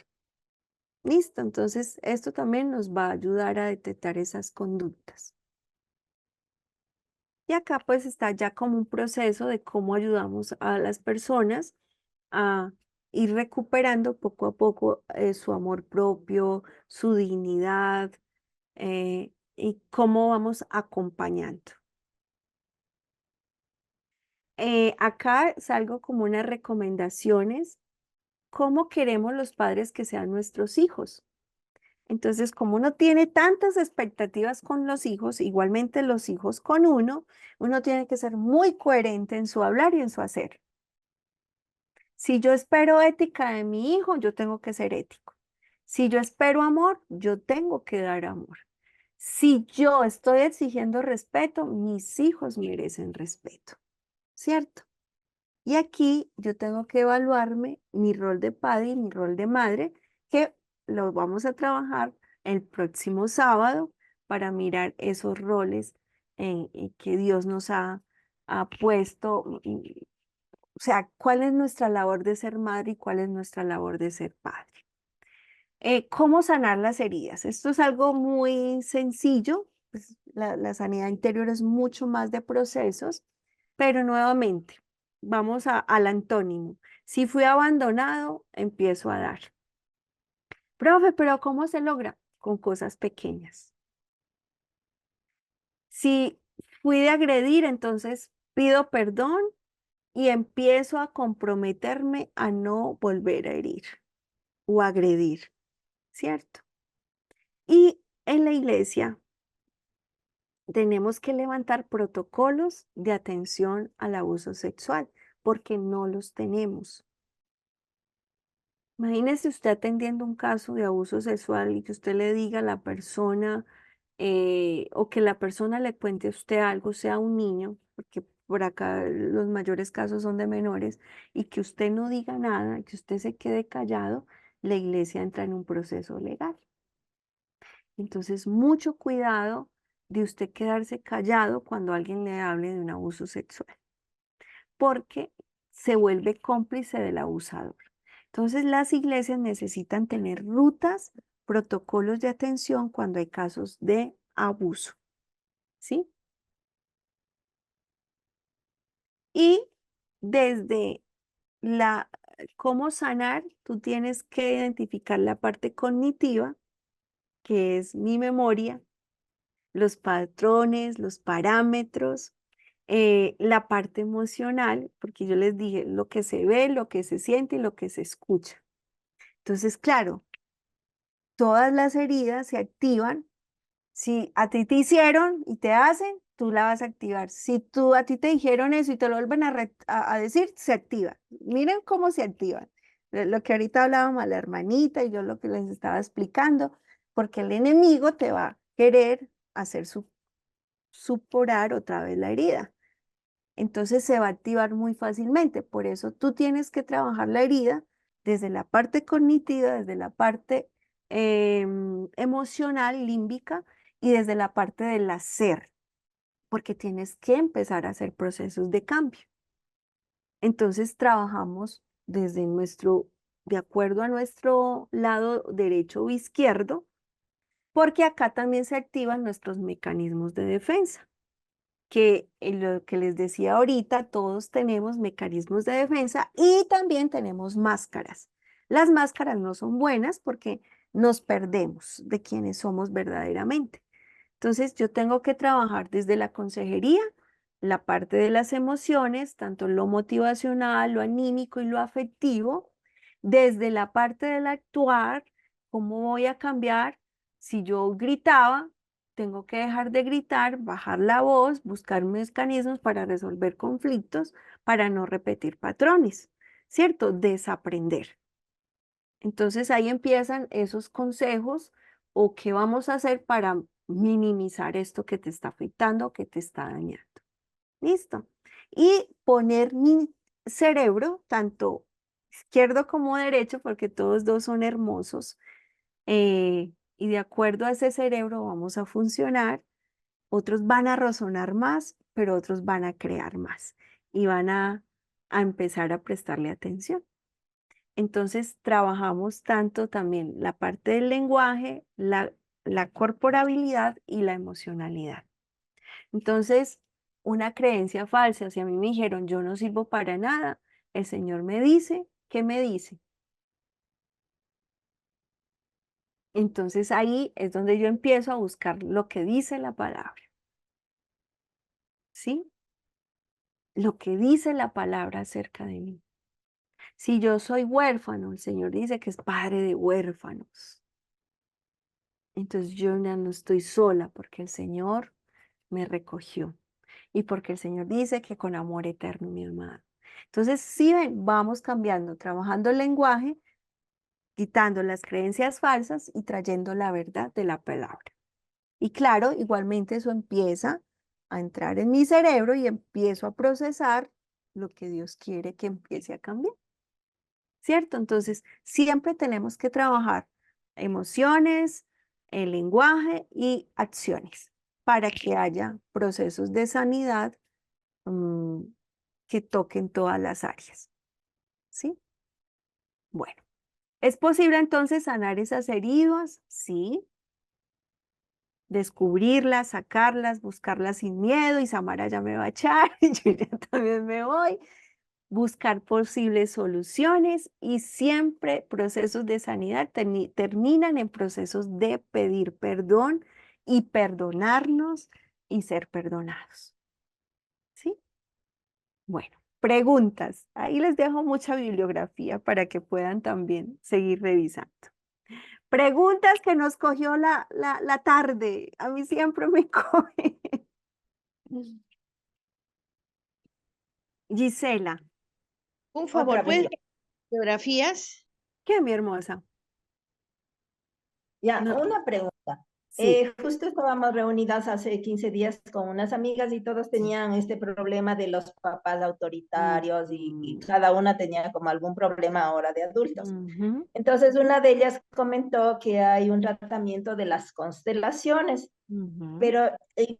Listo, entonces esto también nos va a ayudar a detectar esas conductas. Y acá pues está ya como un proceso de cómo ayudamos a las personas a ir recuperando poco a poco su amor propio, su dignidad y cómo vamos acompañando. Acá salgo como unas recomendaciones, cómo queremos los padres que sean nuestros hijos. Entonces, como uno tiene tantas expectativas con los hijos, igualmente los hijos con uno tiene que ser muy coherente en su hablar y en su hacer. Si yo espero ética de mi hijo, yo tengo que ser ético. Si yo espero amor, yo tengo que dar amor. Si yo estoy exigiendo respeto, mis hijos merecen respeto, ¿cierto? Y aquí yo tengo que evaluarme mi rol de padre y mi rol de madre, que lo vamos a trabajar el próximo sábado para mirar esos roles que Dios nos ha puesto. O sea, ¿cuál es nuestra labor de ser madre y cuál es nuestra labor de ser padre? ¿Cómo sanar las heridas? Esto es algo muy sencillo, pues, la sanidad interior es mucho más de procesos, pero nuevamente, vamos al antónimo. Si fui abandonado, empiezo a dar. Profe, pero ¿cómo se logra? Con cosas pequeñas. Si fui de agredir, entonces pido perdón y empiezo a comprometerme a no volver a herir o agredir, ¿cierto? Y en la iglesia tenemos que levantar protocolos de atención al abuso sexual, porque no los tenemos. Imagínese usted atendiendo un caso de abuso sexual y que usted le diga a la persona o que la persona le cuente a usted algo, sea un niño, porque por acá los mayores casos son de menores, y que usted no diga nada, que usted se quede callado, la iglesia entra en un proceso legal. Entonces, mucho cuidado de usted quedarse callado cuando alguien le hable de un abuso sexual, porque se vuelve cómplice del abusador. Entonces, las iglesias necesitan tener rutas, protocolos de atención cuando hay casos de abuso, ¿sí? Y desde cómo sanar, tú tienes que identificar la parte cognitiva, que es mi memoria, los patrones, los parámetros, la parte emocional, porque yo les dije lo que se ve, lo que se siente y lo que se escucha. Entonces, claro, todas las heridas se activan. Si a ti te hicieron y te hacen, tú la vas a activar. Si a ti te dijeron eso y te lo vuelven a decir, se activa. Miren cómo se activan. Lo que ahorita hablábamos la hermanita y yo lo que les estaba explicando, porque el enemigo te va a querer hacer supurar otra vez la herida. Entonces se va a activar muy fácilmente. Por eso tú tienes que trabajar la herida desde la parte cognitiva, desde la parte emocional, límbica, y desde la parte del hacer, porque tienes que empezar a hacer procesos de cambio. Entonces trabajamos desde de acuerdo a nuestro lado derecho o izquierdo, porque acá también se activan nuestros mecanismos de defensa, que en lo que les decía ahorita, todos tenemos mecanismos de defensa y también tenemos máscaras. Las máscaras no son buenas porque nos perdemos de quienes somos verdaderamente. Entonces, yo tengo que trabajar desde la consejería, la parte de las emociones, tanto lo motivacional, lo anímico y lo afectivo, desde la parte del actuar, cómo voy a cambiar. Si yo gritaba, tengo que dejar de gritar, bajar la voz, buscar mecanismos para resolver conflictos, para no repetir patrones, ¿cierto? Desaprender. Entonces ahí empiezan esos consejos o qué vamos a hacer para minimizar esto que te está afectando, que te está dañando. ¿Listo? Y poner mi cerebro, tanto izquierdo como derecho, porque todos dos son hermosos, y de acuerdo a ese cerebro vamos a funcionar. Otros van a razonar más, pero otros van a crear más y van a empezar a prestarle atención. Entonces trabajamos tanto también la parte del lenguaje, la corporabilidad y la emocionalidad. Entonces, una creencia falsa, si a mí me dijeron yo no sirvo para nada, el Señor me dice, ¿qué me dice? Entonces ahí es donde yo empiezo a buscar lo que dice la palabra. ¿Sí? Lo que dice la palabra acerca de mí. Si yo soy huérfano, el Señor dice que es padre de huérfanos. Entonces yo ya no estoy sola porque el Señor me recogió y porque el Señor dice que con amor eterno me ha amado. Entonces, si ven, vamos cambiando, trabajando el lenguaje, quitando las creencias falsas y trayendo la verdad de la palabra. Y claro, igualmente eso empieza a entrar en mi cerebro y empiezo a procesar lo que Dios quiere que empiece a cambiar. ¿Cierto? Entonces, siempre tenemos que trabajar emociones, el lenguaje y acciones para que haya procesos de sanidad que toquen todas las áreas. ¿Sí? Bueno, ¿es posible entonces sanar esas heridas? Sí. Descubrirlas, sacarlas, buscarlas sin miedo y Samara ya me va a echar y yo ya también me voy. Buscar posibles soluciones y siempre procesos de sanidad terminan en procesos de pedir perdón y perdonarnos y ser perdonados. ¿Sí? Bueno, preguntas. Ahí les dejo mucha bibliografía para que puedan también seguir revisando. Preguntas que nos cogió la tarde. A mí siempre me coge. Gisela, Un favor, Otra ¿puedes vez. ver biografías? ¿qué mi hermosa? Ya, No, una pregunta. sí. Justo estábamos reunidas hace 15 días con unas amigas y todos tenían este problema de los papás autoritarios y cada una tenía como algún problema ahora de adultos. Ujú, Entonces una de ellas comentó que hay un tratamiento de las constelaciones, ujú, pero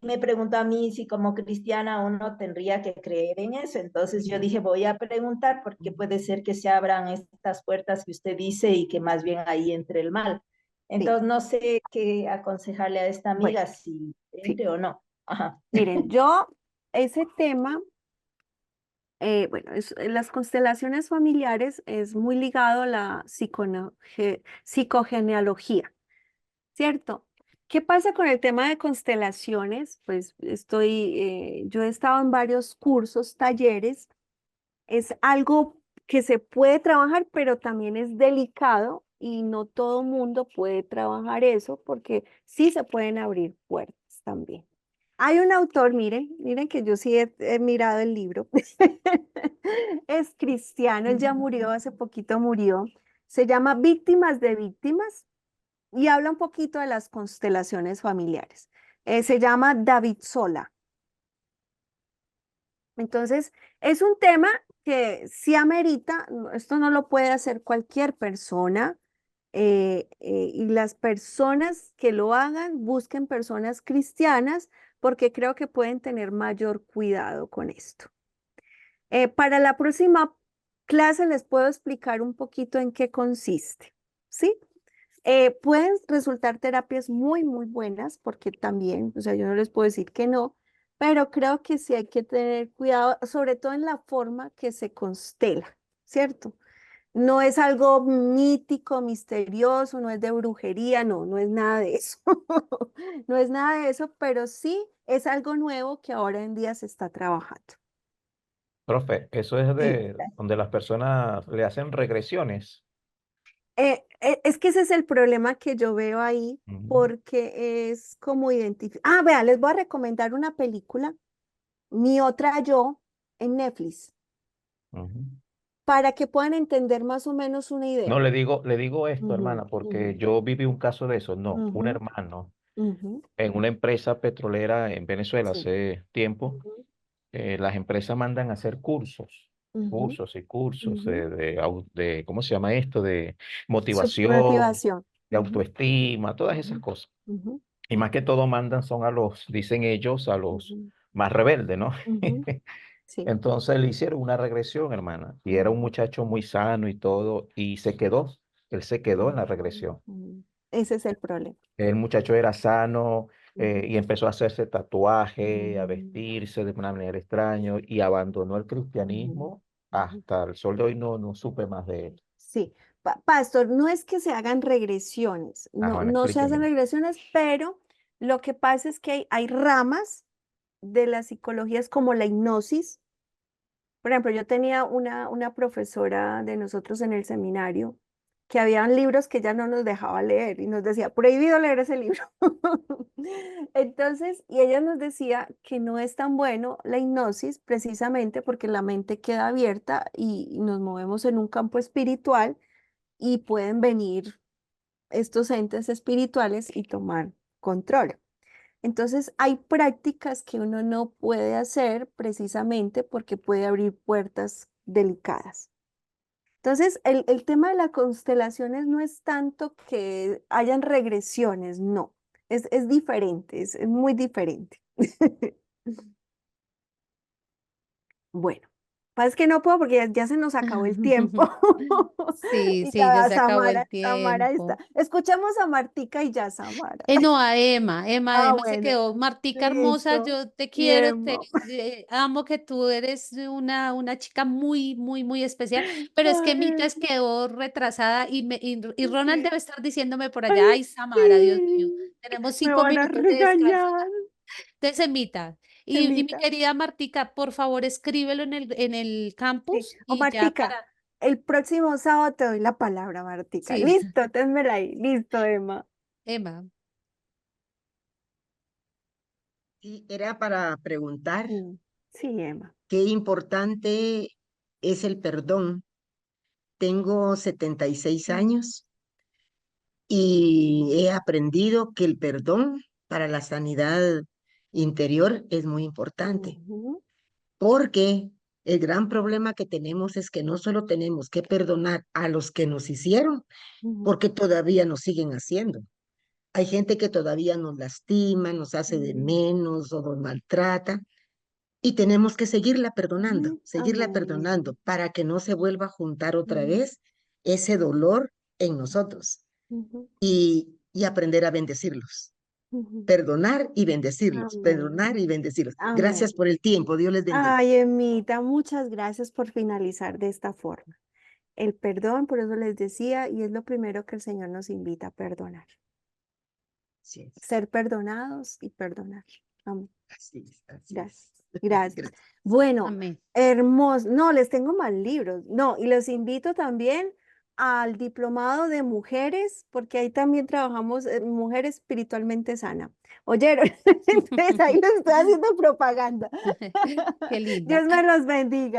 me preguntó a mí si como cristiana uno tendría que creer en eso. Entonces yo dije, voy a preguntar porque puede ser que se abran estas puertas que usted dice y que más bien ahí entre el mal. sí. Entonces no sé qué aconsejarle a esta Bueno, amiga, si sí. entre o no. Ajá. Miren, yo ese tema, bueno, las constelaciones familiares es muy ligado a la psicogenealogía, ¿cierto? ¿Qué pasa con el tema de constelaciones? Pues yo he estado en varios cursos, talleres. Es algo que se puede trabajar, pero también es delicado y no todo mundo puede trabajar eso porque sí se pueden abrir puertas también. Hay un autor, miren que yo sí he mirado el libro. Es cristiano, él ya murió, hace poquito murió. Se llama Víctimas de Víctimas y habla un poquito de las constelaciones familiares. Se llama David Sola. Entonces, es un tema que sí amerita, esto no lo puede hacer cualquier persona, y las personas que lo hagan busquen personas cristianas porque creo que pueden tener mayor cuidado con esto. Para la próxima clase les puedo explicar un poquito en qué consiste, ¿sí? Pueden resultar terapias muy, muy buenas porque también, o sea, yo no les puedo decir que no, pero creo que sí hay que tener cuidado, sobre todo en la forma que se constela, ¿cierto? No es algo mítico, misterioso, no es de brujería, no, no es nada de eso. No es nada de eso, pero sí es algo nuevo que ahora en día se está trabajando. Profe, eso es Sí. de donde las personas le hacen regresiones. Es que ese es el problema que yo veo ahí, Ujú, porque es como identificar. Ah, vea, les voy a recomendar una película, Mi otra yo, en Netflix, ujú. para que puedan entender más o menos una No, idea. le digo esto, Ujú, hermana, porque ujú, yo viví un caso de eso. No, un ujú, hermano ujú, en una empresa petrolera en Venezuela sí, hace tiempo. ujú, Las empresas mandan a hacer ujú, cursos y cursos ujú. de, ¿cómo se llama esto? De motivación, Motivación. de Ujú, autoestima, todas esas ujú, cosas. ujú, Y más que todo mandan son a los, dicen ellos, a los ujú, más rebeldes, ¿no? ujú, sí. Entonces le hicieron una regresión, hermana, y era un Ujú, muchacho muy sano y todo, y se quedó, él se quedó en la ujú, regresión. ujú. Ese es el problema. El muchacho era sano, Ujú, y empezó a hacerse tatuaje, a ujú, vestirse de una manera extraña y abandonó el ujú, cristianismo. ujú. Hasta el sol de hoy no supe más de él. Sí, pastor, no es que se hagan regresiones, Ah, no, bueno, no se hacen explíqueme. regresiones, pero lo que pasa es que hay ramas de las psicologías como la hipnosis. Por ejemplo, yo tenía una profesora de nosotros en el seminario que habían libros que ella no nos dejaba leer y nos decía, prohibido leer ese libro. Entonces, y ella nos decía que no es tan bueno la hipnosis precisamente porque la mente queda abierta y nos movemos en un campo espiritual y pueden venir estos entes espirituales y tomar control. Entonces, hay prácticas que uno no puede hacer precisamente porque puede abrir puertas delicadas. Entonces, el tema de las constelaciones no es tanto que hayan regresiones, no, es diferente, es muy diferente. Bueno, pasa es que no puedo porque ya se nos acabó el tiempo. Sí, Y sí, ya ya se acabó el Samara está. tiempo. Escuchamos a Martica y ya Samara. No, a Emma, Ah, Emma se bueno, quedó. Martica hermosa, listo. yo te quiero, te Bien. amo que tú eres una chica muy, muy, muy especial, pero es que Ay, Mitas quedó retrasada y Ronald sí. debe estar diciéndome por Ay, allá, ay, Samara, Dios mío, sí. tenemos Me cinco van a minutos de descanso. regañar. Entonces, Emita, y mi Emita. querida Martica, por favor, escríbelo en el Sí. campus O y ya Martica, para, el próximo sábado te doy la palabra, Martica. sí, Listo, ténmela ahí. Listo, Emma. Emma. Sí, era para preguntar Sí, sí, Emma. qué importante es el perdón. Tengo 76 años y he aprendido que el perdón para la sanidad interior es muy importante, Ujú, porque el gran problema que tenemos es que no solo tenemos que perdonar a los que nos hicieron, ujú, porque todavía nos siguen haciendo. Hay gente que todavía nos lastima, nos hace de ujú, menos o nos maltrata. Y tenemos que ujú. seguirla Amén. perdonando para que no se vuelva a juntar otra Ujú, vez ese dolor en nosotros ujú, y aprender a bendecirlos. ujú. Amén. Perdonar y bendecirlos. Amén. Gracias por el tiempo, Dios les bendiga. Ay, Emita, muchas gracias por finalizar de esta forma. El perdón, por eso les decía, y es lo primero que el Señor nos invita a perdonar. Así es, Ser perdonados y perdonar. Amén. así es, así es. Gracias. Gracias. Gracias. Bueno, Amén. hermoso. No, les tengo más libros. No, y los invito también al diplomado de mujeres, porque ahí también trabajamos mujer espiritualmente sana. ¿Oyeron? Entonces ahí les estoy haciendo propaganda. Qué linda. Dios me los bendiga.